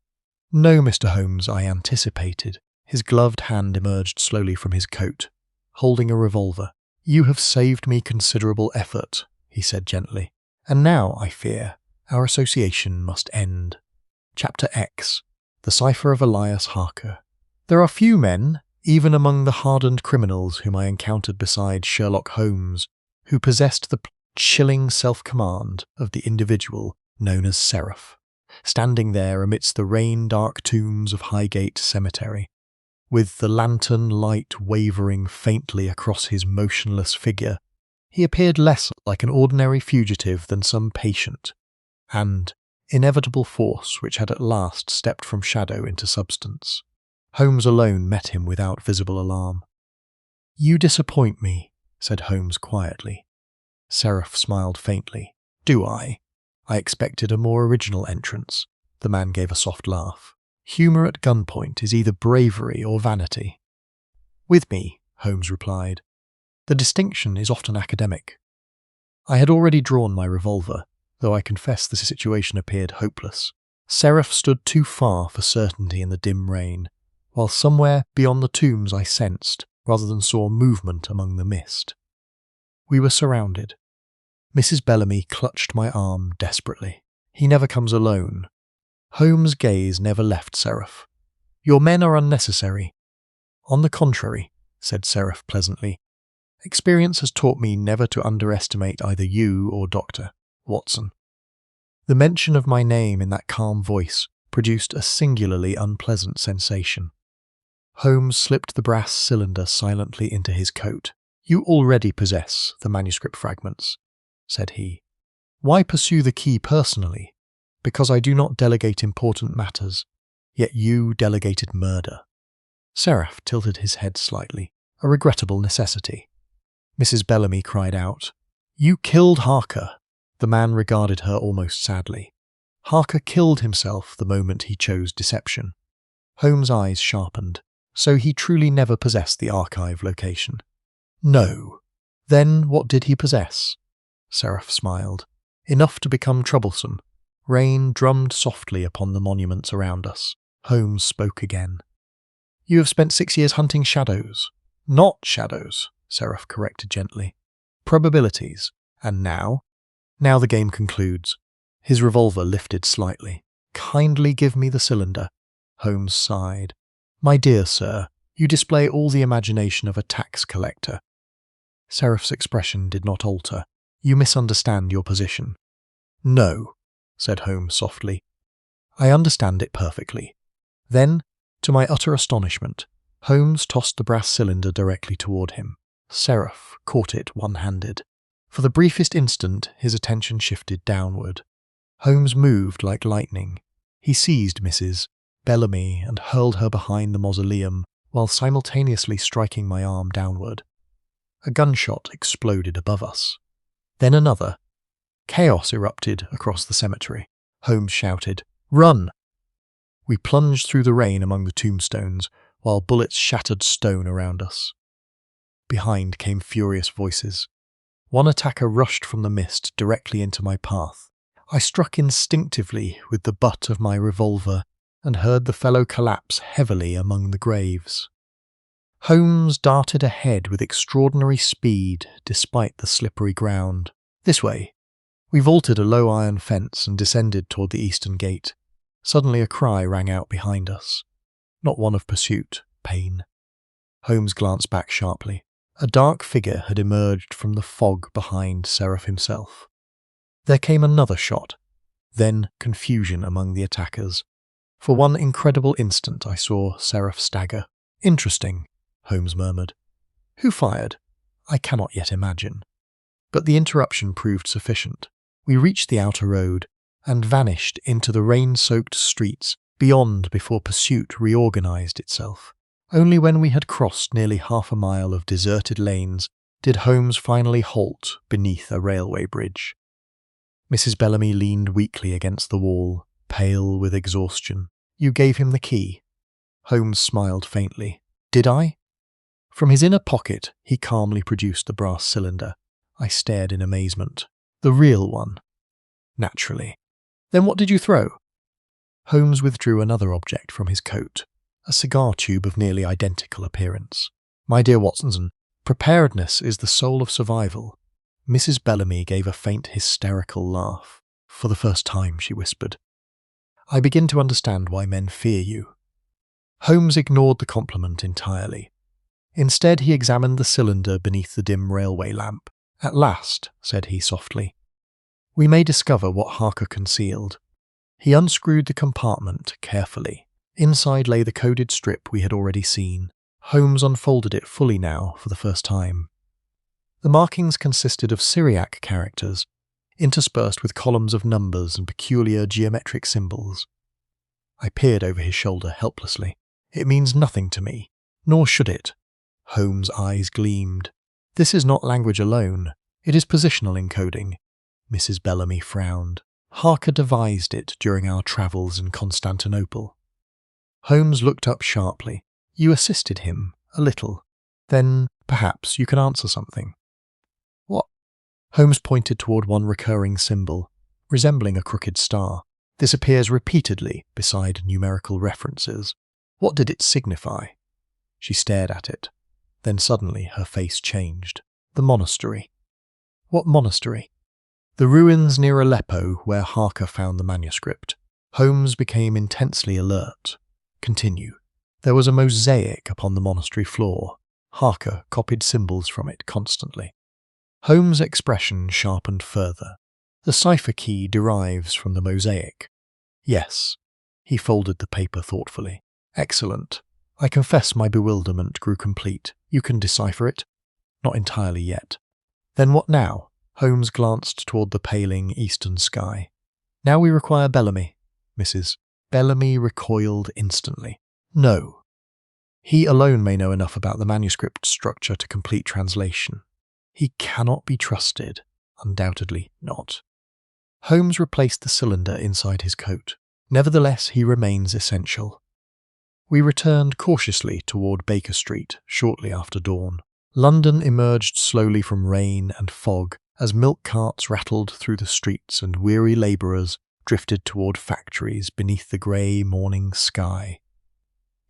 No, Mr. Holmes, I anticipated. His gloved hand emerged slowly from his coat, holding a revolver. You have saved me considerable effort, he said gently. And now, I fear, our association must end. Chapter X. The Cipher of Elias Harker. There are few men, even among the hardened criminals whom I encountered beside Sherlock Holmes, who possessed the chilling self-command of the individual known as Seraph, standing there amidst the rain-dark tombs of Highgate Cemetery, with the lantern light wavering faintly across his motionless figure. He appeared less like an ordinary fugitive than some patient and inevitable force which had at last stepped from shadow into substance. Holmes alone met him without visible alarm. You disappoint me, said Holmes quietly. Seraph smiled faintly. Do I? I expected a more original entrance. The man gave a soft laugh. Humour at gunpoint is either bravery or vanity. With me, Holmes replied. The distinction is often academic. I had already drawn my revolver, though I confess the situation appeared hopeless. Seraph stood too far for certainty in the dim rain, while somewhere beyond the tombs I sensed, rather than saw, movement among the mist. We were surrounded. Mrs. Bellamy clutched my arm desperately. He never comes alone. Holmes' gaze never left Seraph. Your men are unnecessary. On the contrary, said Seraph pleasantly. Experience has taught me never to underestimate either you or Dr. Watson. The mention of my name in that calm voice produced a singularly unpleasant sensation. Holmes slipped the brass cylinder silently into his coat. You already possess the manuscript fragments, said he. Why pursue the key personally? Because I do not delegate important matters, yet you delegated murder. Seraph tilted his head slightly. A regrettable necessity. Mrs. Bellamy cried out. You killed Harker. The man regarded her almost sadly. Harker killed himself the moment he chose deception. Holmes' eyes sharpened. So he truly never possessed the archive location. No. Then what did he possess? Seraph smiled. Enough to become troublesome. Rain drummed softly upon the monuments around us. Holmes spoke again. You have spent 6 years hunting shadows. Not shadows, Seraph corrected gently. Probabilities. And now? Now the game concludes. His revolver lifted slightly. Kindly give me the cylinder. Holmes sighed. My dear sir, you display all the imagination of a tax collector. Seraph's expression did not alter. You misunderstand your position. No, said Holmes softly. I understand it perfectly. Then, to my utter astonishment, Holmes tossed the brass cylinder directly toward him. Seraph caught it one-handed. For the briefest instant, his attention shifted downward. Holmes moved like lightning. He seized Mrs. Bellamy and hurled her behind the mausoleum, while simultaneously striking my arm downward. A gunshot exploded above us. Then another. Chaos erupted across the cemetery. Holmes shouted, "Run!" We plunged through the rain among the tombstones, while bullets shattered stone around us. Behind came furious voices. One attacker rushed from the mist directly into my path. I struck instinctively with the butt of my revolver and heard the fellow collapse heavily among the graves. Holmes darted ahead with extraordinary speed despite the slippery ground. This way. We vaulted a low iron fence and descended toward the eastern gate. Suddenly a cry rang out behind us. Not one of pursuit, pain. Holmes glanced back sharply. A dark figure had emerged from the fog behind Seraph himself. There came another shot, then confusion among the attackers. For one incredible instant I saw Seraph stagger. "Interesting," Holmes murmured. "Who fired? I cannot yet imagine." But the interruption proved sufficient. We reached the outer road and vanished into the rain-soaked streets beyond before pursuit reorganized itself. Only when we had crossed nearly half a mile of deserted lanes did Holmes finally halt beneath a railway bridge. Mrs. Bellamy leaned weakly against the wall, pale with exhaustion. "You gave him the key?" Holmes smiled faintly. "Did I?" From his inner pocket, he calmly produced the brass cylinder. I stared in amazement. "The real one?" "Naturally." "Then what did you throw?" Holmes withdrew another object from his coat, a cigar tube of nearly identical appearance. "My dear Watson, preparedness is the soul of survival." Mrs. Bellamy gave a faint hysterical laugh. "For the first time," she whispered. "I begin to understand why men fear you." Holmes ignored the compliment entirely. Instead, he examined the cylinder beneath the dim railway lamp. "At last," said he softly, "we may discover what Harker concealed." He unscrewed the compartment carefully. Inside lay the coded strip we had already seen. Holmes unfolded it fully now for the first time. The markings consisted of Syriac characters, interspersed with columns of numbers and peculiar geometric symbols. I peered over his shoulder helplessly. "It means nothing to me, nor should it." Holmes' eyes gleamed. "This is not language alone. It is positional encoding." Mrs. Bellamy frowned. "Harker devised it during our travels in Constantinople." Holmes looked up sharply. "You assisted him, a little. Then, perhaps, you can answer something." "What?" Holmes pointed toward one recurring symbol, resembling a crooked star. "This appears repeatedly beside numerical references. What did it signify?" She stared at it. Then suddenly her face changed. "The monastery." "What monastery?" "The ruins near Aleppo where Harker found the manuscript." Holmes became intensely alert. "Continue." "There was a mosaic upon the monastery floor. Harker copied symbols from it constantly." Holmes' expression sharpened further. "The cipher key derives from the mosaic." "Yes." He folded the paper thoughtfully. "Excellent. I confess my bewilderment grew complete. You can decipher it?" "Not entirely yet." "Then what now?" Holmes glanced toward the paling eastern sky. "Now we require Bellamy." Mrs. Bellamy recoiled instantly. "No. He alone may know enough about the manuscript structure to complete translation. He cannot be trusted." "Undoubtedly not." Holmes replaced the cylinder inside his coat. "Nevertheless, he remains essential." We returned cautiously toward Baker Street shortly after dawn. London emerged slowly from rain and fog as milk carts rattled through the streets and weary labourers drifted toward factories beneath the grey morning sky.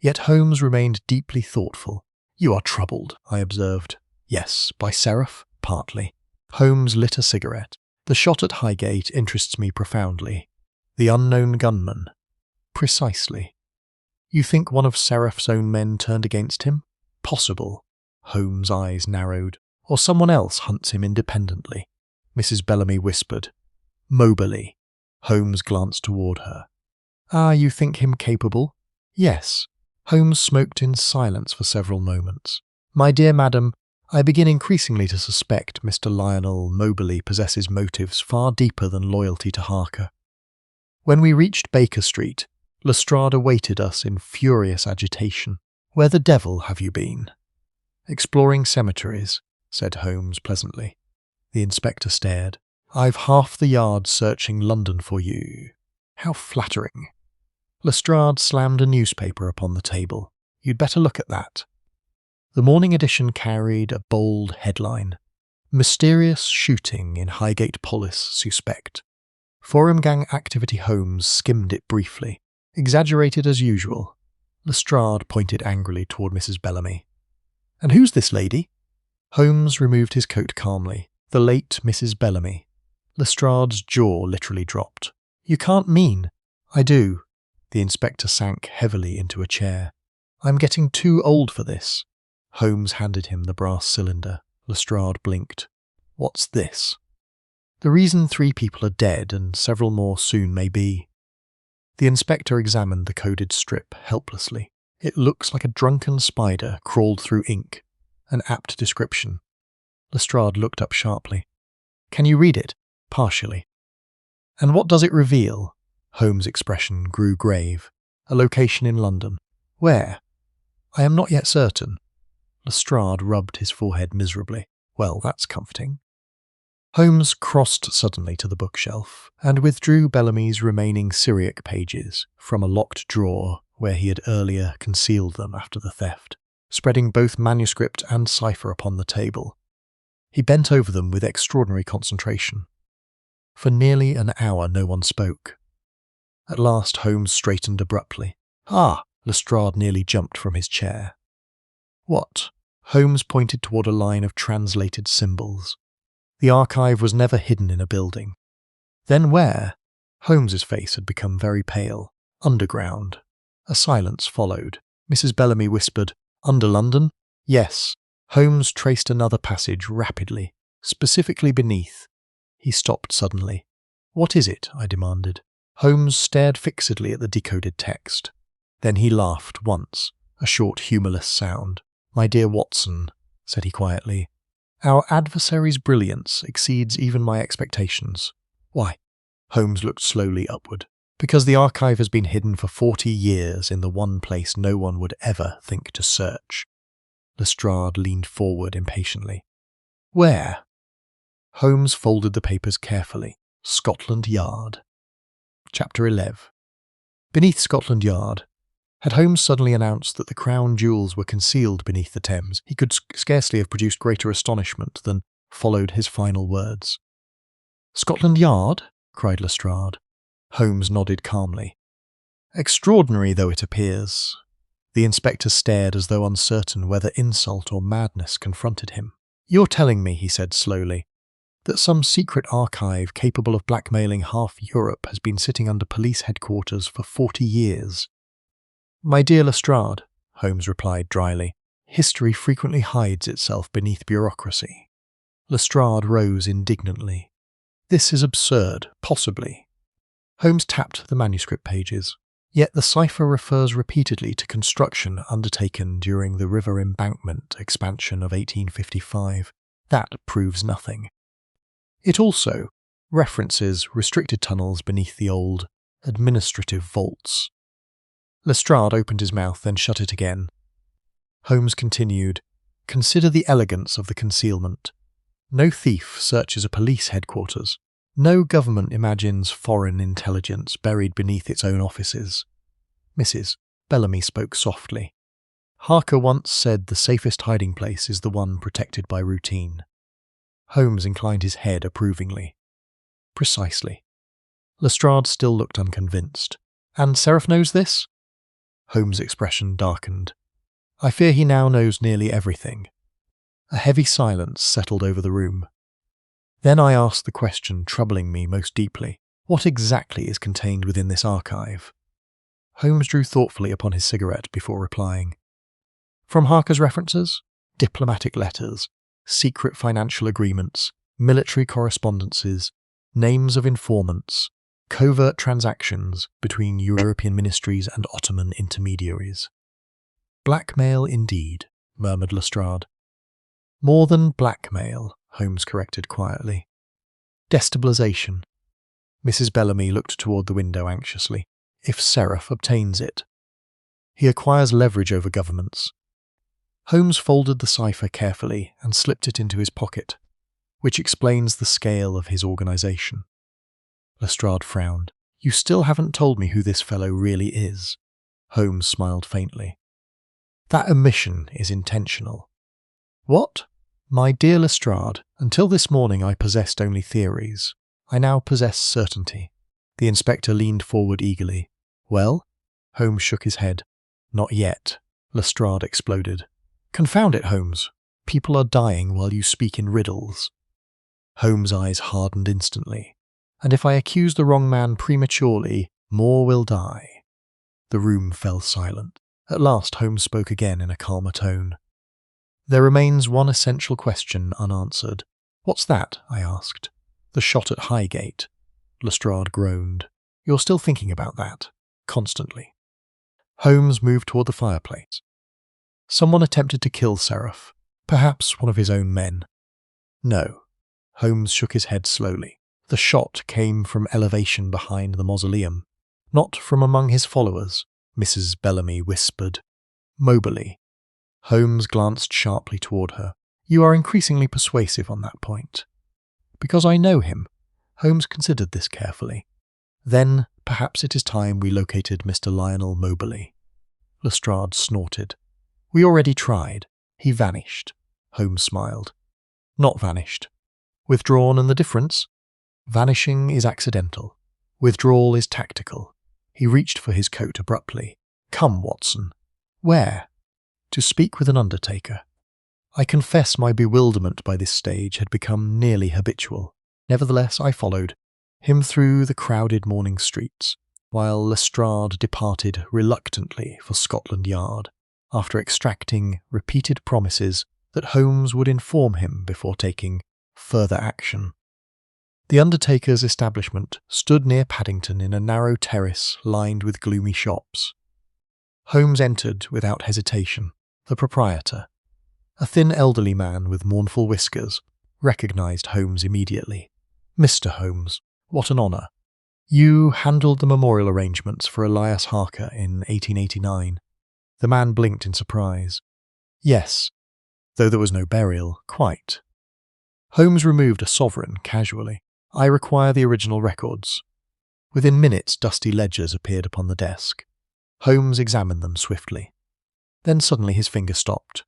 Yet Holmes remained deeply thoughtful. "You are troubled," I observed. "Yes, by Seraph? Partly." Holmes lit a cigarette. "The shot at Highgate interests me profoundly." "The unknown gunman?" "Precisely." "You think one of Seraph's own men turned against him?" "Possible." Holmes' eyes narrowed. "Or someone else hunts him independently." Mrs. Bellamy whispered. "Moberly." Holmes glanced toward her. "Ah, you think him capable?" "Yes." Holmes smoked in silence for several moments. "My dear madam, I begin increasingly to suspect Mr. Lionel Moberly possesses motives far deeper than loyalty to Harker. When we reached Baker Street, Lestrade awaited us in furious agitation. "Where the devil have you been?" "Exploring cemeteries," said Holmes pleasantly. The inspector stared. "I've half the yard searching London for you." "How flattering." Lestrade slammed a newspaper upon the table. "You'd better look at that." The morning edition carried a bold headline: "Mysterious shooting in Highgate Police Suspect." Forum gang activity. Holmes skimmed it briefly. "Exaggerated as usual." Lestrade pointed angrily toward Mrs. Bellamy. "And who's this lady?" Holmes removed his coat calmly. "The late Mrs. Bellamy." Lestrade's jaw literally dropped. "You can't mean—" "I do." The inspector sank heavily into a chair. "I'm getting too old for this." Holmes handed him the brass cylinder. Lestrade blinked. "What's this?" "The reason 3 people are dead and several more soon may be." The inspector examined the coded strip helplessly. "It looks like a drunken spider crawled through ink. An apt description." Lestrade looked up sharply. "Can you read it?" "Partially." "And what does it reveal?" Holmes' expression grew grave. "A location in London." "Where?" "I am not yet certain." Lestrade rubbed his forehead miserably. "Well, that's comforting." Holmes crossed suddenly to the bookshelf and withdrew Bellamy's remaining Syriac pages from a locked drawer where he had earlier concealed them after the theft, spreading both manuscript and cipher upon the table. He bent over them with extraordinary concentration. For nearly an hour no one spoke. At last Holmes straightened abruptly. "Ah!" Lestrade nearly jumped from his chair. "What?" Holmes pointed toward a line of translated symbols. "The archive was never hidden in a building." "Then where?" Holmes's face had become very pale. "Underground." A silence followed. Mrs. Bellamy whispered, "Under London?" "Yes." Holmes traced another passage rapidly, specifically beneath. He stopped suddenly. "What is it?" I demanded. Holmes stared fixedly at the decoded text. Then he laughed once, a short humourless sound. "My dear Watson," said he quietly, "our adversary's brilliance exceeds even my expectations." "Why?" Holmes looked slowly upward. "Because the archive has been hidden for 40 years in the one place no one would ever think to search." Lestrade leaned forward impatiently. "Where?" Holmes folded the papers carefully. "Scotland Yard." Chapter 11. Beneath Scotland Yard. Had Holmes suddenly announced that the crown jewels were concealed beneath the Thames, he could scarcely have produced greater astonishment than followed his final words. "Scotland Yard?" cried Lestrade. Holmes nodded calmly. "Extraordinary though it appears." The inspector stared as though uncertain whether insult or madness confronted him. "You're telling me," he said slowly, "that some secret archive capable of blackmailing half Europe has been sitting under police headquarters for 40 years. "My dear Lestrade," Holmes replied dryly, "history frequently hides itself beneath bureaucracy." Lestrade rose indignantly. "This is absurd, possibly." Holmes tapped the manuscript pages. "Yet the cipher refers repeatedly to construction undertaken during the river embankment expansion of 1855. That proves nothing. It also references restricted tunnels beneath the old administrative vaults." Lestrade opened his mouth, then shut it again. Holmes continued, "Consider the elegance of the concealment. No thief searches a police headquarters. No government imagines foreign intelligence buried beneath its own offices." Mrs. Bellamy spoke softly. "Harker once said the safest hiding place is the one protected by routine." Holmes inclined his head approvingly. "Precisely." Lestrade still looked unconvinced. "And Seraph knows this?" Holmes' expression darkened. "I fear he now knows nearly everything." A heavy silence settled over the room. Then I asked the question troubling me most deeply. What exactly is contained within this archive? Holmes drew thoughtfully upon his cigarette before replying. "From Harker's references, diplomatic letters, secret financial agreements, military correspondences, names of informants, covert transactions between European ministries and Ottoman intermediaries." "Blackmail indeed," murmured Lestrade. More than blackmail, Holmes corrected quietly. Destabilization. Mrs. Bellamy looked toward the window anxiously. If Seraph obtains it. He acquires leverage over governments. Holmes folded the cipher carefully and slipped it into his pocket, which explains the scale of his organization. Lestrade frowned. You still haven't told me who this fellow really is. Holmes smiled faintly. That omission is intentional. What? My dear Lestrade, until this morning I possessed only theories. I now possess certainty. The inspector leaned forward eagerly. Well? Holmes shook his head. Not yet, Lestrade exploded. Confound it, Holmes. People are dying while you speak in riddles. Holmes' eyes hardened instantly. And if I accuse the wrong man prematurely, more will die. The room fell silent. At last Holmes spoke again in a calmer tone. There remains one essential question unanswered. What's that? I asked. The shot at Highgate. Lestrade groaned. You're still thinking about that? Constantly. Holmes moved toward the fireplace. Someone attempted to kill Seraph. Perhaps one of his own men. No. Holmes shook his head slowly. The shot came from elevation behind the mausoleum, not from among his followers, Mrs. Bellamy whispered. Moberly. Holmes glanced sharply toward her. You are increasingly persuasive on that point. Because I know him. Holmes considered this carefully. Then, perhaps it is time we located Mr. Lionel Moberly. Lestrade snorted. We already tried. He vanished. Holmes smiled. Not vanished. Withdrawn, and the difference? Vanishing is accidental. Withdrawal is tactical. He reached for his coat abruptly. Come, Watson. Where? To speak with an undertaker. I confess my bewilderment by this stage had become nearly habitual. Nevertheless, I followed him through the crowded morning streets, while Lestrade departed reluctantly for Scotland Yard, after extracting repeated promises that Holmes would inform him before taking further action. The undertaker's establishment stood near Paddington in a narrow terrace lined with gloomy shops. Holmes entered without hesitation. The proprietor, a thin elderly man with mournful whiskers, recognised Holmes immediately. Mr. Holmes, what an honour. You handled the memorial arrangements for Elias Harker in 1889. The man blinked in surprise. Yes, though there was no burial, quite. Holmes removed a sovereign casually. I require the original records. Within minutes, dusty ledgers appeared upon the desk. Holmes examined them swiftly. Then suddenly his finger stopped.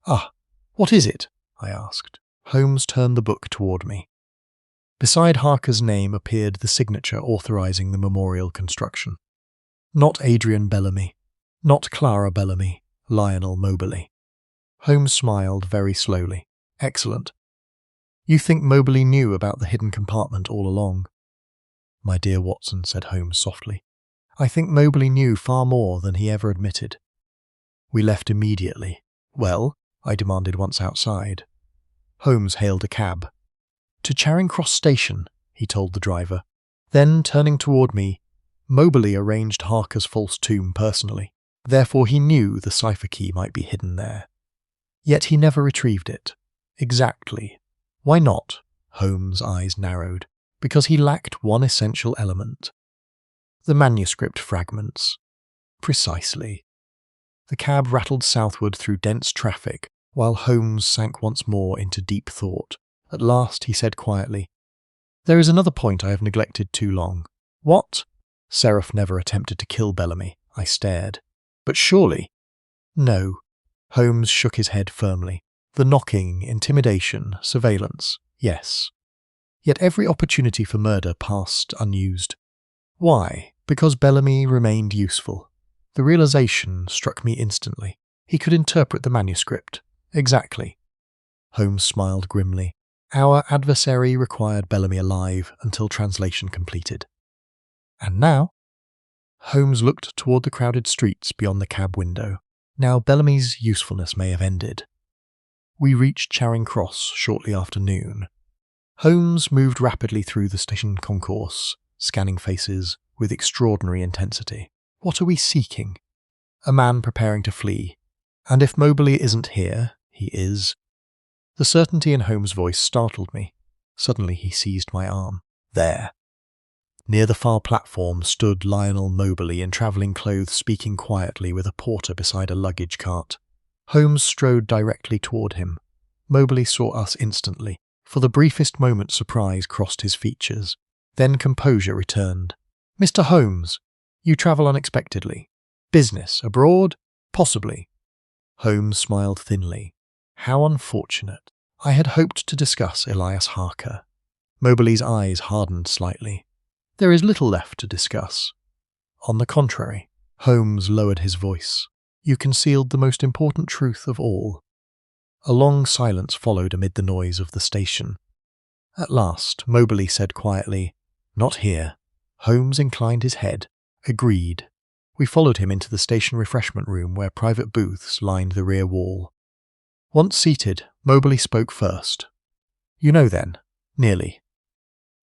Ah, what is it? I asked. Holmes turned the book toward me. Beside Harker's name appeared the signature authorizing the memorial construction. Not Adrian Bellamy. Not Clara Bellamy. Lionel Moberly. Holmes smiled very slowly. Excellent. You think Moberly knew about the hidden compartment all along? My dear Watson, said Holmes softly, I think Moberly knew far more than he ever admitted. We left immediately. Well, I demanded once outside. Holmes hailed a cab. To Charing Cross Station, he told the driver. Then, turning toward me, Moberly arranged Harker's false tomb personally. Therefore he knew the cipher key might be hidden there. Yet he never retrieved it. Exactly. Why not? Holmes' eyes narrowed. Because he lacked one essential element. The manuscript fragments. Precisely. The cab rattled southward through dense traffic, while Holmes sank once more into deep thought. At last he said quietly, There is another point I have neglected too long. What? Seraph never attempted to kill Bellamy. I stared. But surely... No. Holmes shook his head firmly. The knocking, intimidation, surveillance, yes. Yet every opportunity for murder passed unused. Why? Because Bellamy remained useful. The realization struck me instantly. He could interpret the manuscript. Exactly. Holmes smiled grimly. Our adversary required Bellamy alive until translation completed. And now? Holmes looked toward the crowded streets beyond the cab window. Now Bellamy's usefulness may have ended. We reached Charing Cross shortly after noon. Holmes moved rapidly through the station concourse, scanning faces with extraordinary intensity. What are we seeking? A man preparing to flee. And if Moberly isn't here, he is. The certainty in Holmes' voice startled me. Suddenly he seized my arm. There. Near the far platform stood Lionel Moberly in travelling clothes, speaking quietly with a porter beside a luggage cart. Holmes strode directly toward him. Moberly saw us instantly. For the briefest moment surprise crossed his features. Then composure returned. "Mr. Holmes, you travel unexpectedly. Business, abroad? Possibly." Holmes smiled thinly. How unfortunate. I had hoped to discuss Elias Harker. Moberly's eyes hardened slightly. There is little left to discuss. On the contrary, Holmes lowered his voice. You concealed the most important truth of all. A long silence followed amid the noise of the station. At last, Moberly said quietly, "Not here." Holmes inclined his head. Agreed. We followed him into the station refreshment room where private booths lined the rear wall. Once seated, Moberly spoke first. "You know then?" "Nearly."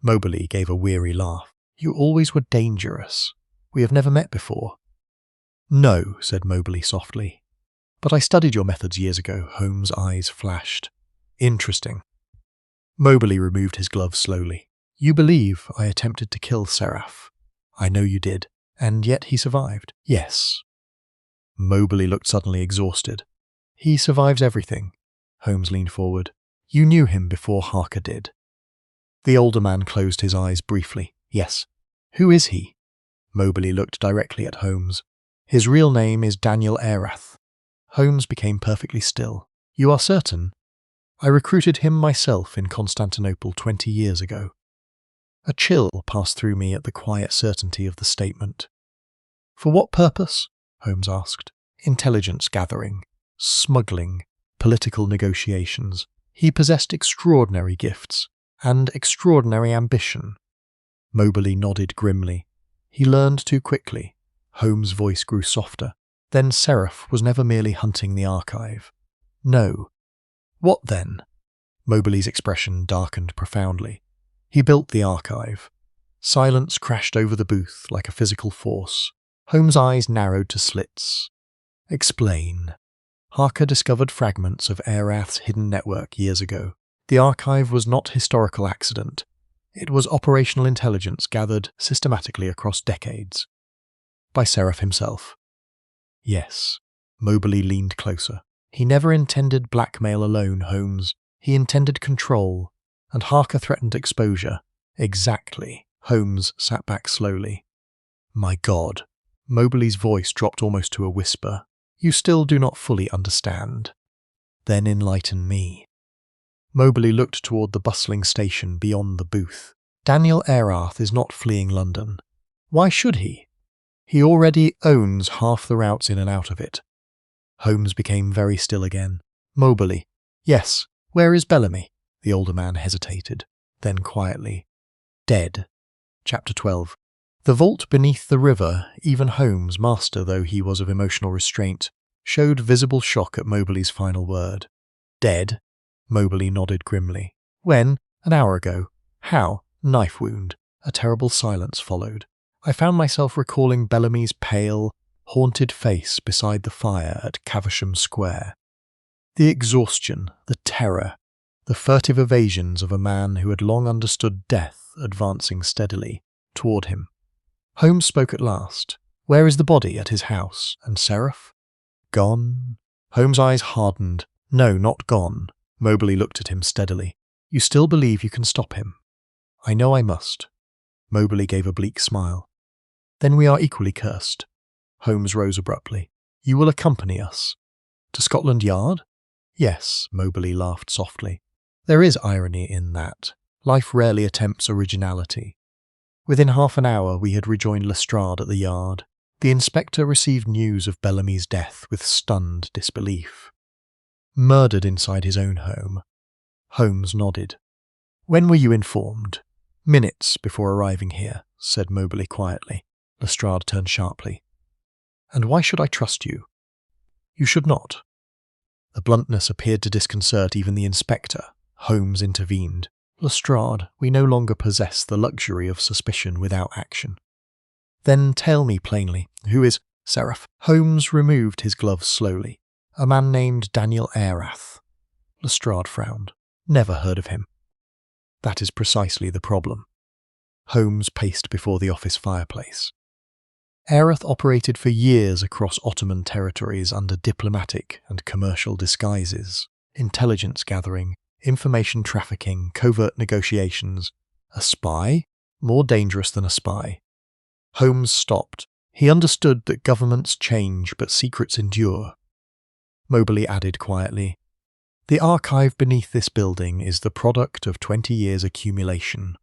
Moberly gave a weary laugh. "You always were dangerous. We have never met before." "No," said Moberly softly. "But I studied your methods years ago." Holmes' eyes flashed. "Interesting." Moberly removed his gloves slowly. "You believe I attempted to kill Seraph." "I know you did. And yet he survived." "Yes." Moberly looked suddenly exhausted. "He survives everything." Holmes leaned forward. "You knew him before Harker did." The older man closed his eyes briefly. "Yes." "Who is he?" Moberly looked directly at Holmes. "His real name is Daniel Erath." Holmes became perfectly still. "You are certain?" "I recruited him myself in Constantinople 20 years ago." A chill passed through me at the quiet certainty of the statement. "For what purpose?" Holmes asked. "Intelligence gathering, smuggling, political negotiations. He possessed extraordinary gifts and extraordinary ambition." Moberly nodded grimly. "He learned too quickly." Holmes' voice grew softer. "Then Seraph was never merely hunting the archive." "No." "What then?" Moberly's expression darkened profoundly. "He built the archive." Silence crashed over the booth like a physical force. Holmes' eyes narrowed to slits. "Explain." "Harker discovered fragments of Erath's hidden network years ago. The archive was not historical accident. It was operational intelligence gathered systematically across decades. By Seraph himself." "Yes." Moberly leaned closer. "He never intended blackmail alone, Holmes. He intended control, and Harker threatened exposure." "Exactly." Holmes sat back slowly. "My God." Moberly's voice dropped almost to a whisper. "You still do not fully understand." "Then enlighten me." Moberly looked toward the bustling station beyond the booth. "Daniel Erath is not fleeing London. Why should he? He already owns half the routes in and out of it." Holmes became very still again. "Moberly." "Yes. Where is Bellamy?" The older man hesitated. Then quietly, "Dead." Chapter 12. The vault beneath the river, even Holmes, master though he was of emotional restraint, showed visible shock at Moberly's final word. "Dead?" Moberly nodded grimly. "When?" "An hour ago." "How?" "Knife wound." A terrible silence followed. I found myself recalling Bellamy's pale, haunted face beside the fire at Caversham Square. The exhaustion, the terror, the furtive evasions of a man who had long understood death advancing steadily toward him. Holmes spoke at last. "Where is the body? At his house? And Seraph?" "Gone?" Holmes' eyes hardened. "No, not gone." Moberly looked at him steadily. "You still believe you can stop him?" "I know I must." Moberly gave a bleak smile. "Then we are equally cursed." Holmes rose abruptly. "You will accompany us?" "To Scotland Yard?" "Yes," Moberly laughed softly. "There is irony in that. Life rarely attempts originality." Within half an hour we had rejoined Lestrade at the Yard. The inspector received news of Bellamy's death with stunned disbelief. Murdered inside his own home. Holmes nodded. "When were you informed?" "Minutes before arriving here," said Moberly quietly. Lestrade turned sharply. "And why should I trust you?" "You should not." The bluntness appeared to disconcert even the inspector. Holmes intervened. "Lestrade, we no longer possess the luxury of suspicion without action." "Then tell me plainly, who is Seraph?" Holmes removed his gloves slowly. "A man named Daniel Erath." Lestrade frowned. Never heard of him. That is precisely the problem. Holmes paced before the office fireplace. Aerith operated for years across Ottoman territories under diplomatic and commercial disguises, intelligence gathering, information trafficking, covert negotiations. A spy? More dangerous than a spy. Holmes stopped. He understood that governments change but secrets endure. Moberly added quietly, "The archive beneath this building is the product of 20 years' accumulation."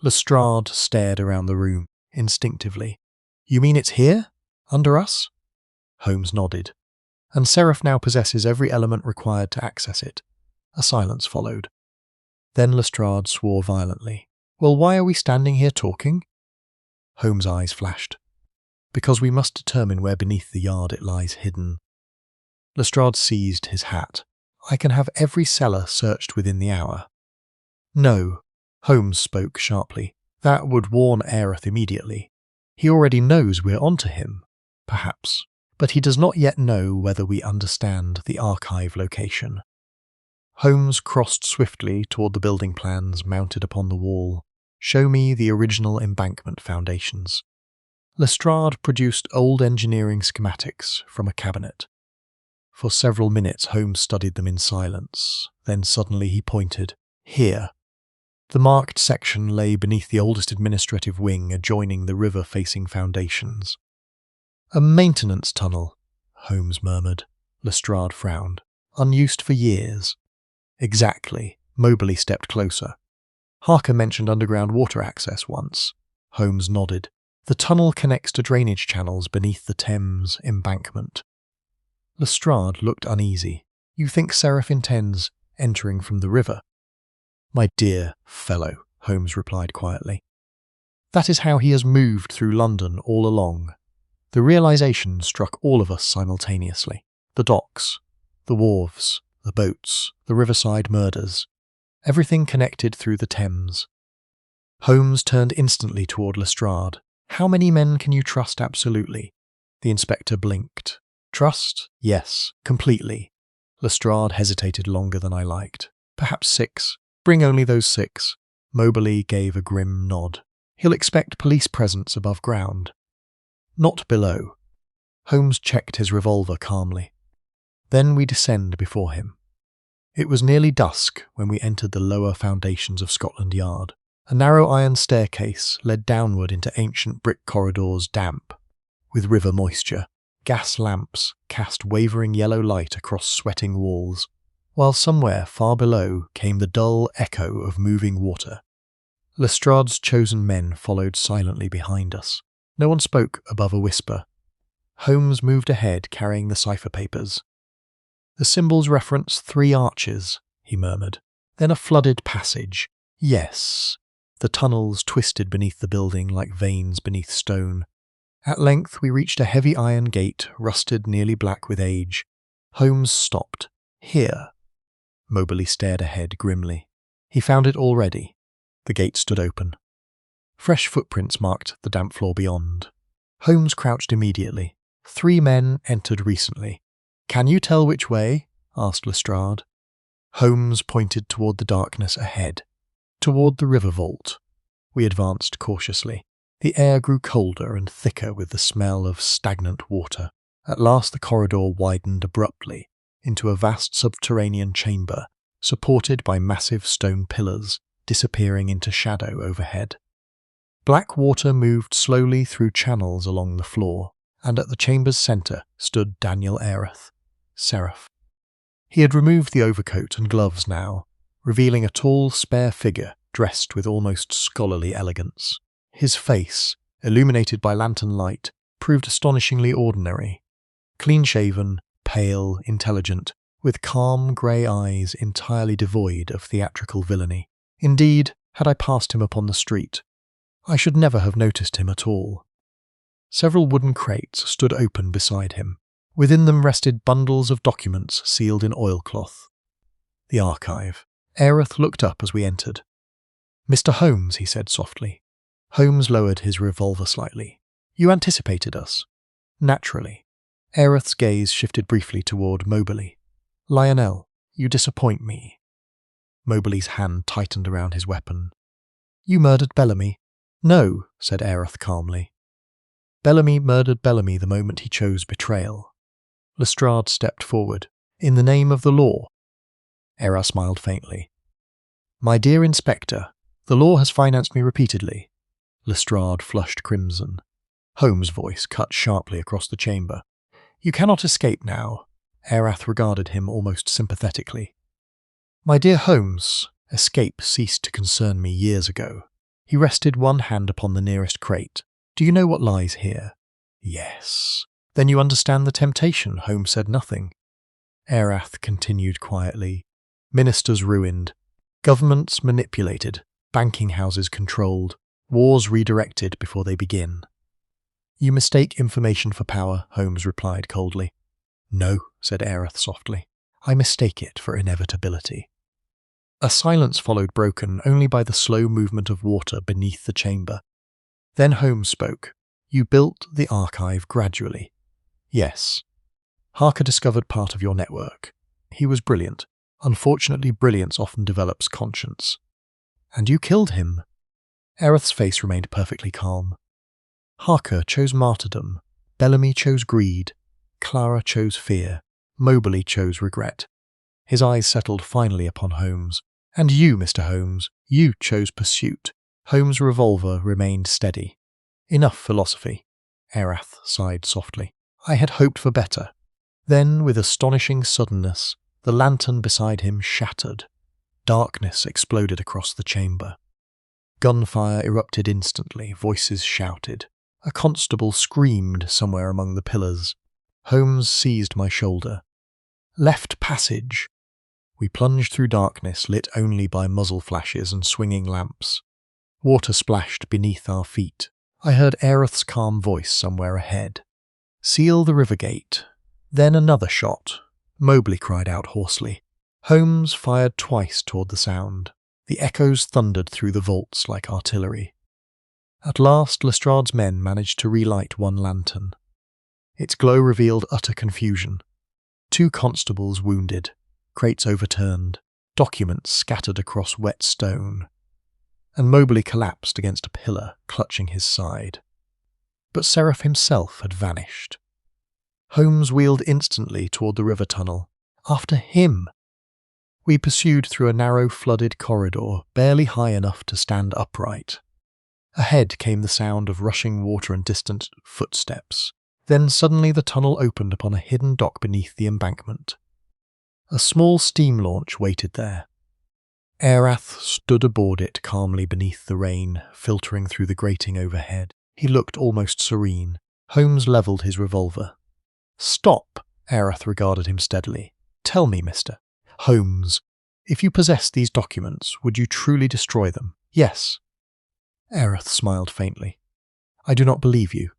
Lestrade stared around the room, instinctively. "You mean it's here? Under us?" Holmes nodded. "And Seraph now possesses every element required to access it." A silence followed. Then Lestrade swore violently. "Well, why are we standing here talking?" Holmes' eyes flashed. "Because we must determine where beneath the yard it lies hidden." Lestrade seized his hat. "I can have every cellar searched within the hour." "No," Holmes spoke sharply. "That would warn Aerith immediately. He already knows we're onto him, perhaps, but he does not yet know whether we understand the archive location." Holmes crossed swiftly toward the building plans mounted upon the wall. "Show me the original embankment foundations." Lestrade produced old engineering schematics from a cabinet. For several minutes Holmes studied them in silence. Then suddenly he pointed. "Here." The marked section lay beneath the oldest administrative wing adjoining the river-facing foundations. "A maintenance tunnel," Holmes murmured. Lestrade frowned. "Unused for years." "Exactly." Moberly stepped closer. "Harker mentioned underground water access once." Holmes nodded. "The tunnel connects to drainage channels beneath the Thames embankment." Lestrade looked uneasy. "You think Seraph intends entering from the river?" "My dear fellow," Holmes replied quietly. "That is how he has moved through London all along." The realization struck all of us simultaneously. The docks, the wharves, the boats, the riverside murders. Everything connected through the Thames. Holmes turned instantly toward Lestrade. "How many men can you trust absolutely?" The inspector blinked. "Trust? Yes, completely." Lestrade hesitated longer than I liked. "Perhaps 6. Bring only those 6. Moberly gave a grim nod. "He'll expect police presence above ground." "Not below." Holmes checked his revolver calmly. "Then we descend before him." It was nearly dusk when we entered the lower foundations of Scotland Yard. A narrow iron staircase led downward into ancient brick corridors damp with river moisture. Gas lamps cast wavering yellow light across sweating walls, while somewhere far below came the dull echo of moving water. Lestrade's chosen men followed silently behind us. No one spoke above a whisper. Holmes moved ahead carrying the cipher papers. "The symbols reference 3 arches," he murmured. "Then a flooded passage. Yes." The tunnels twisted beneath the building like veins beneath stone. At length we reached a heavy iron gate, rusted nearly black with age. Holmes stopped. "Here." Moberly stared ahead grimly. He found it already. The gate stood open. Fresh footprints marked the damp floor beyond. Holmes crouched immediately. 3 men entered recently. "Can you tell which way?" asked Lestrade. Holmes pointed toward the darkness ahead. Toward the river vault. We advanced cautiously. The air grew colder and thicker with the smell of stagnant water. At last the corridor widened abruptly into a vast subterranean chamber, supported by massive stone pillars, disappearing into shadow overhead. Black water moved slowly through channels along the floor, and at the chamber's centre stood Daniel Aerith, Seraph. He had removed the overcoat and gloves now, revealing a tall, spare figure dressed with almost scholarly elegance. His face, illuminated by lantern light, proved astonishingly ordinary. Clean-shaven, pale, intelligent, with calm grey eyes entirely devoid of theatrical villainy. Indeed, had I passed him upon the street, I should never have noticed him at all. Several wooden crates stood open beside him. Within them rested bundles of documents sealed in oilcloth. The archive. Aerith looked up as we entered. "Mr. Holmes," he said softly. Holmes lowered his revolver slightly. "You anticipated us." "Naturally." Aerith's gaze shifted briefly toward Moberly. "Lionel, You disappoint me." Mobley's hand tightened around his weapon. "You murdered Bellamy." "No," said Erath calmly. "Bellamy murdered Bellamy the moment he chose betrayal." Lestrade stepped forward. "In the name of the law." Erath smiled faintly. "My dear Inspector, the law has financed me repeatedly." Lestrade flushed crimson. Holmes' voice cut sharply across the chamber. "You cannot escape now." Erath regarded him almost sympathetically. "My dear Holmes, escape ceased to concern me years ago." He rested one hand upon the nearest crate. "Do you know what lies here?" "Yes." "Then you understand the temptation." Holmes said nothing. Erath continued quietly. "Ministers ruined. Governments manipulated. Banking houses controlled. Wars redirected before they begin." "You mistake information for power," Holmes replied coldly. "No," said Erath softly. "I mistake it for inevitability." A silence followed, broken only by the slow movement of water beneath the chamber. Then Holmes spoke. "You built the archive gradually." "Yes. Harker discovered part of your network. He was brilliant. Unfortunately, brilliance often develops conscience." "And you killed him." Erath's face remained perfectly calm. "Harker chose martyrdom. Bellamy chose greed. Clara chose fear. Mobley chose regret." His eyes settled finally upon Holmes. "And you, Mr. Holmes, you chose pursuit." Holmes' revolver remained steady. "Enough philosophy." Erath sighed softly. "I had hoped for better." Then, with astonishing suddenness, the lantern beside him shattered. Darkness exploded across the chamber. Gunfire erupted instantly, voices shouted. A constable screamed somewhere among the pillars. Holmes seized my shoulder. "Left passage." We plunged through darkness lit only by muzzle flashes and swinging lamps. Water splashed beneath our feet. I heard Erath's calm voice somewhere ahead. "Seal the river gate." Then another shot. Mobley cried out hoarsely. Holmes fired twice toward the sound. The echoes thundered through the vaults like artillery. At last Lestrade's men managed to relight one lantern. Its glow revealed utter confusion. 2 constables wounded, crates overturned, documents scattered across wet stone, and Mobley collapsed against a pillar, clutching his side. But Seraph himself had vanished. Holmes wheeled instantly toward the river tunnel. After him! We pursued through a narrow, flooded corridor, barely high enough to stand upright. Ahead came the sound of rushing water and distant footsteps. Then suddenly the tunnel opened upon a hidden dock beneath the embankment. A small steam launch waited there. Erath stood aboard it calmly beneath the rain, filtering through the grating overhead. He looked almost serene. Holmes levelled his revolver. "Stop!" Erath regarded him steadily. "Tell me, Mr. Holmes, if you possessed these documents, would you truly destroy them?" "Yes." Erath smiled faintly. "I do not believe you."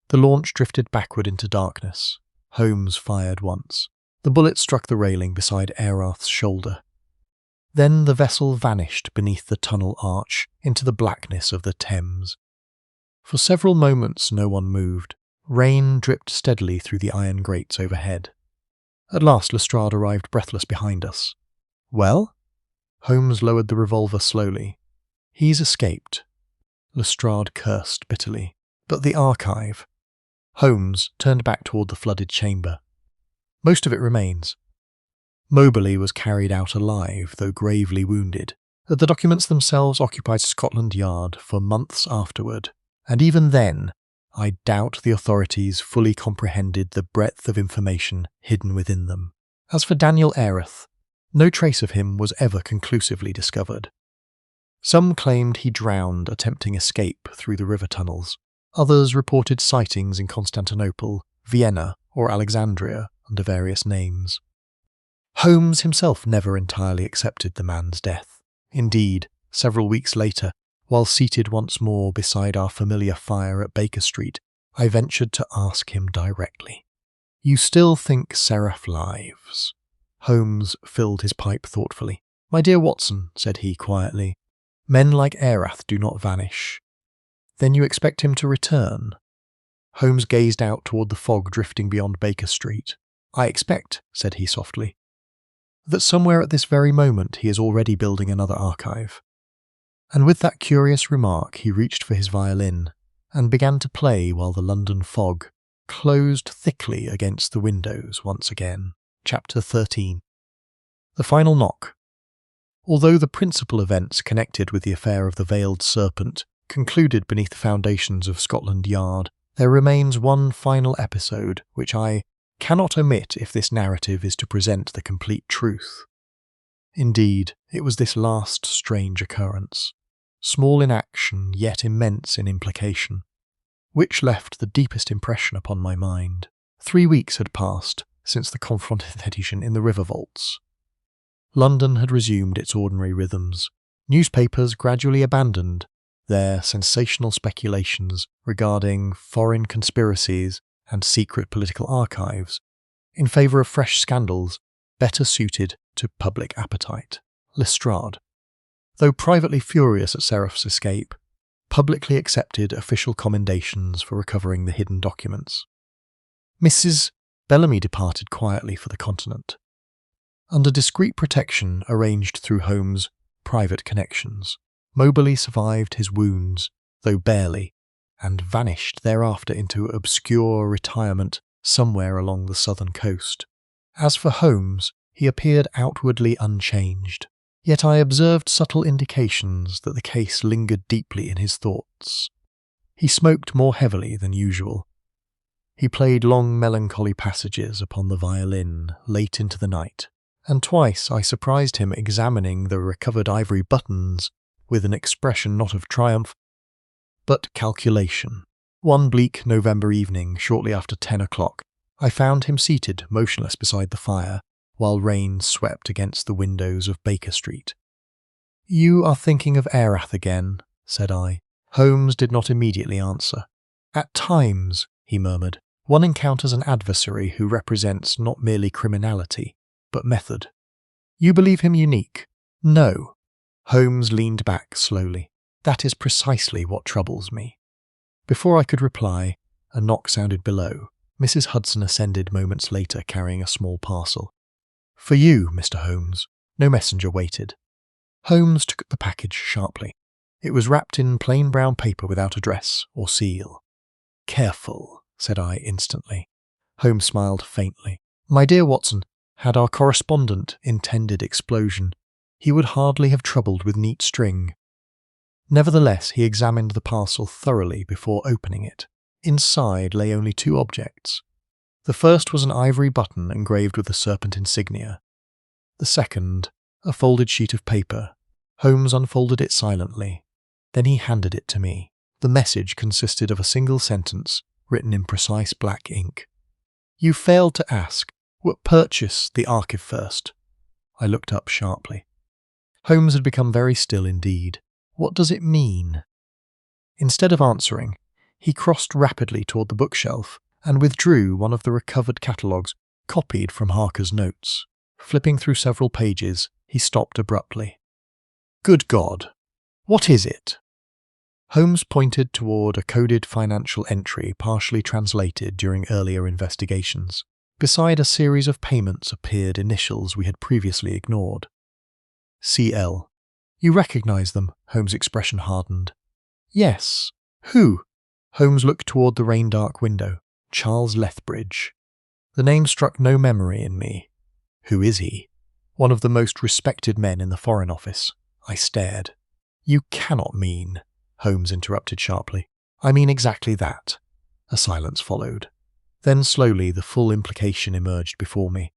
The launch drifted backward into darkness. Holmes fired once. The bullet struck the railing beside Erath's shoulder. Then the vessel vanished beneath the tunnel arch into the blackness of the Thames. For several moments no one moved. Rain dripped steadily through the iron grates overhead. At last Lestrade arrived breathless behind us. "Well?" Holmes lowered the revolver slowly. "He's escaped." Lestrade cursed bitterly. "But the archive?" Holmes turned back toward the flooded chamber. "Most of it remains." Mobley was carried out alive, though gravely wounded. The documents themselves occupied Scotland Yard for months afterward, and even then, I doubt the authorities fully comprehended the breadth of information hidden within them. As for Daniel Erath, no trace of him was ever conclusively discovered. Some claimed he drowned attempting escape through the river tunnels. Others reported sightings in Constantinople, Vienna, or Alexandria under various names. Holmes himself never entirely accepted the man's death. Indeed, several weeks later, while seated once more beside our familiar fire at Baker Street, I ventured to ask him directly. "You still think Seraph lives?" Holmes filled his pipe thoughtfully. "My dear Watson," said he quietly, "men like Erath do not vanish." "Then you expect him to return?" Holmes gazed out toward the fog drifting beyond Baker Street. "I expect," said he softly, that somewhere at this very moment he is already building another archive. And with that curious remark he reached for his violin and began to play while the London fog closed thickly against the windows once again. Chapter 13. The final knock. Although the principal events connected with the affair of the Veiled Serpent concluded beneath the foundations of Scotland Yard, there remains one final episode which I cannot omit if this narrative is to present the complete truth. Indeed, it was this last strange occurrence, small in action yet immense in implication, which left the deepest impression upon my mind. 3 weeks had passed since the confrontation in the river vaults. London had resumed its ordinary rhythms. Newspapers gradually abandoned their sensational speculations regarding foreign conspiracies and secret political archives in favour of fresh scandals better suited to public appetite. Lestrade, though privately furious at Seraph's escape, publicly accepted official commendations for recovering the hidden documents. Mrs. Bellamy departed quietly for the continent, under discreet protection arranged through Holmes' private connections. Moberly survived his wounds, though barely, and vanished thereafter into obscure retirement somewhere along the southern coast. As for Holmes, he appeared outwardly unchanged, yet I observed subtle indications that the case lingered deeply in his thoughts. He smoked more heavily than usual. He played long melancholy passages upon the violin late into the night, and twice I surprised him examining the recovered ivory buttons with an expression not of triumph, but calculation. One bleak November evening, shortly after 10 o'clock, I found him seated motionless beside the fire, while rain swept against the windows of Baker Street. "You are thinking of Erath again," said I. Holmes did not immediately answer. "At times," he murmured, "one encounters an adversary who represents not merely criminality, but method. You believe him unique?" "No." Holmes leaned back slowly. "That is precisely what troubles me." Before I could reply, a knock sounded below. Mrs. Hudson ascended moments later carrying a small parcel. "For you, Mr. Holmes." No messenger waited. Holmes took the package sharply. It was wrapped in plain brown paper without address or seal. "Careful," said I instantly. Holmes smiled faintly. "My dear Watson, had our correspondent intended explosion, he would hardly have troubled with neat string." Nevertheless, he examined the parcel thoroughly before opening it. Inside lay only 2 objects. The first was an ivory button engraved with the serpent insignia. The second, a folded sheet of paper. Holmes unfolded it silently. Then he handed it to me. The message consisted of a single sentence, written in precise black ink. "You failed to ask, what purchase the archive first?" I looked up sharply. Holmes had become very still indeed. "What does it mean?" Instead of answering, he crossed rapidly toward the bookshelf and withdrew one of the recovered catalogues, copied from Harker's notes. Flipping through several pages, he stopped abruptly. "Good God! What is it?" Holmes pointed toward a coded financial entry partially translated during earlier investigations. Beside a series of payments appeared initials we had previously ignored. "CL. "You recognize them?" Holmes' expression hardened. "Yes. Who?" Holmes looked toward the rain-dark window. "Charles Lethbridge." The name struck no memory in me. "Who is he?" "One of the most respected men in the Foreign Office." I stared. "You cannot mean..." Holmes interrupted sharply. "I mean exactly that." A silence followed. Then slowly the full implication emerged before me.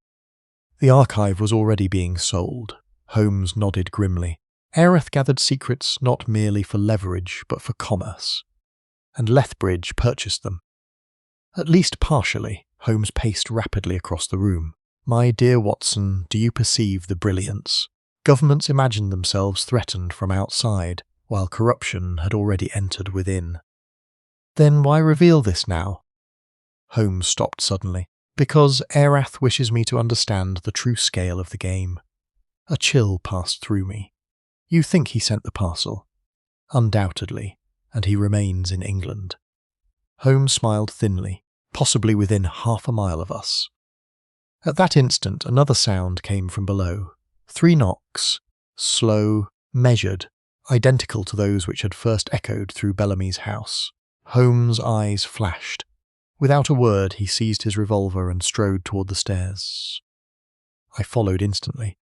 The archive was already being sold. Holmes nodded grimly. Erath gathered secrets not merely for leverage, but for commerce. And Lethbridge purchased them. At least partially. Holmes paced rapidly across the room. "My dear Watson, do you perceive the brilliance? Governments imagined themselves threatened from outside, while corruption had already entered within." "Then why reveal this now?" Holmes stopped suddenly. "Because Erath wishes me to understand the true scale of the game." A chill passed through me. "You think he sent the parcel?" "Undoubtedly, and he remains in England." Holmes smiled thinly. "Possibly within half a mile of us." At that instant, another sound came from below. 3 knocks, slow, measured, identical to those which had first echoed through Bellamy's house. Holmes' eyes flashed. Without a word, he seized his revolver and strode toward the stairs. I followed instantly.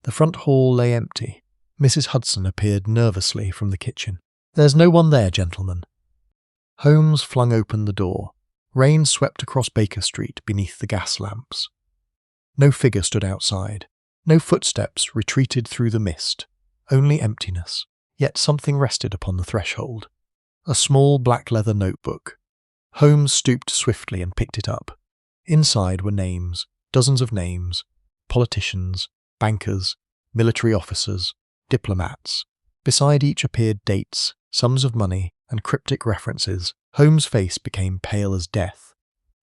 The front hall lay empty. Mrs. Hudson appeared nervously from the kitchen. "There's no one there, gentlemen." Holmes flung open the door. Rain swept across Baker Street beneath the gas lamps. No figure stood outside. No footsteps retreated through the mist. Only emptiness. Yet something rested upon the threshold. A small black leather notebook. Holmes stooped swiftly and picked it up. Inside were names, dozens of names, politicians, bankers, military officers, diplomats. Beside each appeared dates, sums of money, and cryptic references. Holmes' face became pale as death.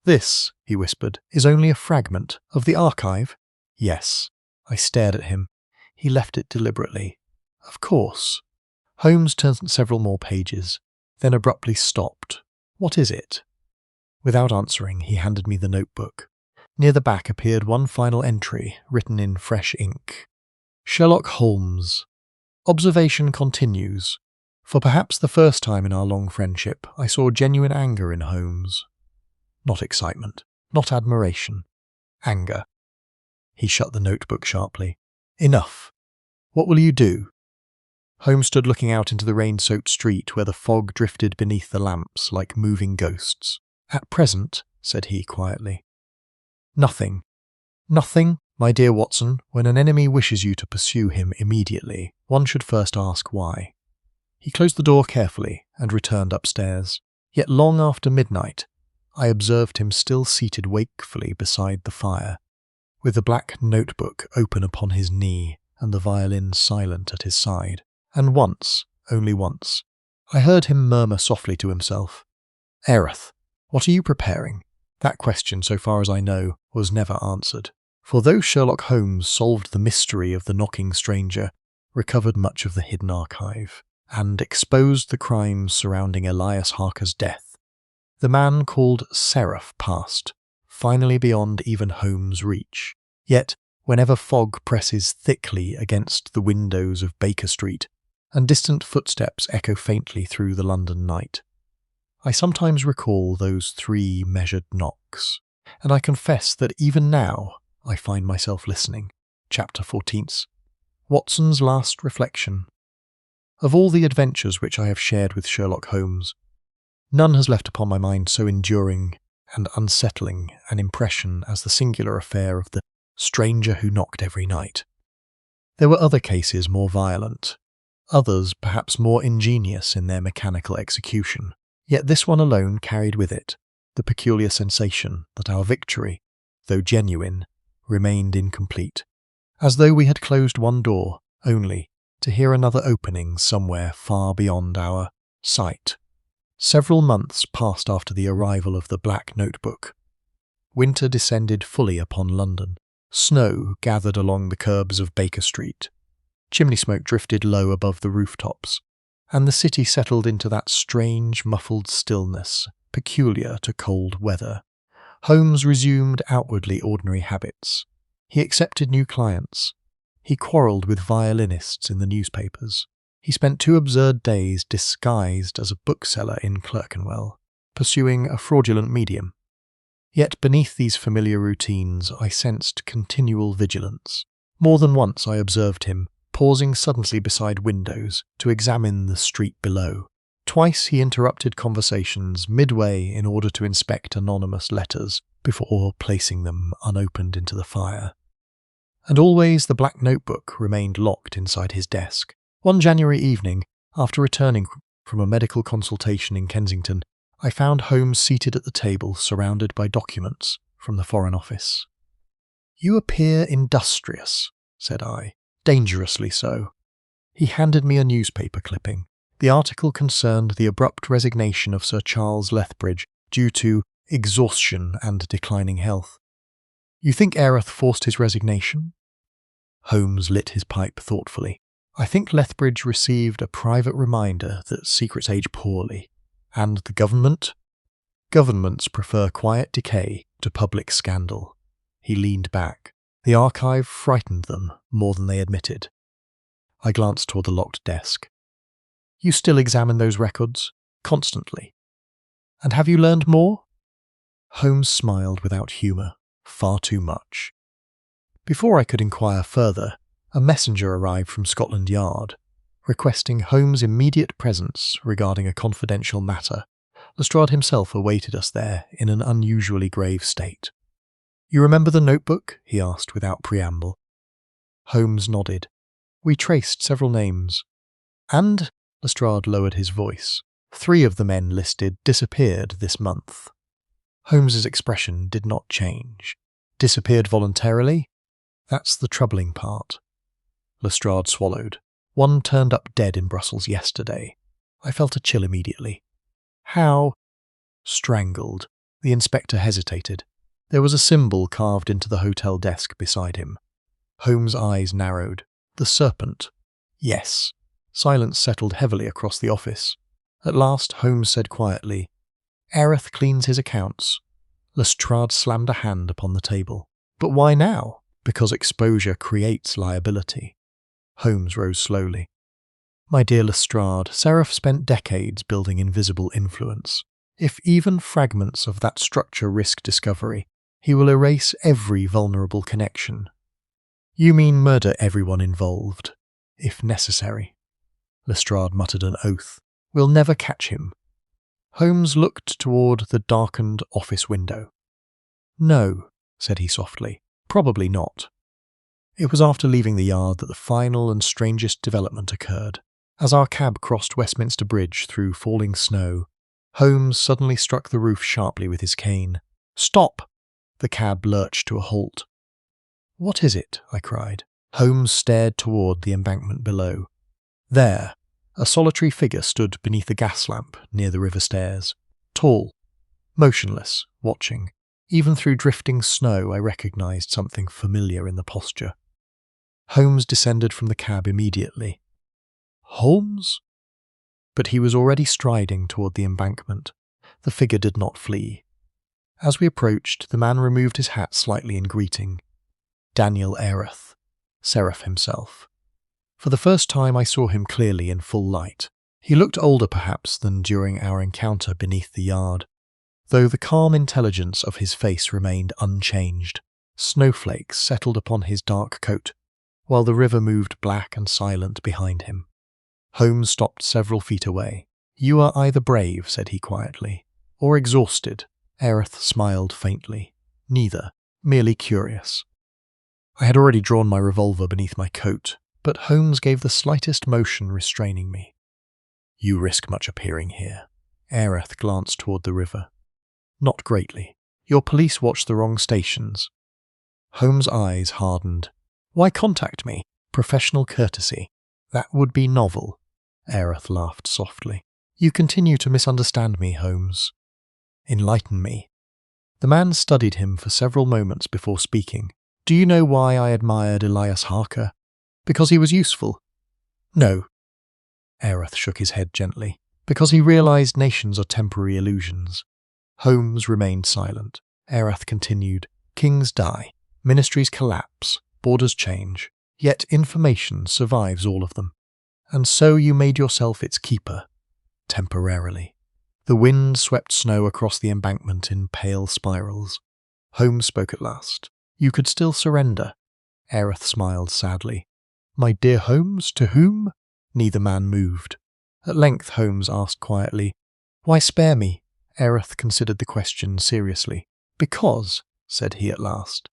"This," he whispered, "is only a fragment of the archive?" "Yes." I stared at him. He left it deliberately. "Of course." Holmes turned several more pages, then abruptly stopped. "What is it?" Without answering, he handed me the notebook. Near the back appeared one final entry, written in fresh ink. Sherlock Holmes. Observation continues. For perhaps the first time in our long friendship, I saw genuine anger in Holmes. Not excitement, not admiration. Anger. He shut the notebook sharply. "Enough. What will you do?" Holmes stood looking out into the rain-soaked street where the fog drifted beneath the lamps like moving ghosts. "At present," said he quietly. "Nothing. Nothing, my dear Watson. When an enemy wishes you to pursue him immediately, one should first ask why." He closed the door carefully and returned upstairs. Yet long after midnight, I observed him still seated wakefully beside the fire, with the black notebook open upon his knee and the violin silent at his side. And once, only once, I heard him murmur softly to himself, "Erith, what are you preparing?" That question, so far as I know, was never answered. For though Sherlock Holmes solved the mystery of the knocking stranger, recovered much of the hidden archive, and exposed the crimes surrounding Elias Harker's death, the man called Seraph passed, finally beyond even Holmes' reach. Yet, whenever fog presses thickly against the windows of Baker Street, and distant footsteps echo faintly through the London night, I sometimes recall those 3 measured knocks, and I confess that even now I find myself listening. Chapter 14. Watson's Last Reflection. Of all the adventures which I have shared with Sherlock Holmes, none has left upon my mind so enduring and unsettling an impression as the singular affair of the stranger who knocked every night. There were other cases more violent, others perhaps more ingenious in their mechanical execution, yet this one alone carried with it the peculiar sensation that our victory, though genuine, remained incomplete, as though we had closed one door only to hear another opening somewhere far beyond our sight. Several months passed after the arrival of the black notebook. Winter descended fully upon London. Snow gathered along the curbs of Baker Street. Chimney smoke drifted low above the rooftops, and the city settled into that strange, muffled stillness peculiar to cold weather. Holmes resumed outwardly ordinary habits. He accepted new clients. He quarrelled with violinists in the newspapers. He spent 2 absurd days disguised as a bookseller in Clerkenwell, pursuing a fraudulent medium. Yet beneath these familiar routines I sensed continual vigilance. More than once I observed him, pausing suddenly beside windows to examine the street below. Twice he interrupted conversations midway in order to inspect anonymous letters before placing them unopened into the fire. And always the black notebook remained locked inside his desk. One January evening, after returning from a medical consultation in Kensington, I found Holmes seated at the table surrounded by documents from the Foreign Office. "You appear industrious," said I, "dangerously so." He handed me a newspaper clipping. The article concerned the abrupt resignation of Sir Charles Lethbridge due to exhaustion and declining health. "You think Erith forced his resignation?" Holmes lit his pipe thoughtfully. "I think Lethbridge received a private reminder that secrets age poorly. And the government? Governments prefer quiet decay to public scandal. He leaned back. The archive frightened them more than they admitted. I glanced toward the locked desk. You still examine those records? Constantly. And have you learned more? Holmes smiled without humour. Far too much. Before I could inquire further, a messenger arrived from Scotland Yard, requesting Holmes' immediate presence regarding a confidential matter. Lestrade himself awaited us there in an unusually grave state. You remember the notebook? He asked without preamble. Holmes nodded. We traced several names. And, Lestrade lowered his voice, 3 of the men listed disappeared this month. Holmes's expression did not change. Disappeared voluntarily? That's the troubling part. Lestrade swallowed. 1 turned up dead in Brussels yesterday. I felt a chill immediately. How? Strangled. The inspector hesitated. There was a symbol carved into the hotel desk beside him. Holmes' eyes narrowed. The serpent. Yes. Silence settled heavily across the office. At last, Holmes said quietly, Erith cleans his accounts. Lestrade slammed a hand upon the table. But why now? Because exposure creates liability. Holmes rose slowly. My dear Lestrade, Seraph spent decades building invisible influence. If even fragments of that structure risk discovery, he will erase every vulnerable connection. You mean murder everyone involved, if necessary. Lestrade muttered an oath. We'll never catch him. Holmes looked toward the darkened office window. No, said he softly, probably not. It was after leaving the yard that the final and strangest development occurred. As our cab crossed Westminster Bridge through falling snow, Holmes suddenly struck the roof sharply with his cane. Stop! The cab lurched to a halt. What is it? I cried. Holmes stared toward the embankment below. There, a solitary figure stood beneath a gas lamp near the river stairs. Tall, motionless, watching. Even through drifting snow I recognized something familiar in the posture. Holmes descended from the cab immediately. Holmes? But he was already striding toward the embankment. The figure did not flee. As we approached, the man removed his hat slightly in greeting. Daniel Erith, Seraph himself. For the first time I saw him clearly in full light. He looked older perhaps than during our encounter beneath the yard, though the calm intelligence of his face remained unchanged. Snowflakes settled upon his dark coat, while the river moved black and silent behind him. Holmes stopped several feet away. You are either brave, said he quietly, or exhausted. Erith smiled faintly. Neither, merely curious. I had already drawn my revolver beneath my coat, but Holmes gave the slightest motion restraining me. You risk much appearing here. Erith glanced toward the river. Not greatly. Your police watch the wrong stations. Holmes' eyes hardened. Why contact me? Professional courtesy. That would be novel. Erith laughed softly. You continue to misunderstand me, Holmes. Enlighten me. The man studied him for several moments before speaking. Do you know why I admired Elias Harker? Because he was useful? No. Erith shook his head gently. Because he realized nations are temporary illusions. Holmes remained silent. Erith continued. Kings die. Ministries collapse. Borders change. Yet information survives all of them. And so you made yourself its keeper. Temporarily. The wind swept snow across the embankment in pale spirals. Holmes spoke at last. You could still surrender. Erith smiled sadly. My dear Holmes, to whom? Neither man moved. At length Holmes asked quietly, Why spare me? Erith considered the question seriously. Because, said he at last,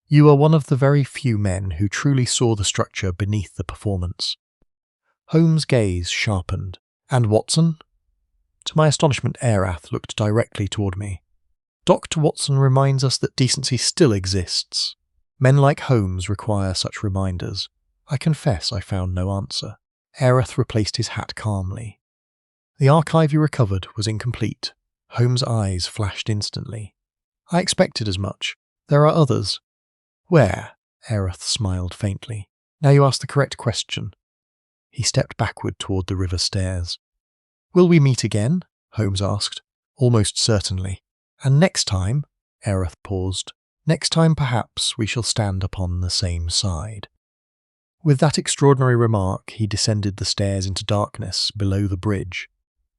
you are one of the very few men who truly saw the structure beneath the performance. Holmes' gaze sharpened. And Watson? To my astonishment, Erith looked directly toward me. Dr. Watson reminds us that decency still exists. Men like Holmes require such reminders. I confess I found no answer. Erith replaced his hat calmly. The archive you recovered was incomplete. Holmes' eyes flashed instantly. I expected as much. There are others. Where? Erith smiled faintly. Now you ask the correct question. He stepped backward toward the river stairs. Will we meet again? Holmes asked. Almost certainly. And next time? Erith paused. Next time perhaps we shall stand upon the same side." With that extraordinary remark, he descended the stairs into darkness below the bridge.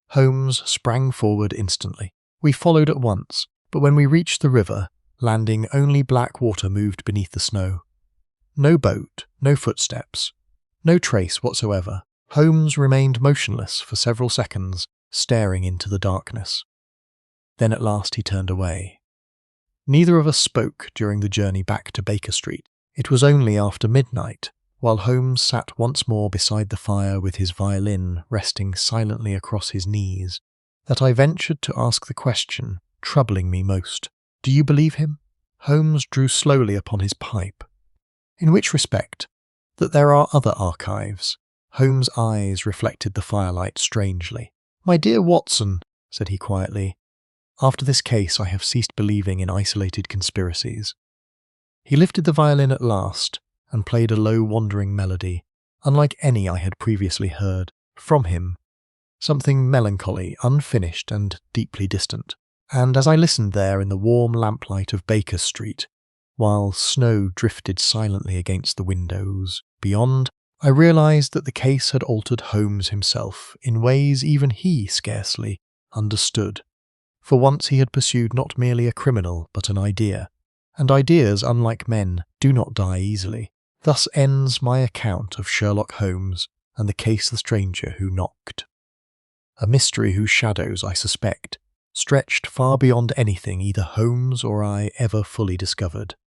Holmes sprang forward instantly. We followed at once, but when we reached the river, landing, only black water moved beneath the snow. No boat, no footsteps, no trace whatsoever. Holmes remained motionless for several seconds, staring into the darkness. Then at last he turned away. Neither of us spoke during the journey back to Baker Street. It was only after midnight, while Holmes sat once more beside the fire with his violin resting silently across his knees, that I ventured to ask the question troubling me most. "Do you believe him?" Holmes drew slowly upon his pipe. "In which respect? That there are other archives." Holmes' eyes reflected the firelight strangely. "My dear Watson," said he quietly, "after this case I have ceased believing in isolated conspiracies." He lifted the violin at last, and played a low wandering melody, unlike any I had previously heard, from him, something melancholy, unfinished and deeply distant. And as I listened there in the warm lamplight of Baker Street, while snow drifted silently against the windows beyond, I realised that the case had altered Holmes himself in ways even he scarcely understood. For once he had pursued not merely a criminal but an idea, and ideas, unlike men, do not die easily. Thus ends my account of Sherlock Holmes and the case of the stranger who knocked. A mystery whose shadows, I suspect, stretched far beyond anything either Holmes or I ever fully discovered.